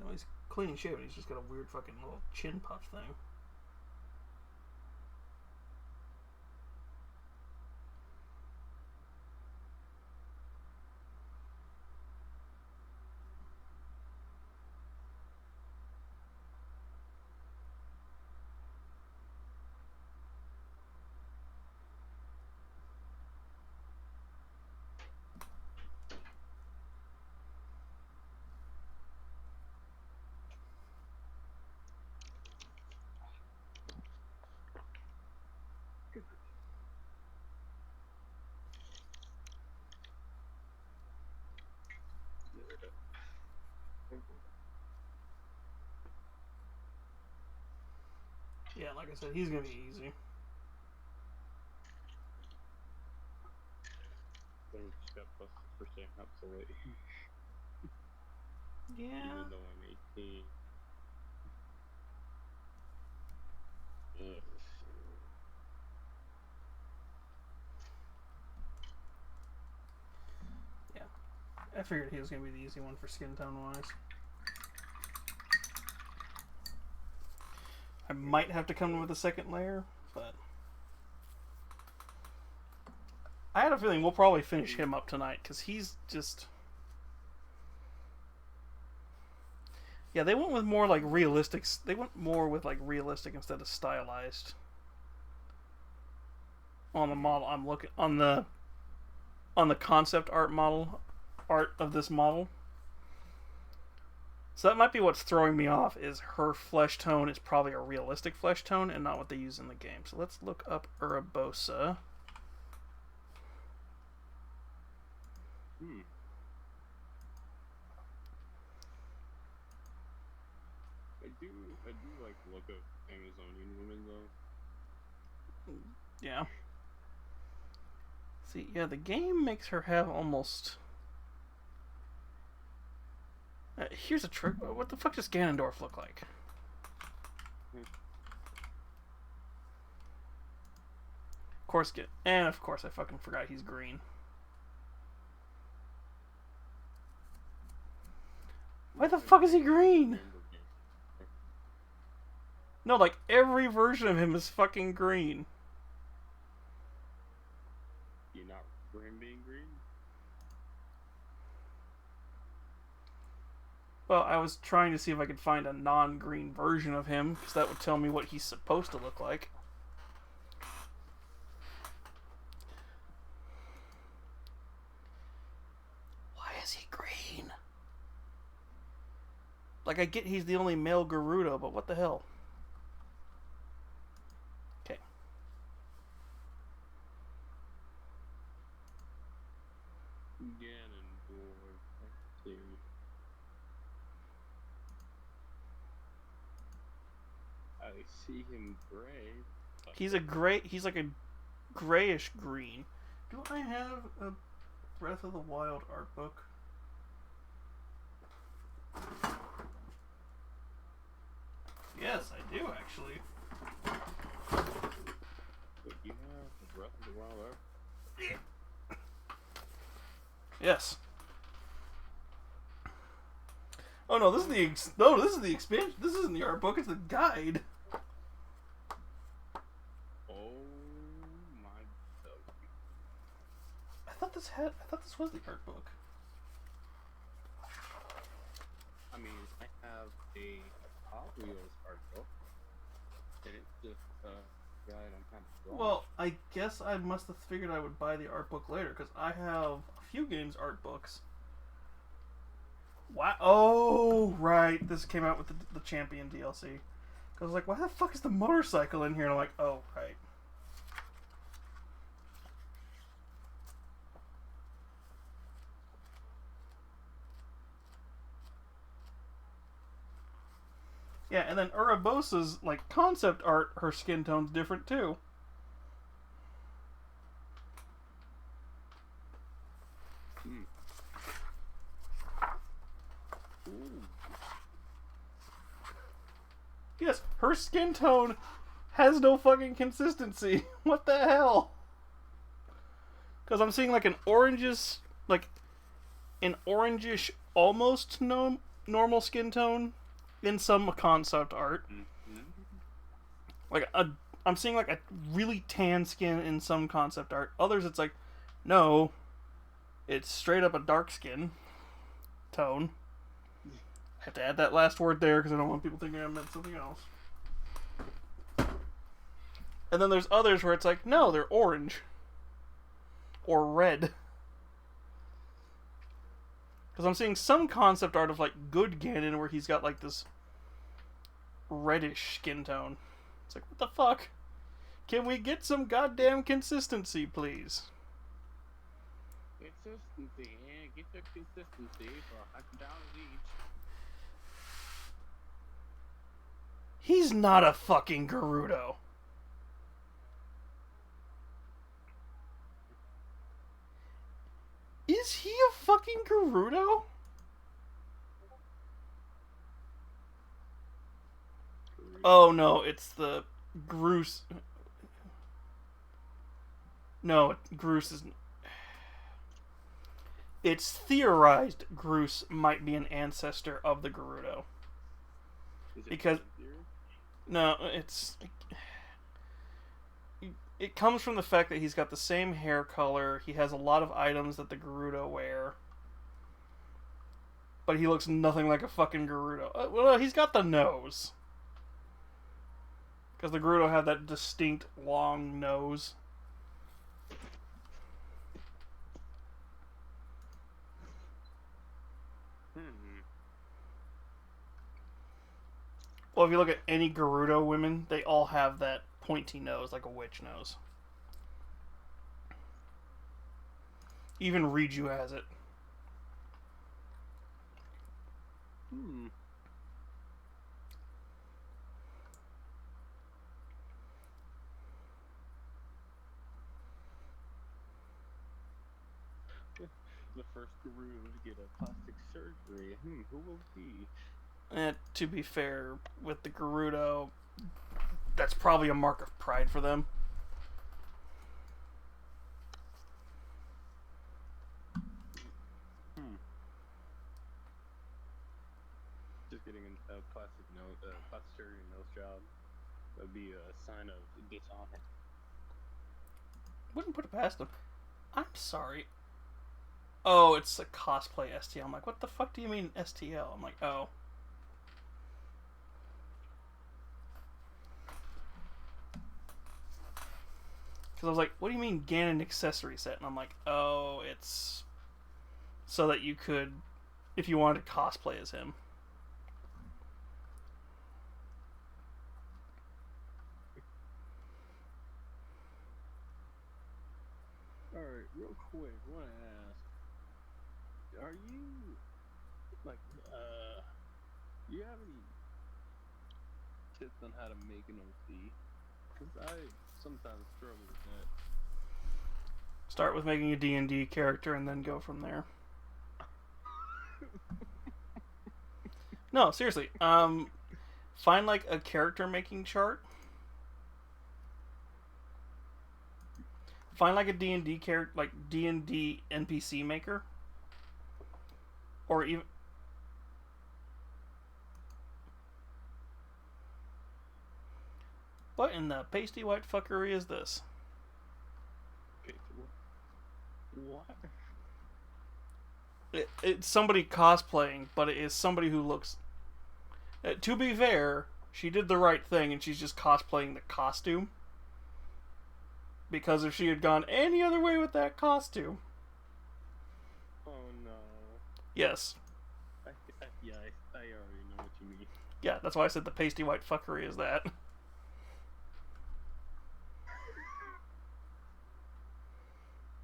No, he's clean shaven. He's just got a weird fucking little chin puff thing. Yeah, like I said, he's gonna be easy. Then we just got busted for staying up so late. Yeah. Even though I'm 18. Ugh. I figured he was gonna be the easy one for skin tone wise. I might have to come in with a second layer, but I had a feeling we'll probably finish him up tonight because he's just. Yeah, they went with more like realistic. They went more with like realistic instead of stylized. On the model, I'm looking on the concept art of this model. So that might be what's throwing me off. Is her flesh tone is probably a realistic flesh tone and not what they use in the game. So let's look up Urabosa. I do like the look of Amazonian women though. Yeah. See, yeah, the game makes her have almost. Here's a trick. What the fuck does Ganondorf look like? Of course, I fucking forgot he's green. Why the fuck is he green? No, like every version of him is fucking green. You're not for him being green? Well, I was trying to see if I could find a non-green version of him, because that would tell me what he's supposed to look like. Why is he green? Like, I get he's the only male Gerudo, but what the hell? Okay. I see him gray. He's like a grayish green. Do I have a Breath of the Wild art book? Yes, I do actually. But you have the Breath of the Wild art? Yes. Oh no, this is the expansion. This isn't the art book. It's the guide. Oh my God. thought this was the art book. I mean, I have a Hot Wheels art book, and it's just guide on kind of drawing. Well, I guess I must have figured I would buy the art book later because I have a few games art books. Wow! Oh, right. This came out with the Champion DLC. Because I was like, why the fuck is the motorcycle in here? And I'm like, oh, right. Yeah, and then Urabosa's, like, concept art, her skin tone's different, too. Ooh. Yes, her skin tone has no fucking consistency. What the hell? Because I'm seeing, like, an orangish, almost normal skin tone in some concept art. I'm seeing like a really tan skin in some concept art. Others it's like, no, it's straight up a dark skin tone. I have to add that last word there because I don't want people thinking I meant something else. And then there's others where it's like, no, they're orange. Or red. Because I'm seeing some concept art of like good Ganon where he's got like this reddish skin tone. It's like, what the fuck? Can we get some goddamn consistency, please? Consistency, yeah, get the consistency for $100 each. He's not a fucking Gerudo. Is he a fucking Gerudo? Oh no, it's the Groose. No, Groose is. It's theorized Groose might be an ancestor of the Gerudo. Is it Because- easier? No, it comes from the fact that he's got the same hair color. He has a lot of items that the Gerudo wear. But he looks nothing like a fucking Gerudo. Well, he's got the nose. Because the Gerudo have that distinct long nose. Well, if you look at any Gerudo women, they all have that pointy nose, like a witch nose. Even Riju has it. The first Gerudo to get a plastic surgery. Who will it be? To be fair, with the Gerudo, that's probably a mark of pride for them. Just getting a plastic surgery nose job. That'd be a sign of dishonor. Wouldn't put it past them. I'm sorry. Oh, it's a cosplay STL. I'm like, what the fuck do you mean STL? I'm like, oh. Because I was like, what do you mean Ganon accessory set? And I'm like, oh, it's so that you could, if you wanted to cosplay as him. Alright, real quick, I want to ask, are you, like, do you have any tips on how to make an OC? Because I sometimes struggle with that. Start with making a D&D character and then go from there. No, seriously. Find like a character making chart. Find like a D&D character, like D&D NPC maker, or even. What in the pasty white fuckery is this? Okay, so What? It's somebody cosplaying, but it is somebody who looks. To be fair, she did the right thing, and she's just cosplaying the costume. Because if she had gone any other way with that costume, Oh no. yes, Yeah, I already know what you mean. yeah, that's why I said the pasty white fuckery is that.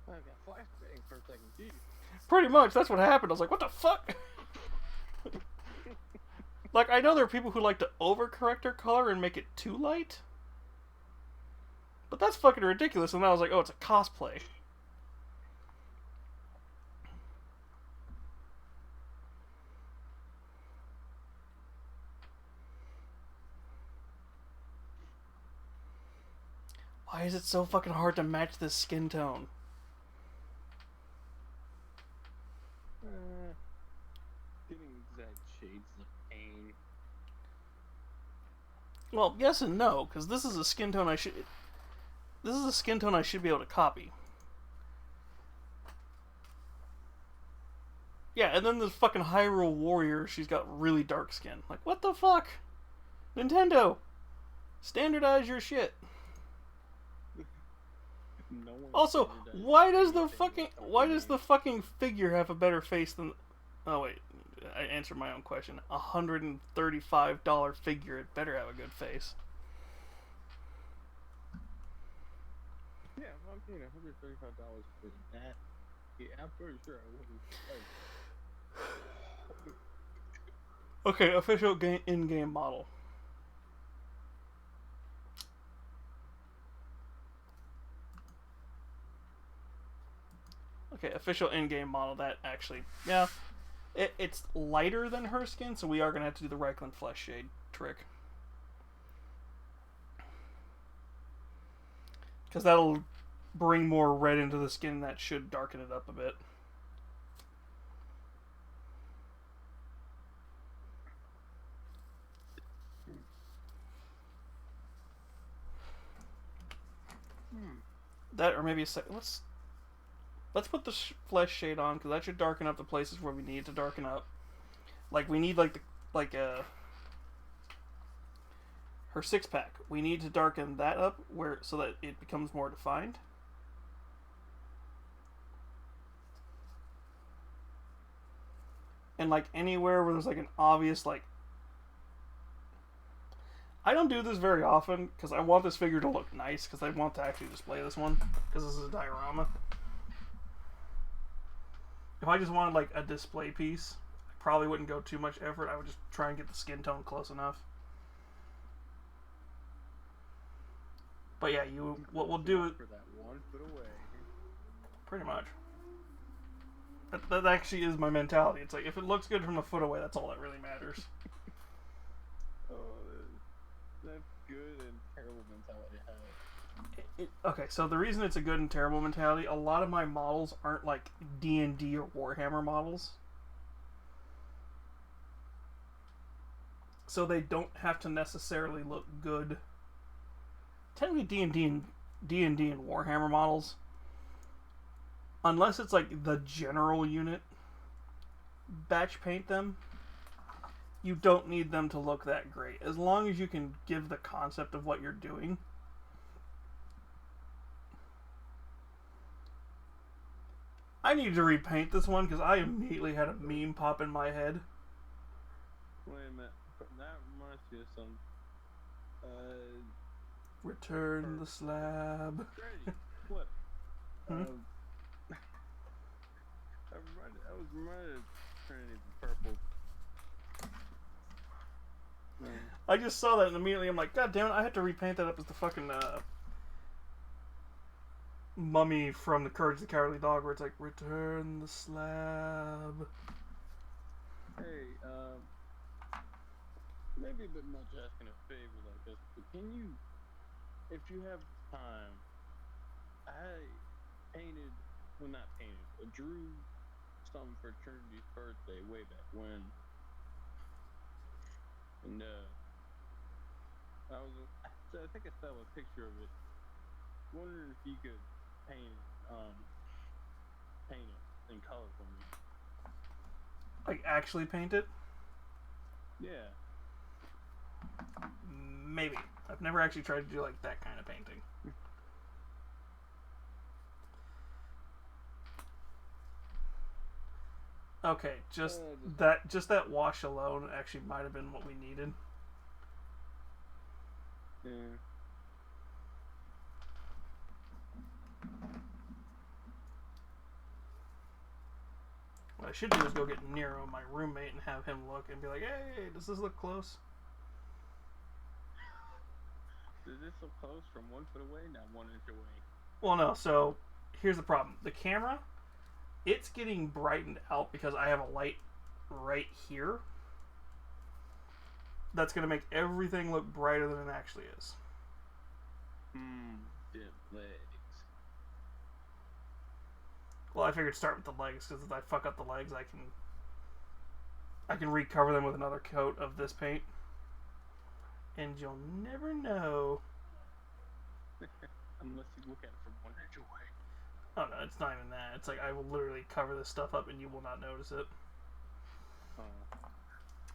I got flashbang for a second. Jeez. Pretty much, that's what happened. I was like, what the fuck? Like, I know there are people who like to overcorrect her color and make it too light. But that's fucking ridiculous, and then I was like, oh, it's a cosplay. Why is it so fucking hard to match this skin tone? Getting exact shades of pain. Well, yes and no, because this is a skin tone I should... This is a skin tone I should be able to copy. Yeah, and then this fucking Hyrule Warrior, she's got really dark skin. Like, what the fuck? Nintendo! Standardize your shit. No one Also, standardized why does anything the fucking figure have a better face than... Oh, wait. I answered my own question. $135 figure, it better have a good face. Yeah, if I'm paying $135 for that, yeah, I'm pretty sure I wouldn't. Okay, official in-game model. Okay, official in-game model. That actually, yeah, it's lighter than her skin, so we are gonna have to do the Reichland flesh shade trick, because that'll bring more red into the skin. That should darken it up a bit. That, or maybe a second. Let's put the flesh shade on, because that should darken up the places where we need to darken up. Like, we need her six pack. We need to darken that up so that it becomes more defined. And like anywhere where there's like an obvious like, I don't do this very often because I want this figure to look nice, because I want to actually display this one, because this is a diorama. If I just wanted like a display piece, I probably wouldn't go too much effort. I would just try and get the skin tone close enough. But yeah, what we'll do is For that 1 foot away. pretty much. That actually is my mentality. It's like, if it looks good from a foot away, that's all that really matters. Oh, that's good and terrible mentality to have. Okay, so the reason it's a good and terrible mentality, a lot of my models aren't like D&D or Warhammer models. So they don't have to necessarily look good. Technically D&D and Warhammer models, unless it's like the general unit, batch paint them, you don't need them to look that great. As long as you can give the concept of what you're doing. I need to repaint this one because I immediately had a meme pop in my head. Wait a minute. That reminds me of some. Return the slab. Trinity. What? Hmm? I was reminded of Trinity the Purple. I just saw that and immediately I'm like, God damn it, I had to repaint that up as the fucking mummy from The Courage of the Cowardly Dog, where it's like, return the slab. Hey, maybe a bit much asking a favor like this, but can you, if you have time, I painted, well not painted, but drew something for Trinity's birthday way back when. And I think I still have a picture of it. Wondering if you could paint in color for me. Like, actually paint it? Yeah. Maybe. I've never actually tried to do, like, that kind of painting. Okay, just that wash alone actually might have been what we needed. Yeah. What I should do is go get Nero, my roommate, and have him look and be like, hey, does this look close? Is this so close from 1 foot away? Not 1 inch away. Well, no, so here's the problem. The camera, it's getting brightened out because I have a light right here. That's going to make everything look brighter than it actually is. Dim legs. Well, I figured start with the legs, because if I fuck up the legs, I can recover them with another coat of this paint. And you'll never know. Unless you look at it from 1 inch away. Oh no, it's not even that. It's like I will literally cover this stuff up and you will not notice it. Oh.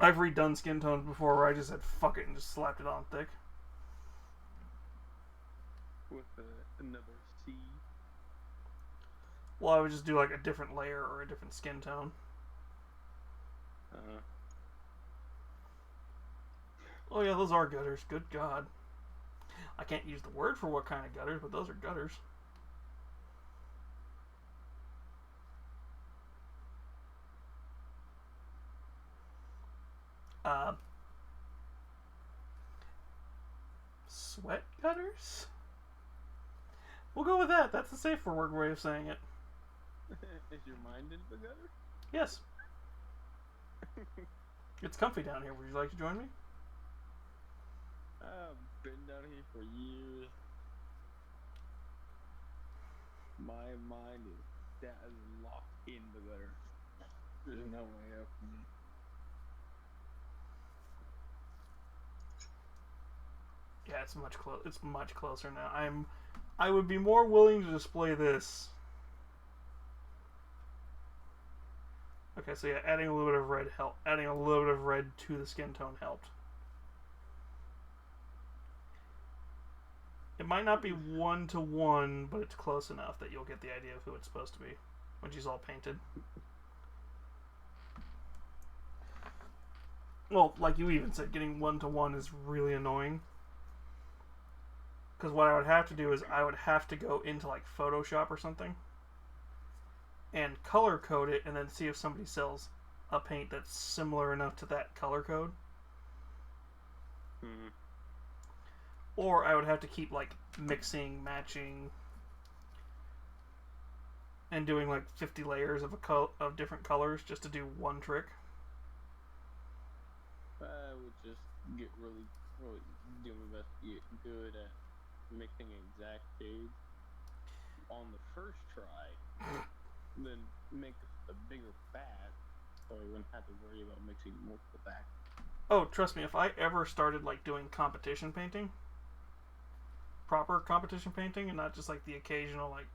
I've redone skin tones before where I just said fuck it and just slapped it on thick. With another C. Well, I would just do like a different layer or a different skin tone. Oh yeah, those are gutters. Good God. I can't use the word for what kind of gutters, but those are gutters. Sweat gutters? We'll go with that. That's the safer word way of saying it. Is your mind in the gutter? Yes. It's comfy down here. Would you like to join me? I've been down here for years. My mind is locked in the gutter. There's no way out for me. Yeah, it's much closer now. I would be more willing to display this. Okay, so yeah, adding a little bit of red helped. Adding a little bit of red to the skin tone helped. It might not be 1-to-1, but it's close enough that you'll get the idea of who it's supposed to be when she's all painted. Well, like you even said, getting 1-to-1 is really annoying. Because what I would have to do is I would have to go into like Photoshop or something and color code it and then see if somebody sells a paint that's similar enough to that color code. Mm-hmm. Or I would have to keep like mixing, matching, and doing like 50 layers of different colors just to do one trick. I would just get really do my best to get good at mixing exact shades on the first try, then make a bigger batch so I wouldn't have to worry about mixing multiple batches. Oh, trust me, if I ever started like doing competition painting, proper competition painting, and not just like the occasional like,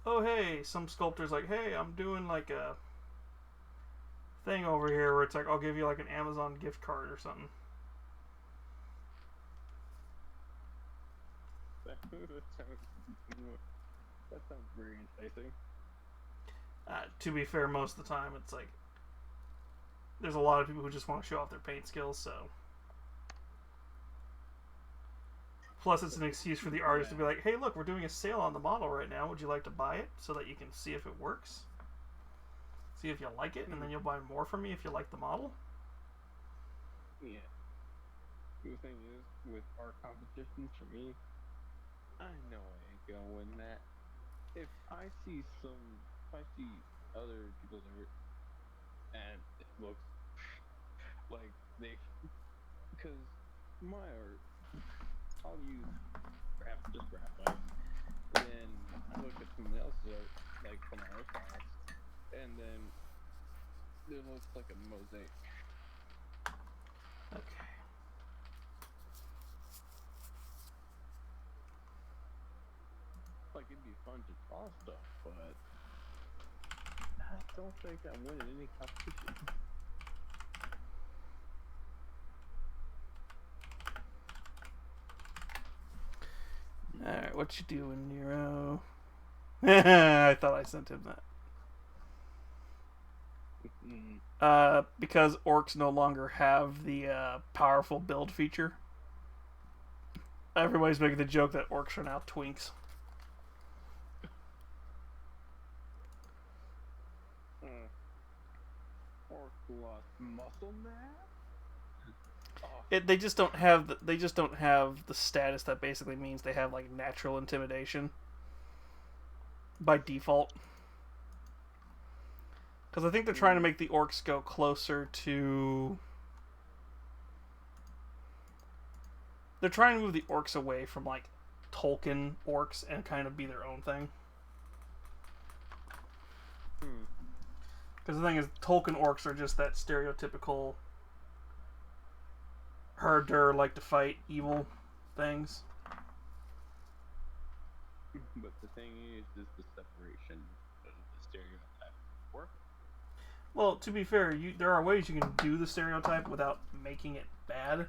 oh hey, some sculptor's like, hey, I'm doing like a thing over here where it's like I'll give you like an Amazon gift card or something. That sounds very enticing. To be fair, most of the time it's like there's a lot of people who just want to show off their paint skills, so plus it's an excuse for the artist to be like, hey look, we're doing a sale on the model right now, would you like to buy it so that you can see if it works, see if you like it, and then you'll buy more from me if you like the model. Yeah. The thing is, with art competitions, for me, I know I ain't gonna win that. If I see other people's art and it looks like because my art, I'll use graphite, then I look at someone else's art, like from artifacts, and then it looks like a mosaic. Okay. Like, it'd be fun to draw stuff, but don't think I'm winning any competition. Alright, what you doing, Nero? I thought I sent him that. Because orcs no longer have the powerful build feature. Everybody's making the joke that orcs are now twinks. Orc lost muscle mass? They just don't have the status that basically means they have like natural intimidation by default. Because I think they're trying to make the orcs go closer to. They're trying to move the orcs away from like Tolkien orcs and kind of be their own thing. Because the thing is, Tolkien orcs are just that stereotypical herder, like to fight evil things. But the thing is the separation of the stereotype work. Well, to be fair, there are ways you can do the stereotype without making it bad.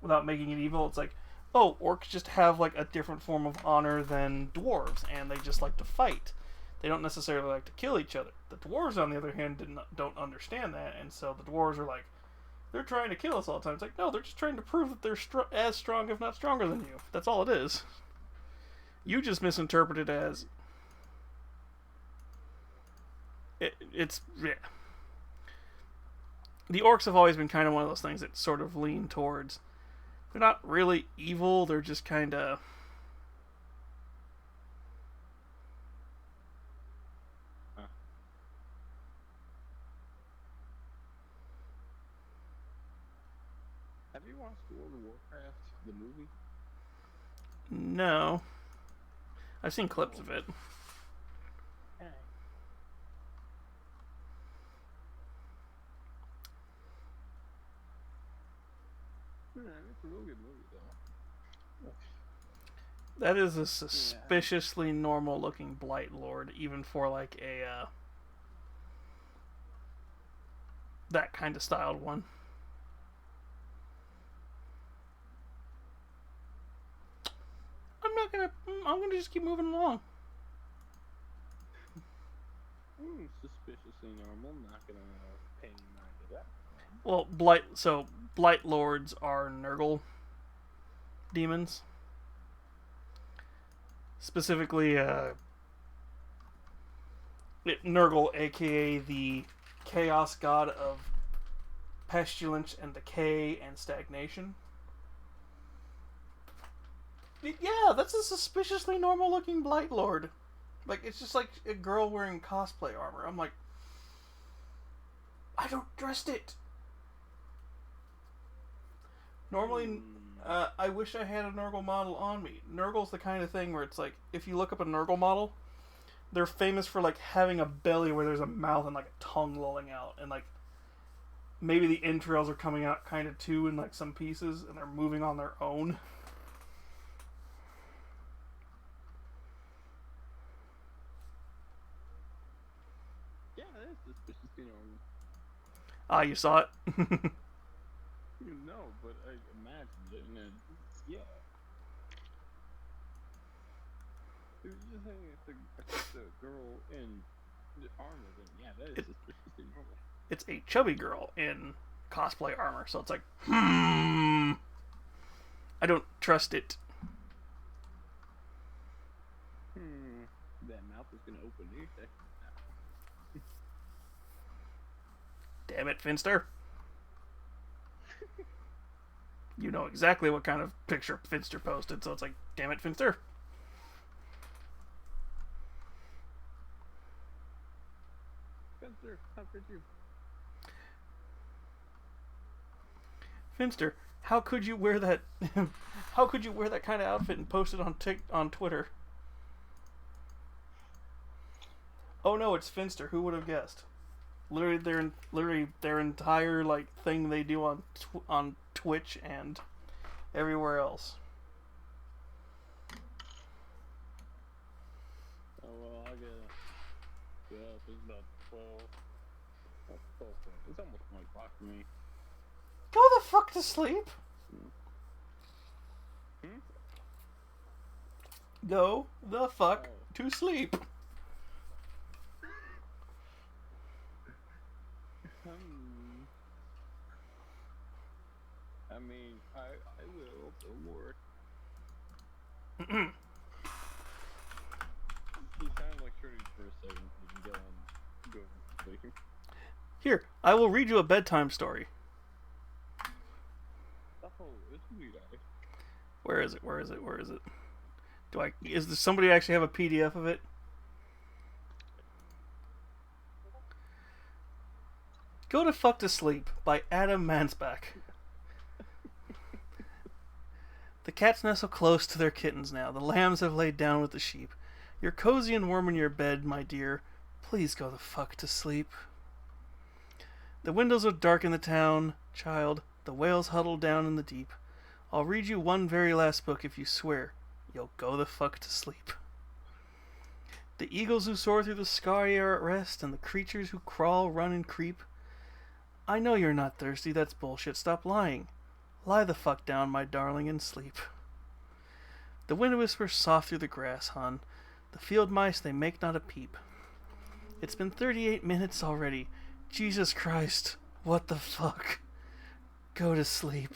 Without making it evil. It's like, oh, orcs just have like a different form of honor than dwarves, and they just like to fight. They don't necessarily like to kill each other. The dwarves, on the other hand, don't understand that, and so the dwarves are like, they're trying to kill us all the time. It's like, no, they're just trying to prove that they're as strong, if not stronger than you. That's all it is. You just misinterpret it as... It's... Yeah. The orcs have always been kind of one of those things that sort of lean towards... They're not really evil, they're just kind of... Have you watched World of Warcraft, the movie? No. I've seen clips of it. It's a real good movie, though. That is a suspiciously normal looking Blight Lord, even for like a that kind of styled one. I'm gonna just keep moving along. Suspiciously normal, not gonna pay any mind to that. Well, Blight Lords are Nurgle demons. Specifically, Nurgle, aka the chaos god of pestilence and decay and stagnation. Yeah, that's a suspiciously normal looking Blight Lord. Like, it's just like a girl wearing cosplay armor. I'm like, I don't trust it. Normally, I wish I had a Nurgle model on me. Nurgle's the kind of thing where it's like, if you look up a Nurgle model, they're famous for like having a belly where there's a mouth and like a tongue lolling out, and like maybe the entrails are coming out kind of too in like some pieces, and they're moving on their own. Yeah, that is suspiciously normal. Ah, you saw it? No, but I imagined it, and then, yeah. If you're just saying it's a girl in the armor, then yeah, that is suspiciously normal. It's a chubby girl in cosplay armor, so it's like, I don't trust it. That mouth is gonna open any second now. Damn it, Finster. You know exactly what kind of picture Finster posted, so it's like, damn it, Finster. Spencer, how could you? Finster, how could you wear that? How could you wear that kind of outfit and post it on Twitter? Oh no, it's Finster. Who would have guessed? Literally their entire like thing they do on Twitch and everywhere else. Oh well, get up. It's about 12. That's 12. It's almost 1 o'clock for me. Go the fuck to sleep. Hmm? Go the fuck Oh. to sleep. I mean, I will, don't worry. He sounded like Shirley for a second. You can go sleeping. Here, I will read you a bedtime story. Oh, this would be nice. Where is it? Where is it? Where is it? Does somebody actually have a PDF of it? Go to Fuck to Sleep by Adam Mansbach. The cats nestle close to their kittens now. The lambs have laid down with the sheep. You're cozy and warm in your bed, my dear. Please go the fuck to sleep. The windows are dark in the town, child. The whales huddle down in the deep. I'll read you one very last book if you swear you'll go the fuck to sleep. The eagles who soar through the sky are at rest, and the creatures who crawl, run, and creep. I know you're not thirsty, that's bullshit. Stop lying. Lie the fuck down, my darling, and sleep. The wind whispers soft through the grass, hon. The field mice, they make not a peep. It's been 38 minutes already. Jesus Christ, what the fuck? Go to sleep.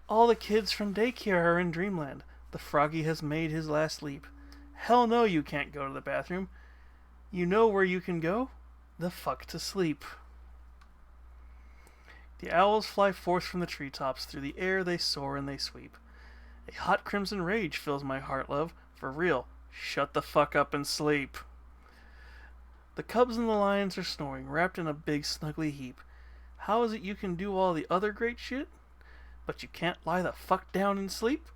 All the kids from daycare are in dreamland. The froggy has made his last leap. Hell no, you can't go to the bathroom. You know where you can go? The fuck to sleep. The owls fly forth from the treetops. Through the air they soar and they sweep. A hot crimson rage fills my heart, love. For real, shut the fuck up and sleep. The cubs and the lions are snoring, wrapped in a big snuggly heap. How is it you can do all the other great shit, but you can't lie the fuck down and sleep?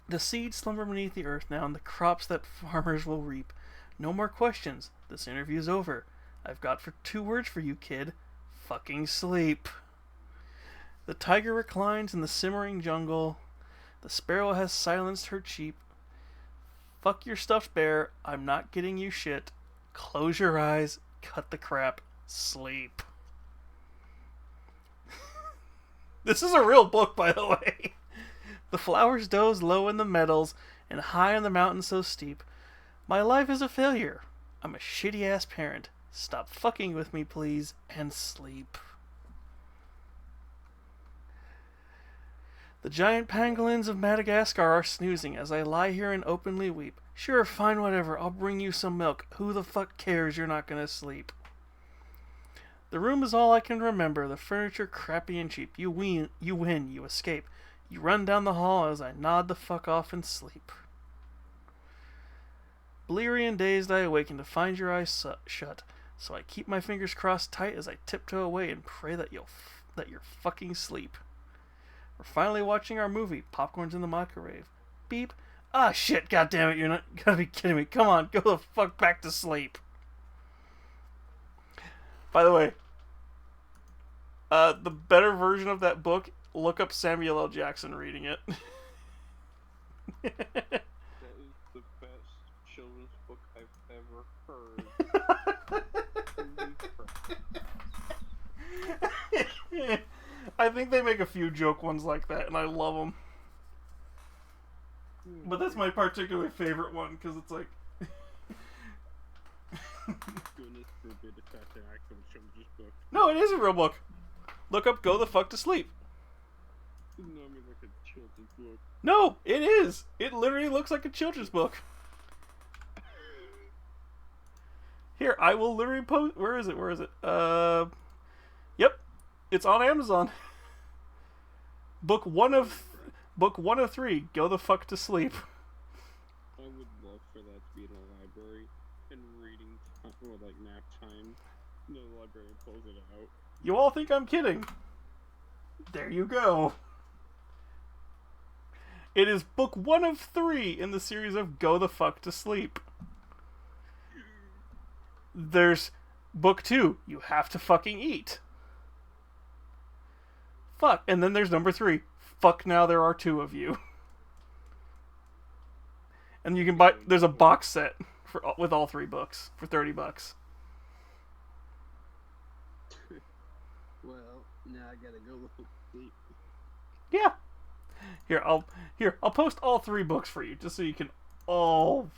The seeds slumber beneath the earth now, and the crops that farmers will reap. No more questions. This interview's over. I've got 2 words for you, kid. Fucking sleep. The tiger reclines in the simmering jungle. The sparrow has silenced her sheep. Fuck your stuffed bear. I'm not getting you shit. Close your eyes. Cut the crap. Sleep. This is a real book, by the way. The flowers doze low in the meadows and high on the mountain so steep. My life is a failure. I'm a shitty ass parent. Stop fucking with me, please, and sleep. The giant pangolins of Madagascar are snoozing as I lie here and openly weep. Sure, fine, whatever. I'll bring you some milk. Who the fuck cares? You're not gonna sleep. The room is all I can remember. The furniture crappy and cheap. You win. You escape. You run down the hall as I nod the fuck off and sleep. Bleary and dazed, I awaken to find your eyes shut. So I keep my fingers crossed tight as I tiptoe away and pray that you're fucking sleep. We're finally watching our movie. Popcorn's in the microwave. Beep. Ah, shit, goddammit, you're not gotta be kidding me. Come on, go the fuck back to sleep. By the way, the better version of that book, look up Samuel L. Jackson reading it. That is the best children's book I've ever heard. I think they make a few joke ones like that, and I love them. But that's my particularly favorite one, because it's like... Goodness forbid if that's an actual children's book. No, it is a real book. Look up Go the Fuck to Sleep. No, I mean like a children's book. No, it is. It literally looks like a children's book. Here, I will literally post... Where is it? Where is it? Yep. It's on Amazon. Book one of 3. Go the fuck to sleep. I would love for that to be in a library and reading time, or like nap time. The librarian pulls it out. You all think I'm kidding. There you go. It is book 1 of 3 in the series of Go the Fuck to Sleep. There's book 2, You Have to Fucking Eat. Fuck. And then there's number 3, Fuck Now There Are 2 of You. And you can buy. There's a box set with all 3 books for $30. Well, now I gotta go sleep. Yeah. I'll post all 3 books for you, just so you can all,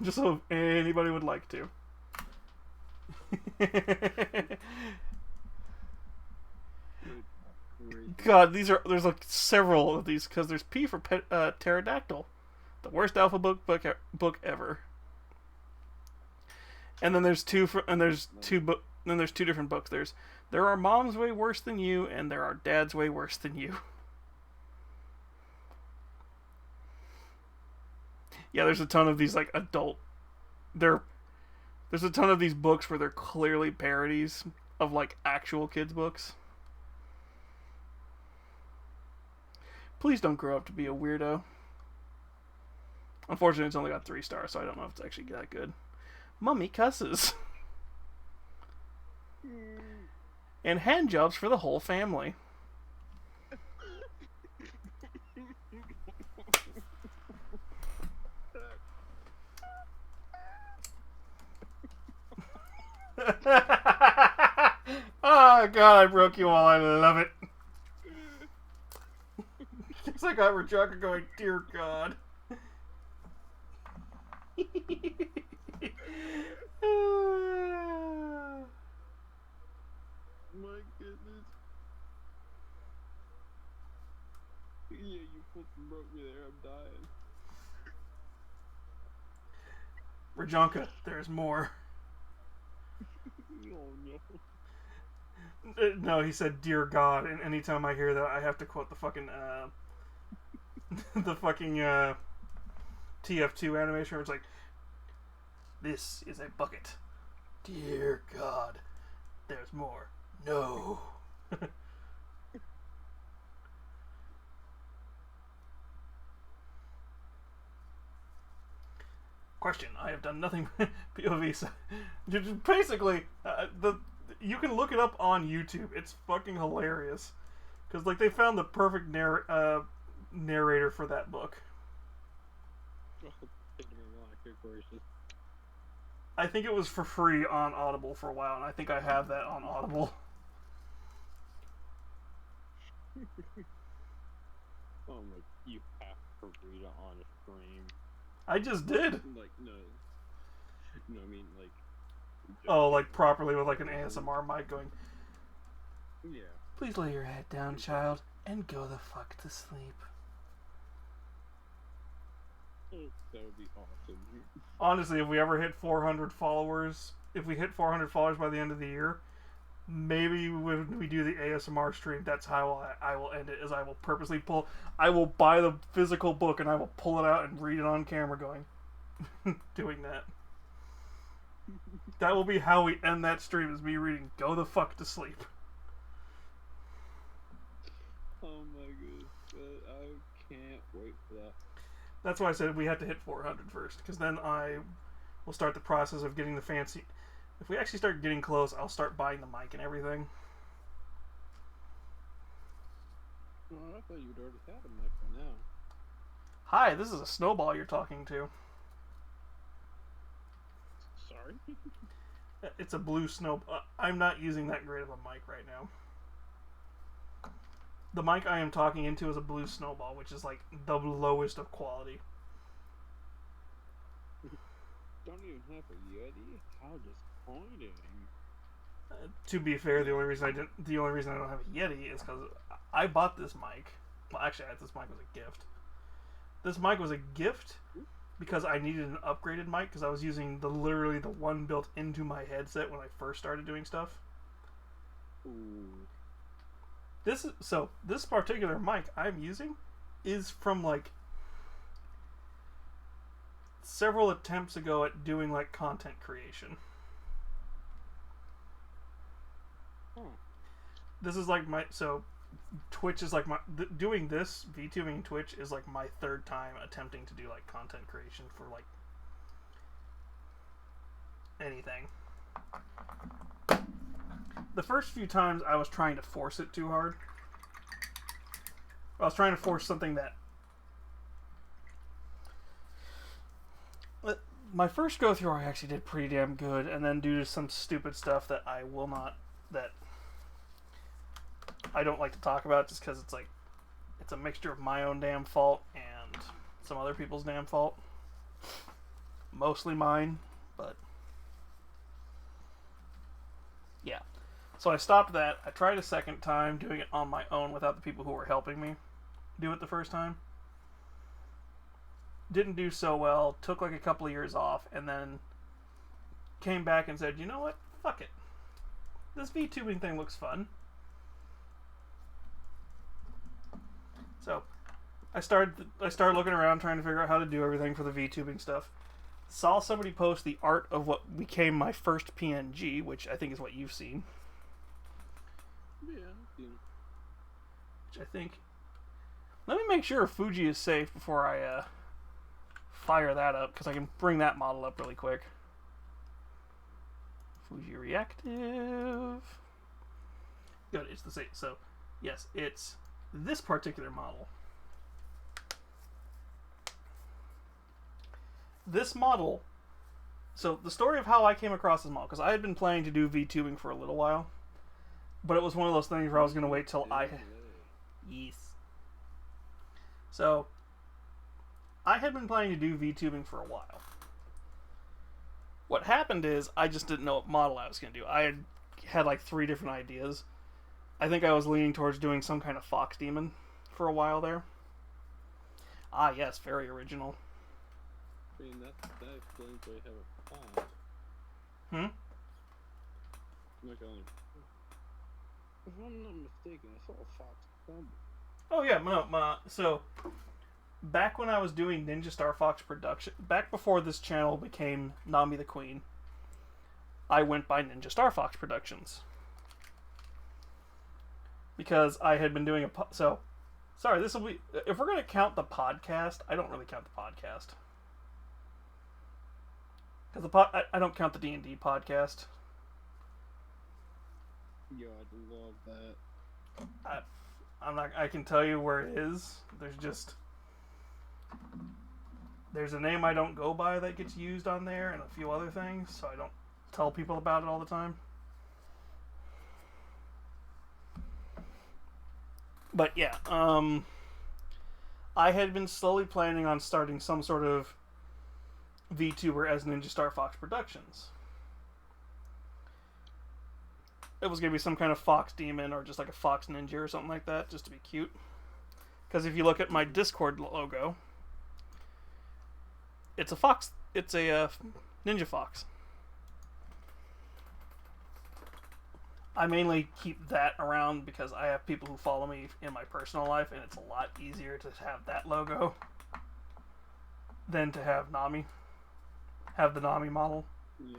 just so anybody would like to. God, there's like several of these because there's P for pterodactyl, the worst alphabet book ever. And then there's two different books. There are moms way worse than you, and there are dads way worse than you. Yeah, there's a ton of these like adult. There's a ton of these books where they're clearly parodies of like actual kids' books. Please don't grow up to be a weirdo. Unfortunately, it's only got 3 stars, so I don't know if it's actually that good. Mummy cusses. And hand jobs for the whole family. Oh God, I broke you all. I love it. It's like I were Rajaka going, dear God. My goodness. Yeah, you fucking broke me there. I'm dying. Rajanka, there's more. Oh no. No, he said, dear God, and anytime I hear that, I have to quote the fucking, TF2 animation where it's like, this is a bucket. Dear God, there's more. No. Question, I have done nothing POV. So, basically, you can look it up on YouTube. It's fucking hilarious. Because, like, they found the perfect narrator for that book. I think it was for free on Audible for a while, and I think I have that on Audible. Oh my, you have to read it on a stream. I just did. Like, no, I mean, like... Oh, like, properly with, like, an ASMR mic going, Yeah. please lay your head down, child, and go the fuck to sleep. That would be awesome. Honestly, if we ever hit 400 followers, if we hit 400 followers by the end of the year, maybe when we do the ASMR stream, that's how I will end it, is I will purposely I will buy the physical book and I will pull it out and read it on camera going, doing that. That will be how we end that stream, is me reading Go the Fuck to Sleep. Oh my goodness, I can't wait for that. That's why I said we had to hit 400 first, because then I will start the process of getting the fancy... If we actually start getting close, I'll start buying the mic and everything. Oh, I thought you'd already had a mic by now. Hi, this is a snowball you're talking to. Sorry? It's a blue snowball. I'm not using that great of a mic right now. The mic I am talking into is a blue snowball, which is like the lowest of quality. Don't even have a Yeti? How disappointing. To be fair, the only reason I don't have a Yeti is because I bought this mic. Well, actually, this mic was a gift. This mic was a gift because I needed an upgraded mic because I was using literally the one built into my headset when I first started doing stuff. Ooh. This particular mic I'm using is from like several attempts ago at doing like content creation. This is like Twitch is like doing this VTubing Twitch is like my 3rd time attempting to do like content creation for like anything. The first few times I was trying to force it too hard. I was trying to force something that my first go through I actually did pretty damn good, and then due to some stupid stuff that I don't like to talk about just because it's a mixture of my own damn fault and some other people's damn fault. Mostly mine, but yeah. So I stopped that. I tried a second time doing it on my own without the people who were helping me do it the first time. Didn't do so well. Took like a couple of years off, and then came back and said, you know what? Fuck it. This VTubing thing looks fun. So I started looking around trying to figure out how to do everything for the VTubing stuff. Saw somebody post the art of what became my first PNG, which I think is what you've seen. Yeah, yeah. Which I think... Let me make sure Fuji is safe before I fire that up, because I can bring that model up really quick. Fuji Reactive. Good, it's the same. So, yes, it's this particular model. This model, so the story of how I came across this model, because I had been planning to do VTubing for a little while, but it was one of those things where I was going to wait till Yes. So, I had been planning to do VTubing for a while. What happened is, I just didn't know what model I was going to do. I had like 3 different ideas. I think I was leaning towards doing some kind of Fox Demon for a while there. Ah, yes, very original. I mean, that explains why you have a pod. Like, if I'm not mistaken, I saw a Fox Thunder. Oh yeah, so back when I was doing Ninja Star Fox production, back before this channel became Nami the Queen, I went by Ninja Star Fox Productions. Because I had been doing sorry, this will be, if we're going to count the podcast, I don't really count the podcast. Because I don't count the D&D podcast. Yo, I'd love that. I can tell you where it is. There's a name I don't go by that gets used on there, and a few other things, so I don't tell people about it all the time. But yeah, I had been slowly planning on starting some sort of VTuber as Ninja Star Fox Productions. It was going to be some kind of Fox Demon or just like a Fox Ninja or something like that, just to be cute. Because if you look at my Discord logo, it's a fox. It's a Ninja Fox. I mainly keep that around because I have people who follow me in my personal life, and it's a lot easier to have that logo than to have Nami. Have the Nami model. Yeah.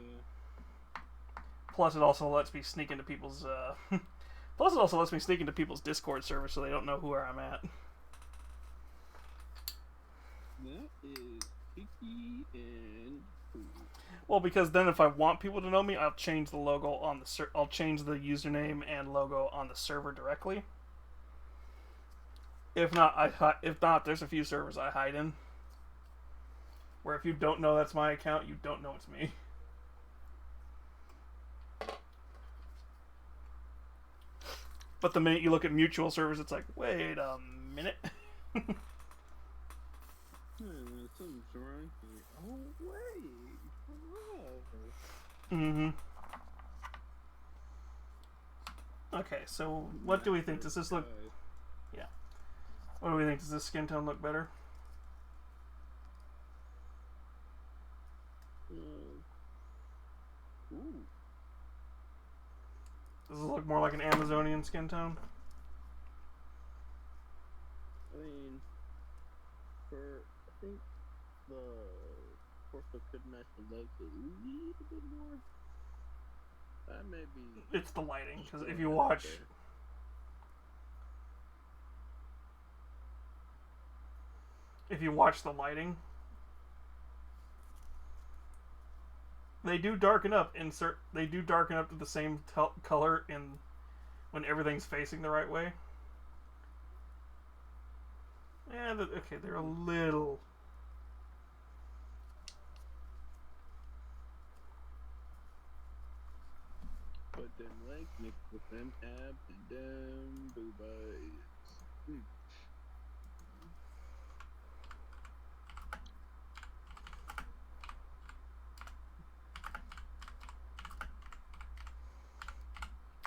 Plus, it also lets me sneak into people's. Discord servers, so they don't know where I'm at. That is picky and cool. Well, because then if I want people to know me, I'll change the logo on the I'll change the username and logo on the server directly. If not, there's a few servers I hide in. Where if you don't know that's my account, you don't know it's me. But the minute you look at mutual servers, it's like, wait a minute. Something's wrong here. Oh, wait. Mm-hmm. Okay, so what do we think? Does this look... Yeah. What do we think? Does this skin tone look better? Ooh. Does it look more like an Amazonian skin tone? I mean, I think the torso could match the legs a little bit more. That may be. It's the lighting, because if you watch... If you watch the lighting, they do darken up. They do darken up to the same color when everything's facing the right way. Yeah, okay, they're a little. But them legs mixed with them abs and them boobies.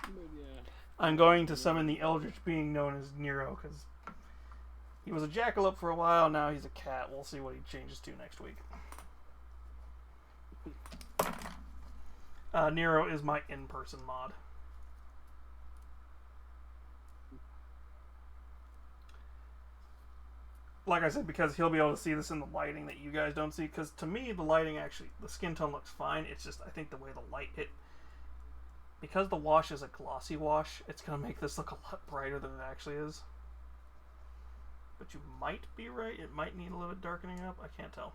But yeah. I'm going to summon the eldritch being known as Nero, because he was a jackalope for a while, now he's a cat. We'll see what he changes to next week. Nero is my in-person mod. Like I said, because he'll be able to see this in the lighting that you guys don't see, because to me, the lighting actually, the skin tone looks fine, it's just, I think the way the light hit, because the wash is a glossy wash, it's going to make this look a lot brighter than it actually is. But you might be right, it might need a little bit darkening up, I can't tell.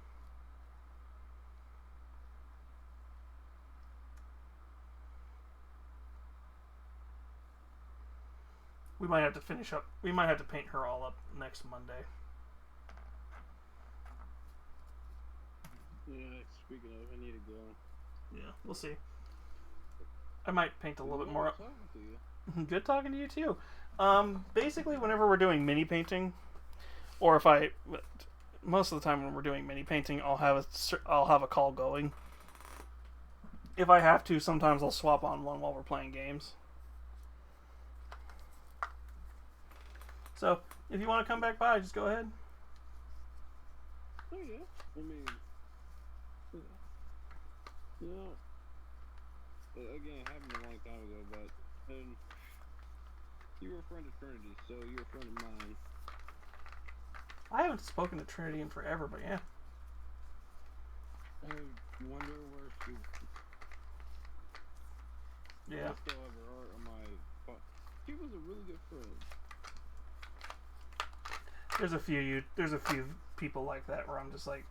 We might have to finish up, we might have to paint her all up next Monday. Yeah, speaking of, I need to go. Yeah, we'll see. I might paint a little bit more up. Talking to you. Good talking to you too. Basically, whenever we're doing mini painting, or if I, most of the time when we're doing mini painting, I'll have a call going. If I have to, sometimes I'll swap on one while we're playing games. So, if you want to come back by, just go ahead. Oh yeah, I mean, you know, again, it happened a long time ago, but you were a friend of Trinity, so you're a friend of mine. I haven't spoken to Trinity in forever, but yeah. I wonder where she. Yeah. I still have her art on my phone. She was a really good friend. There's a few people like that where I'm just like,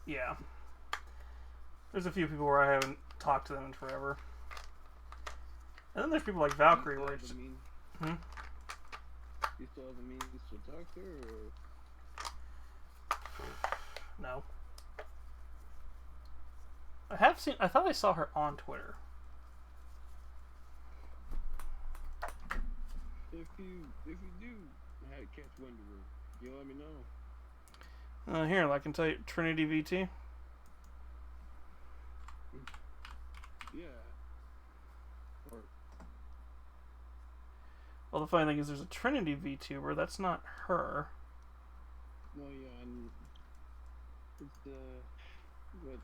yeah. There's a few people where I haven't talked to them in forever. And then there's people like Valkyrie where it's... You still have the means to talk to her, or? No. I thought I saw her on Twitter. If you do catch wind of her, you let me know. Here, I can tell you, Trinity VT. Yeah. Or Well, the funny thing is there's a Trinity VTuber, that's not her. no, yeah, and it's but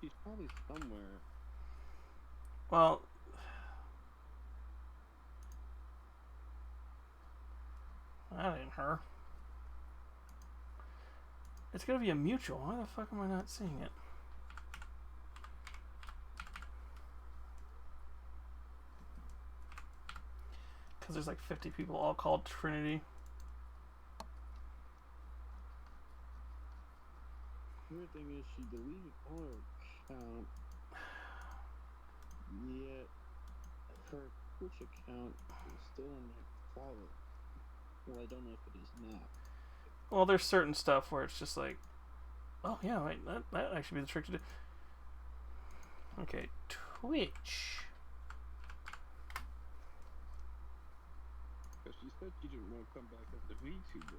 she's probably somewhere. Well... That ain't her. It's gonna be a mutual. Why the fuck am I not seeing it? Because there's like 50 people all called Trinity. The weird thing is she deleted all her account, yet her Twitch account is still in her follow. Well, I don't know if it is now. Well, there's certain stuff where it's just like, oh yeah, wait, that actually be the trick to do. Okay, Twitch. Because she said she didn't want to come back as a VTuber,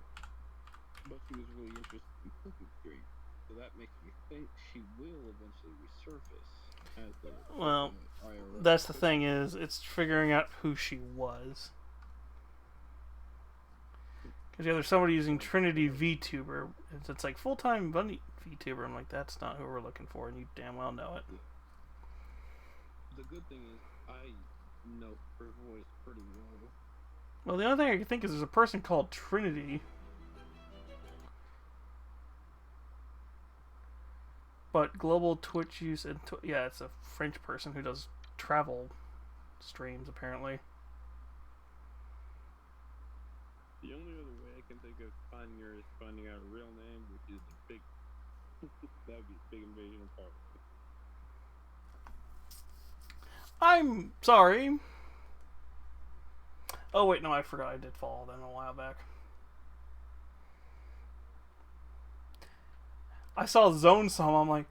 but she was really interested in Cooking Street, so that makes me think she will eventually resurface as the Well, IRL. that's the thing is, it's figuring out who she was. Because yeah, there's somebody using Trinity VTuber. It's like full-time Bunny VTuber. I'm like, that's not who we're looking for, and you damn well know it. The good thing is, I know her voice pretty well. Well, the only thing I can think is there's a person called Trinity. But global Twitch use and yeah, it's a French person who does travel streams apparently. The only other way I can think of finding her is finding out her real name, which is a big. That would be a big invasion of privacy. I'm sorry. Oh wait, no, I forgot I did follow them a while back. I saw Zone some. I'm like,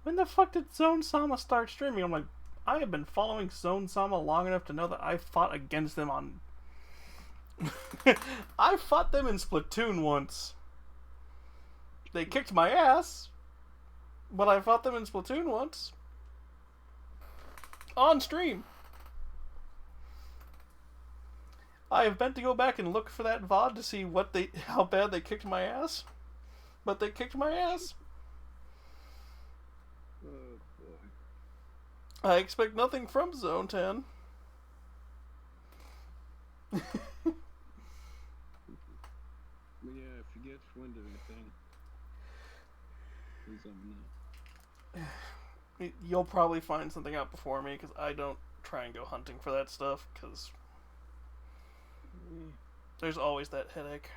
when the fuck did Zone Sama start streaming? I'm like, I have been following Zone Sama long enough to know that I fought against them on... I fought them in Splatoon once. They kicked my ass, but I fought them in Splatoon once. On stream. I have been to go back and look for that VOD to see how bad they kicked my ass. But they kicked my ass. Oh boy. I expect nothing from Zone 10. But yeah, if you get wind of anything, please let me know. You'll probably find something out before me, because I don't try and go hunting for that stuff, because there's always that headache.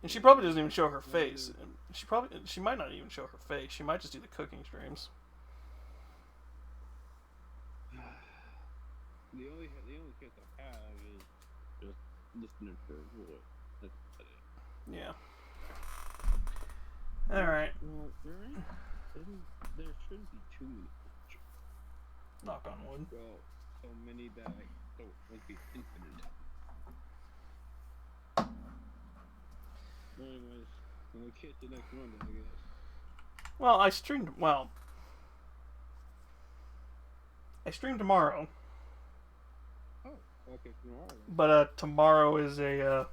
And she probably doesn't even show her face. And she might not even show her face. She might just do the cooking streams. The only hit I have is just listening for a voice. That's about it. Yeah. Alright. Well, there shouldn't be too many. Knock on wood. Well, so many that I don't won't be infinite. Anyways, we'll catch you next Monday, I guess. Well, I stream tomorrow. Oh, okay, tomorrow. But tomorrow is a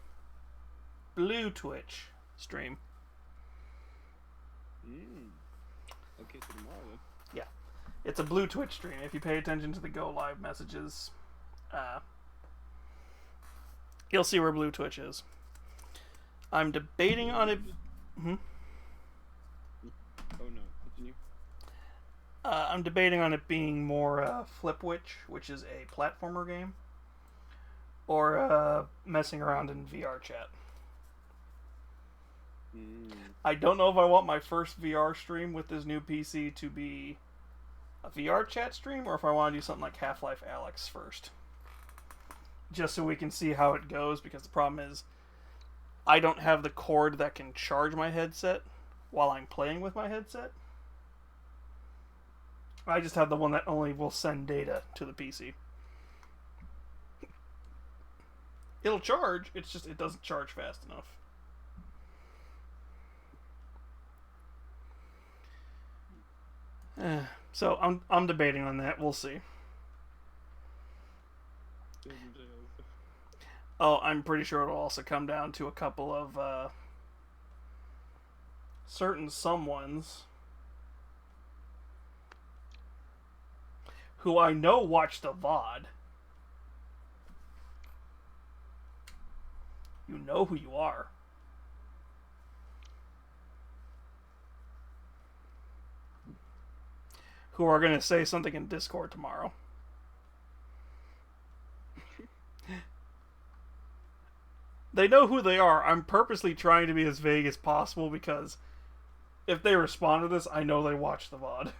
Blue Twitch stream. Okay, tomorrow then. Yeah. It's a Blue Twitch stream. If you pay attention to the Go Live messages, you'll see where Blue Twitch is. I'm debating on it. Oh no, continue. I'm debating on it being more Flipwitch, which is a platformer game, or messing around in VR chat. I don't know if I want my first VR stream with this new PC to be a VR chat stream, or if I want to do something like Half-Life Alyx first. Just so we can see how it goes, because the problem is I don't have the cord that can charge my headset while I'm playing with my headset. I just have the one that only will send data to the PC. It'll charge, it's just it doesn't charge fast enough. So I'm debating on that. We'll see. Oh, I'm pretty sure it'll also come down to a couple of certain someones who I know watch the VOD. You know who you are. Who are going to say something in Discord tomorrow. They know who they are. I'm purposely trying to be as vague as possible because if they respond to this, I know they watch the VOD.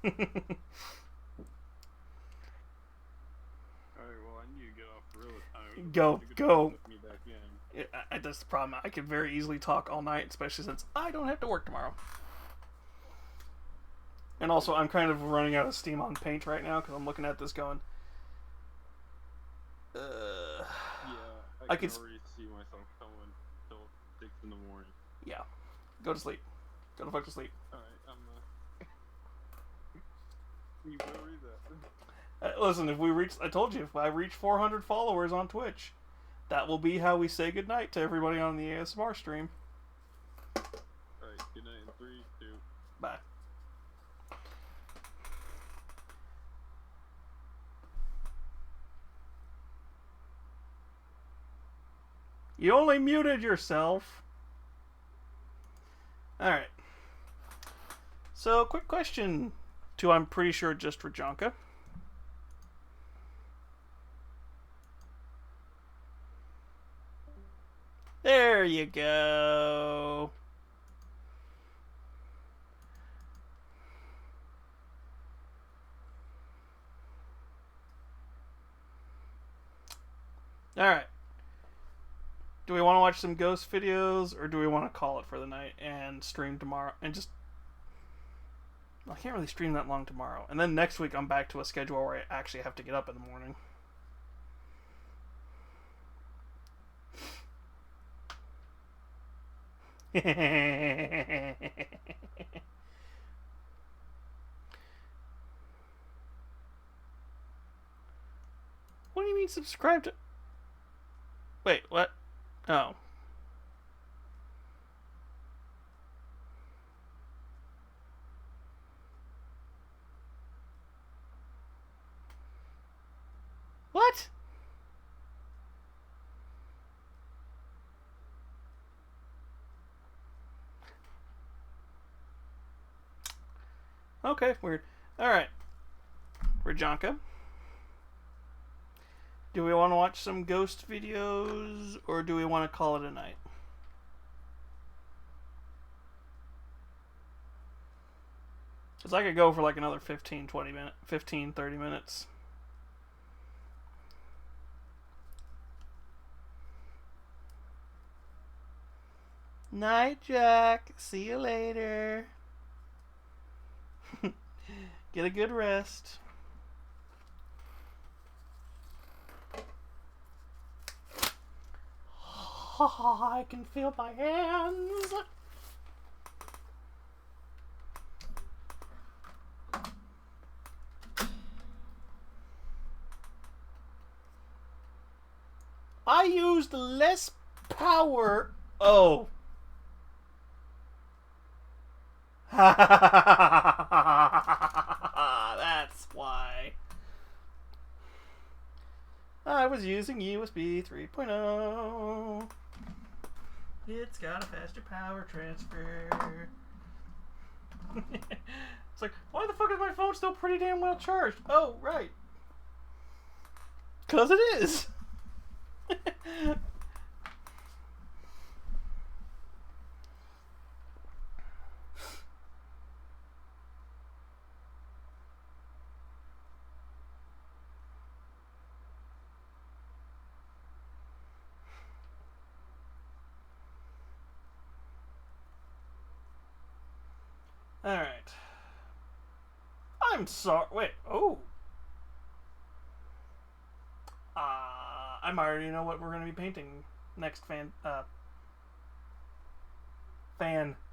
Alright, well, I need to get off real time. Go. Me back in. That's the problem. I could very easily talk all night, especially since I don't have to work tomorrow. And also, I'm kind of running out of steam on Paint right now because I'm looking at this going. Yeah, I I can could already see myself coming till 6 in the morning. Yeah, go to sleep. Go to fuck to sleep. Alright, you better read that. Listen, I told you, if I reach 400 followers on Twitch, that will be how we say goodnight to everybody on the ASMR stream. Alright, good night in 3, 2. Bye. You only muted yourself. Alright. So, quick question to, I'm pretty sure, just Rajanka. There you go. Alright. do we want to watch some ghost videos, or do we want to call it for the night and stream tomorrow? And just, I can't really stream that long tomorrow. And then next week I'm back to a schedule where I actually have to get up in the morning. What do you mean subscribe to... Wait, what? Oh. What? Okay, weird. Alright. Rajanka. Do we want to watch some ghost videos, or do we want to call it a night? Because I could go for like another 15, 20 minutes, 15, 30 minutes. Night, Jack. See you later. Get a good rest. I can feel my hands. I used less power. Oh. That's why. I was using USB 3.0. It's got a faster power transfer. It's like, why the fuck is my phone still pretty damn well charged? Oh, right. 'Cause it is. Alright. I'm sorry. Wait. Oh. I already know what we're going to be painting next fan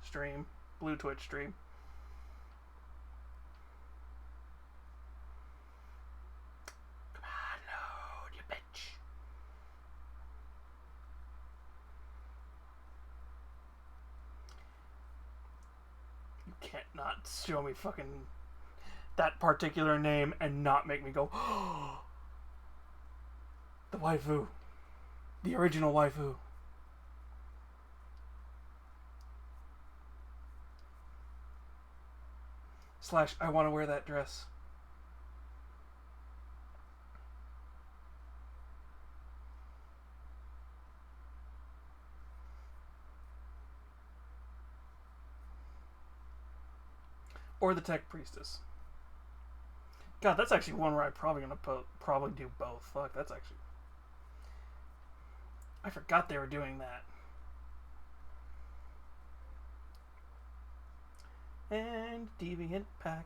stream. Blue Twitch stream. Come on, load, you bitch. You can't not show me fucking that particular name and not make me go, oh, the waifu. The original waifu. Slash, I want to wear that dress. Or the Tech Priestess. God, that's actually one where I'm probably gonna probably do both. Fuck, that's actually... I forgot they were doing that. And Deviant Pack.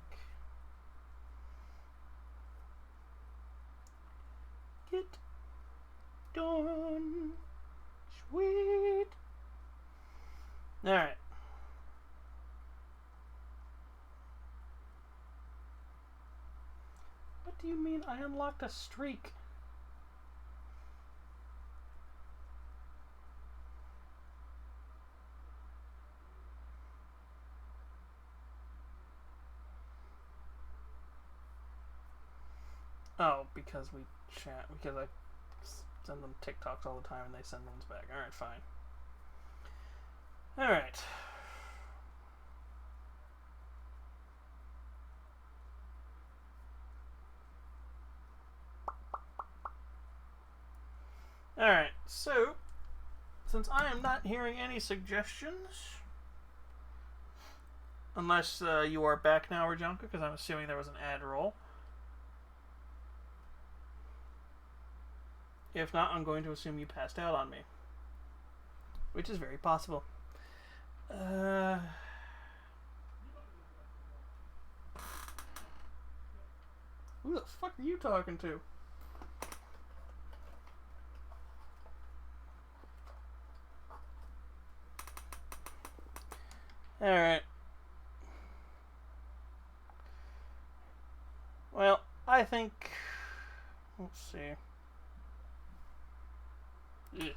Get done. Sweet. Alright. What do you mean I unlocked a streak? Oh, because we chat, because I send them TikToks all the time and they send ones back. Alright, fine. Alright. Alright, so, since I am not hearing any suggestions, unless you are back now, Rajanka, because I'm assuming there was an ad roll. If not, I'm going to assume you passed out on me. which is very possible. Who the fuck are you talking to? Alright. Well, I think... Let's see. Yes.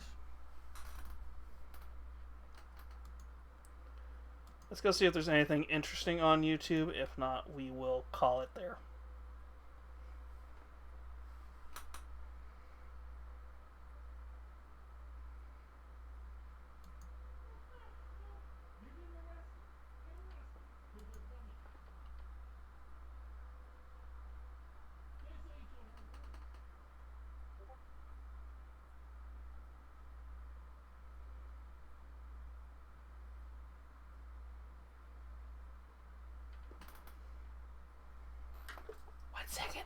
Let's go see if there's anything interesting on YouTube. If not, we will call it there. One second.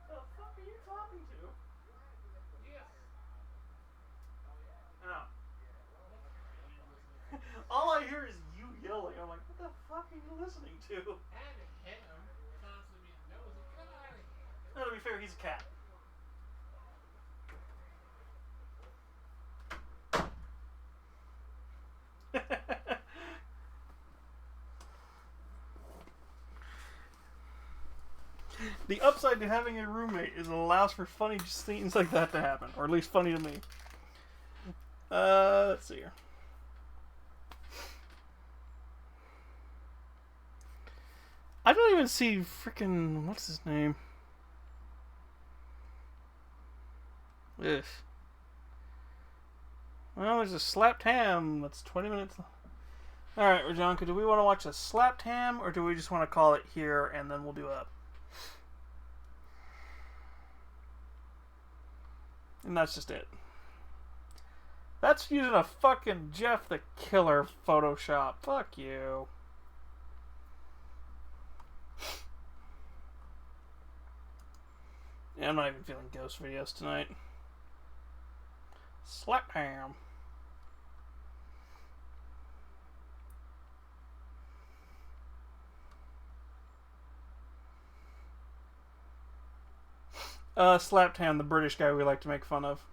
The fuck are you talking to? Oh. All I hear is you yelling. I'm like, what the fuck are you listening to? No, to be fair, he's a cat. The upside to having a roommate is it allows for funny scenes like that to happen, or at least funny to me. Let's see here. I don't even see freaking what's his name. Ugh. Well, there's a slapped ham. That's 20 minutes. All right, Rajanka, do we want to watch a slapped ham, or do we just want to call it here and then we'll do a? And that's just it. That's using a fucking Jeff the Killer Photoshop. Fuck you. Yeah, I'm not even feeling ghost videos tonight. Slap ham. Slapped Ham, the British guy we like to make fun of.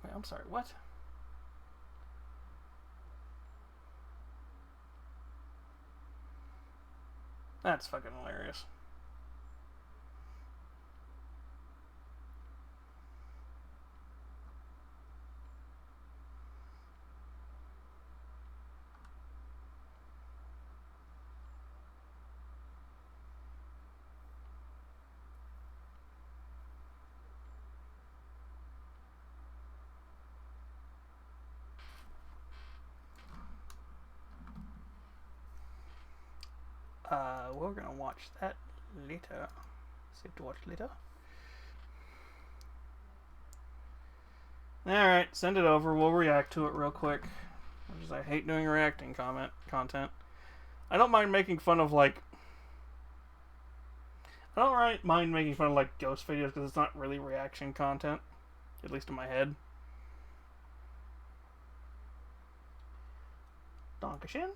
Wait, I'm sorry, what? That's fucking hilarious. We're gonna watch that later. Save to watch later. Alright, send it over. We'll react to it real quick. I hate doing reacting content. I don't mind making fun of, like... I don't mind making fun of, like, ghost videos because it's not really reaction content. At least in my head. Donkashin.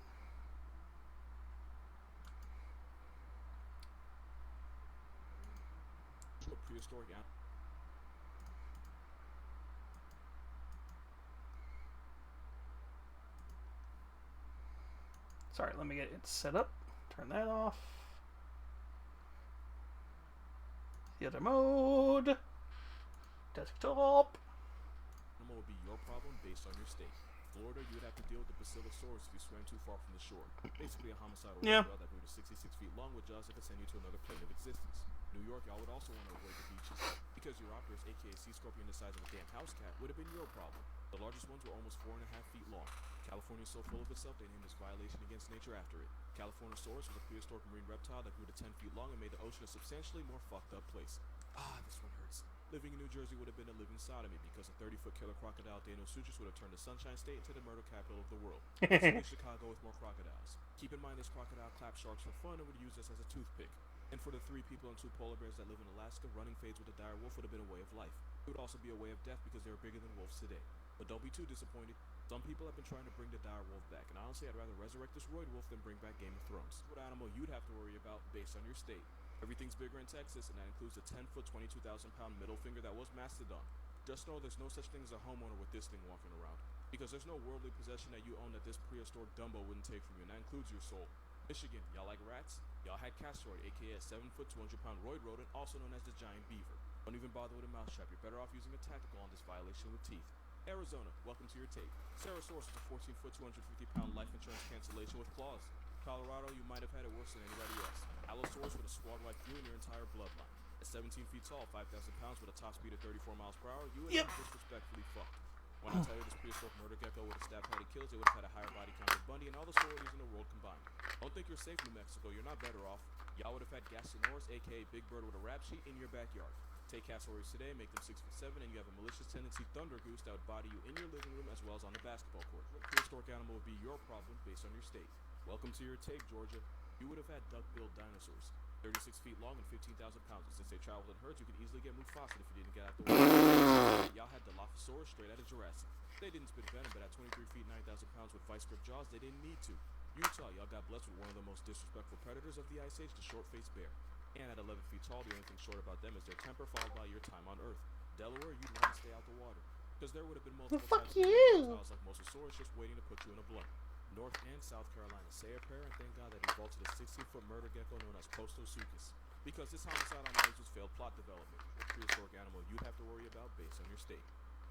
Prehistoric animal. Sorry, let me get it set up. Turn that off. Theater mode. Desktop. Animal would be your problem based on your state. Florida, you would have to deal with the Basilosaurus if you swam too far from the shore. Basically a homicidal reptile that grew to 66 feet long with jaws that could send you to another plane of existence. New York, y'all would also want to avoid the beaches because Europterus, aka sea scorpion the size of a damn house cat, would have been your problem. The largest ones were almost 4.5 feet long. California is so full of itself they named this violation against nature after it. Californosaurus was a prehistoric marine reptile that grew to 10 feet long and made the ocean a substantially more fucked up place. Ah, this one hurts. Living in New Jersey would have been a living sodomy because a 30-foot killer crocodile Daniel Suchus would have turned the Sunshine State into the murder capital of the world. Simply Chicago with more crocodiles. Keep in mind this crocodile clapped sharks for fun and would use this as a toothpick. And for the 3 people and 2 polar bears that live in Alaska, running fades with a dire wolf would have been a way of life. It would also be a way of death because they were bigger than wolves today. But don't be too disappointed. Some people have been trying to bring the dire wolf back, and honestly, I'd rather resurrect this roid wolf than bring back Game of Thrones. What animal you'd have to worry about based on your state. Everything's bigger in Texas, and that includes the 10-foot, 22,000-pound middle finger that was Mastodon. Just know there's no such thing as a homeowner with this thing walking around. Because there's no worldly possession that you own that this prehistoric Dumbo wouldn't take from you, and that includes your soul. Michigan, y'all like rats? Y'all had Castroid, aka a 7-foot, 200-pound roid rodent, also known as the giant beaver. Don't even bother with a mousetrap. You're better off using a tactical on this violation with teeth. Arizona, welcome to your tape. Sarasaurus is a 14-foot, 250-pound life insurance cancellation with claws. Colorado, you might have had it worse than anybody else. Allosaurus would have squad wiped you and your entire bloodline. At 17 feet tall, 5,000 pounds with a top speed of 34 miles per hour, you would have disrespectfully fucked. When I tell you this prehistoric murder gecko would have stabbed Patty Kills, they would have had a higher body count than Bundy and all the sororities in the world combined. Don't think you're safe, New Mexico. You're not better off. Y'all would have had Gastrosaurus, aka Big Bird with a rap sheet, in your backyard. Take cassowaries today, make them 6'7", and you have a malicious tendency Thunder Goose that would body you in your living room as well as on the basketball court. What prehistoric animal would be your problem based on your state? Welcome to your tape, Georgia. You would have had duck-billed dinosaurs, 36 feet long and 15,000 pounds. And since they traveled in herds, you could easily get Mufasa if you didn't get out the way. Y'all had Dilophosaurus straight out of Jurassic. They didn't spit venom, but at 23 feet, 9,000 pounds with vice-grip jaws, they didn't need to. Utah, y'all got blessed with one of the most disrespectful predators of the Ice Age, the short-faced bear. And at 11 feet tall, the only thing short about them is their temper followed by your time on Earth. Delaware, you'd want to stay out the water. Because there would have been multiple fuck types of you! reptiles like Mosasaurus just waiting to put you in a blunt. North and South Carolina, say a prayer and thank God that he vaulted a 16-foot murder gecko known as Postosuchus. Because this homicide on legs was failed plot development. What prehistoric animal you'd have to worry about based on your state.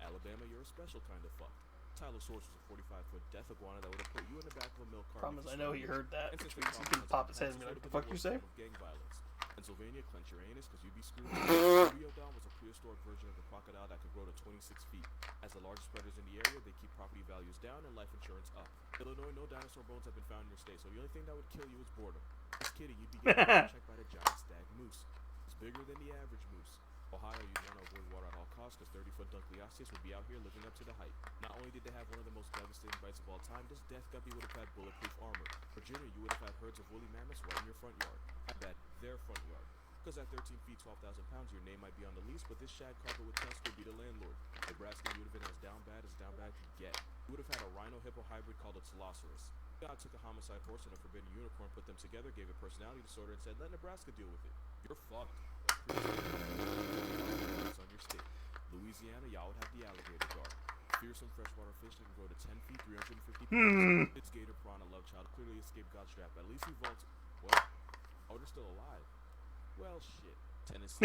Alabama, you're a special kind of fucked. Tylosaurus was a 45-foot death iguana that would have put you in the back of a milk carton. Problem is, I know he heard that. And Which since means we he can pop his head and be like, "The fuck you say?" Gang violence. Pennsylvania, clench your anus because you'd be screwed. Studiodon was a prehistoric version of the crocodile that could grow to 26 feet. As the largest predators in the area, they keep property values down and life insurance up. Illinois, no dinosaur bones have been found in your state, so the only thing that would kill you is boredom. Just kidding, you'd be getting checked by the giant stag moose. It's bigger than the average moose. Ohio, you'd want to avoid water at all costs because 30-foot Dunkleosteus would be out here living up to the hype. Not only did they have one of the most devastating bites of all time, this death guppy would have had bulletproof armor. Virginia, you would have had herds of woolly mammoths right in your front yard. I bet their front yard. Because at 13 feet, 12,000 pounds, your name might be on the lease, but this shag carpet with tusks would be the landlord. Nebraska, you would have been as down bad could get. You would have had a rhino-hippo hybrid called a Telosaurus. God took a homicide horse and a forbidden unicorn, put them together, gave it personality disorder, and said, let Nebraska deal with it. You're fucked. On your state. Louisiana, y'all would have the alligator guard. Fearsome freshwater fish that can grow to 10 feet, 350 pounds. Its gator piranha love child clearly escaped God's trap. At least he vaulted. What? Oh, they're still alive. Well, shit. Tennessee.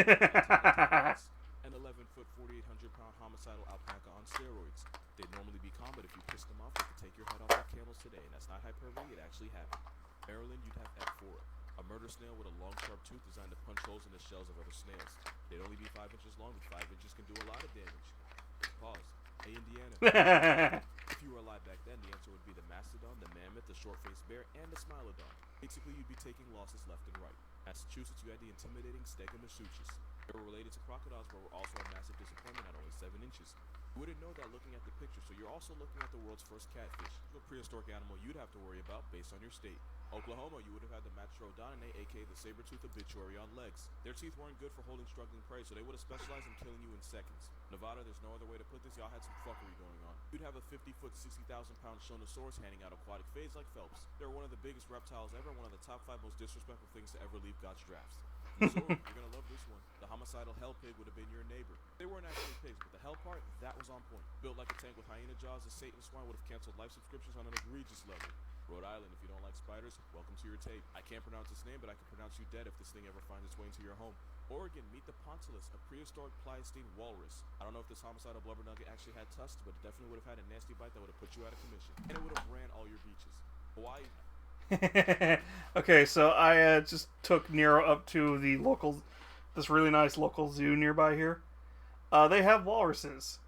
An 11-foot, 4,800-pound homicidal alpaca on steroids. They'd normally be calm, but if you pissed them off, they could take your head off like camels today. And that's not hyperbole, it actually happened. Maryland, you'd have Epphora, a murder snail with a long, sharp tooth designed to punch holes in the shells of other snails. They'd only be 5 inches long, but 5 inches can do a lot of damage. Pause. Hey, Indiana. If you were alive back then, the answer would be the mastodon, the mammoth, the short-faced bear, and the smilodon. Basically, you'd be taking losses left and right. Massachusetts, you had the intimidating Stegosaurus. They were related to crocodiles, but were also a massive disappointment at only 7 inches. You wouldn't know that looking at the picture, so you're also looking at the world's first catfish. The prehistoric animal you'd have to worry about based on your state. Oklahoma, you would have had the Mastrodoninae, aka the saber-toothed obituary on legs. Their teeth weren't good for holding struggling prey, so they would have specialized in killing you in seconds. Nevada, there's no other way to put this, y'all had some fuckery going on. You'd have a 50-foot, 60,000-pound Shonosaurus handing out aquatic fades like Phelps. They're one of the biggest reptiles ever, one of the top 5 most disrespectful things to ever leave God's drafts. Missouri, you're gonna love this one. The homicidal hell pig would have been your neighbor. They weren't actually pigs, but the hell part, that was on point. Built like a tank with hyena jaws, the Satan swine would have canceled life subscriptions on an egregious level. Rhode Island, if you don't like spiders, welcome to your tape. I can't pronounce its name, but I can pronounce you dead if this thing ever finds its way into your home. Oregon, meet the Pontilus, a prehistoric Pleistocene walrus. I don't know if this homicidal blubber nugget actually had tusks, but it definitely would have had a nasty bite that would have put you out of commission. And it would have ran all your beaches. Hawaii. Okay, so I just took Nero up to the this really nice local zoo nearby here. They have walruses.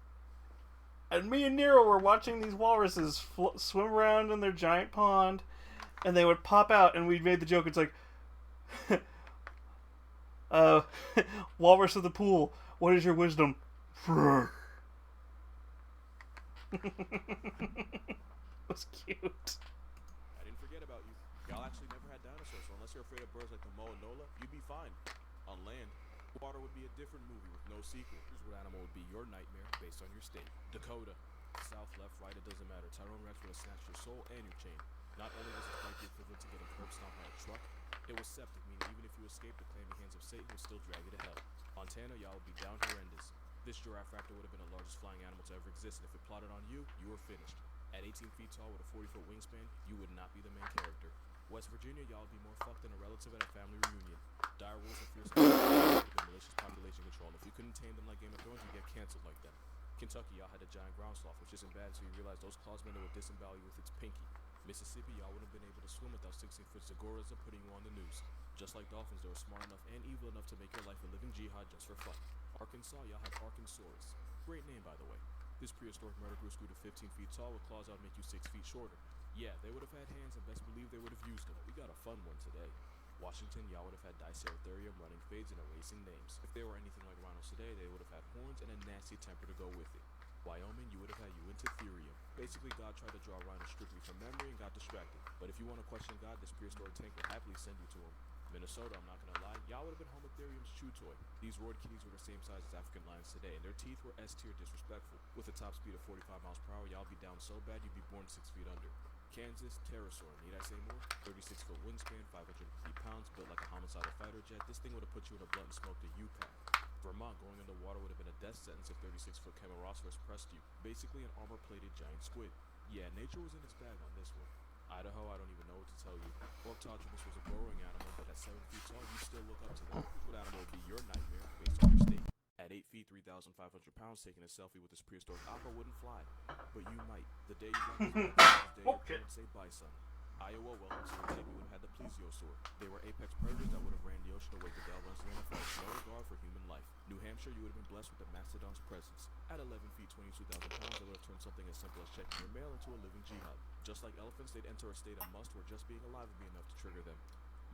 And me and Nero were watching these walruses swim around in their giant pond, and they would pop out, and we made the joke, it's like, Walrus of the pool. What is your wisdom? That's cute. I didn't forget about you. Y'all actually never had dinosaurs, so unless you're afraid of birds like the Moa Nola, you'd be fine. On land, water would be a different movie with no sequel. Here's what animal would be your nightmare based on your state. Dakota. South, left, right, it doesn't matter. Tyrone Rex would have snatched your soul and your chain. Not only was it quite the equivalent to getting curb stomped by a truck, it was septic, meaning even if you escaped the claiming hands of Satan, would still drag you to hell. Montana, y'all would be down horrendous. This giraffe raptor would have been the largest flying animal to ever exist, and if it plotted on you, you were finished. At 18 feet tall with a 40-foot wingspan, you would not be the main character. West Virginia, y'all would be more fucked than a relative at a family reunion. Dire wolves and fierce animals would have been malicious population control. If you couldn't tame them like Game of Thrones, you'd get canceled like them. Kentucky, y'all had a giant ground sloth, which isn't bad until you realize those claws meant it would disembowel you with its pinky. Mississippi, y'all wouldn't have been able to swim without 16-foot Zagoras and putting you on the news. Just like dolphins, they were smart enough and evil enough to make your life a living jihad just for fun. Arkansas, y'all had Arkansaurus. Great name, by the way. This prehistoric murder goose grew to 15 feet tall with claws that would make you 6 feet shorter. Yeah, they would have had hands, and best believe they would have used them. We got a fun one today. Washington, y'all would have had Diceritherium, running fades, and erasing names. If they were anything like rhinos today, they would have had horns and a nasty temper to go with it. Wyoming, you would have had Uintatherium. Basically, God tried to draw rhinos strictly from memory and got distracted. But if you want to question God, this prehistoric tank will happily send you to him. Minnesota, I'm not gonna lie, y'all would have been Homotherium's chew toy. These roared kitties were the same size as African lions today, and their teeth were S-tier disrespectful. With a top speed of 45 miles per hour, y'all be down so bad you'd be born 6 feet under. Kansas, Pterosaur, need I say more? 36-foot wingspan, 550 pounds, built like a homicidal fighter jet. This thing would have put you in a blunt and smoked a U-pack. Vermont, going underwater would have been a death sentence if 36-foot Camarasaurus pressed you. Basically an armor-plated giant squid. Yeah, nature was in its bag on this one. Idaho, I don't even know what to tell you. Orctopus was a burrowing animal, but at 7 feet tall, you still look up to them. What animal would be your nightmare based on your state? At 8 feet, 3,500 pounds, taking a selfie with this prehistoric opera wouldn't fly. But you might. The day you got this day, your parents say bye, son. Iowa, welcome to your tape. You would have had the plesiosaur. They were apex predators that would have ran the ocean away. Goodell runs the NFL. No regard for human life. New Hampshire, you would have been blessed with the mastodon's presence. At 11 feet, 22,000 pounds, they would have turned something as simple as checking your mail into a living jihad. Just like elephants, they'd enter a state of must where just being alive would be enough to trigger them.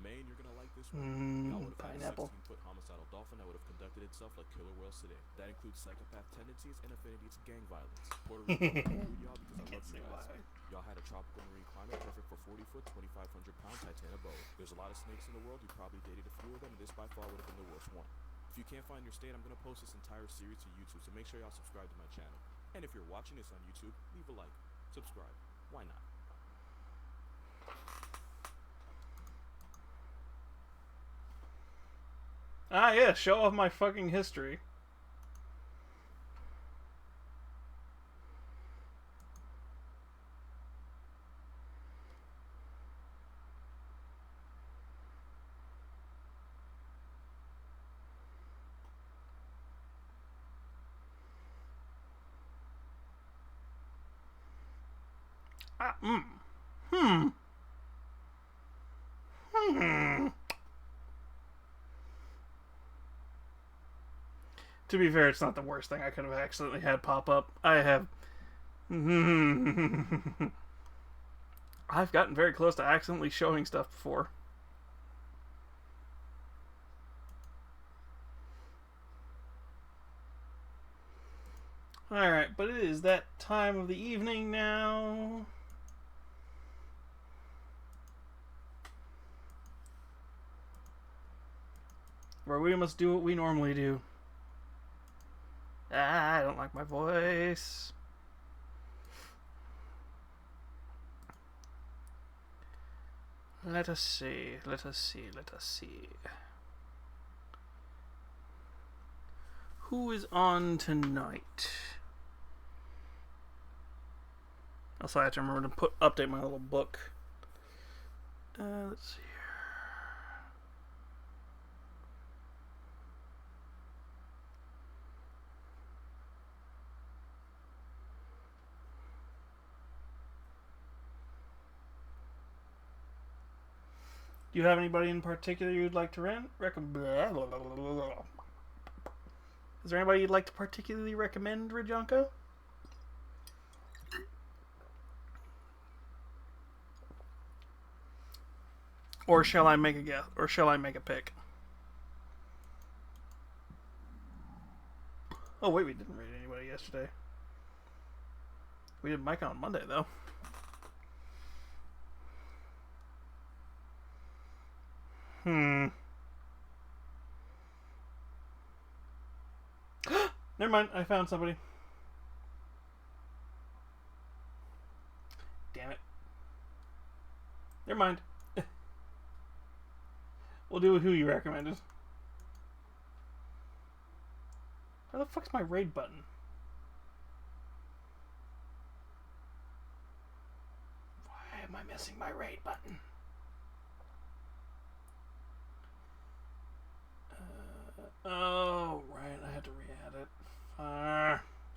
Maine, you're gonna like this one. Y'all would have had a 16-foot homicidal dolphin that would have conducted itself like killer whales today. That includes psychopath tendencies and affinity to gang violence. Puerto Rico, y'all because I love you guys. Y'all had a tropical marine climate perfect for 40-foot, 2,500-pound Titana boa. There's a lot of snakes in the world. You probably dated a few of them, and this by far would have been the worst one. If you can't find your state, I'm gonna post this entire series to YouTube, so make sure y'all subscribe to my channel. And if you're watching this on YouTube, leave a like, subscribe. Why not? Ah, yeah, show off my fucking history. To be fair, it's not the worst thing I could have accidentally had pop up. I have... I've gotten very close to accidentally showing stuff before. Alright, but it is that time of the evening now. Where we must do what we normally do. Ah, I don't like my voice. Let us see, let us see, let us see. Who is on tonight? Also, I have to remember to update my little book. Let's see. Do you have anybody in particular you'd like to recommend? Is there anybody you'd like to particularly recommend, Rajanko? Or shall I make a guess? Or shall I make a pick? Oh wait, we didn't raid anybody yesterday. We did Mike on Monday though. Never mind, I found somebody. Damn it. Never mind. We'll do who you recommended. Where the fuck's my raid button? Why am I missing my raid button? Oh, right, I had to re-add it.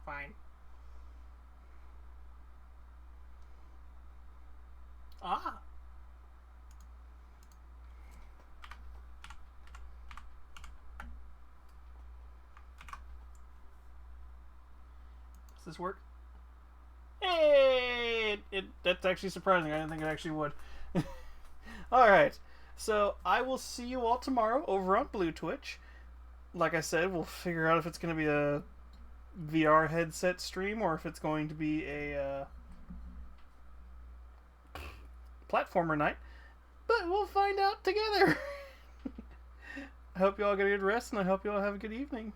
Fine. Ah! Does this work? Hey! That's actually surprising. I didn't think it actually would. Alright, so I will see you all tomorrow over on Blue Twitch. Like I said, we'll figure out if it's going to be a VR headset stream or if it's going to be a platformer night. But we'll find out together. I hope you all get a good rest, and I hope you all have a good evening.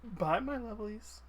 Bye, my lovelies.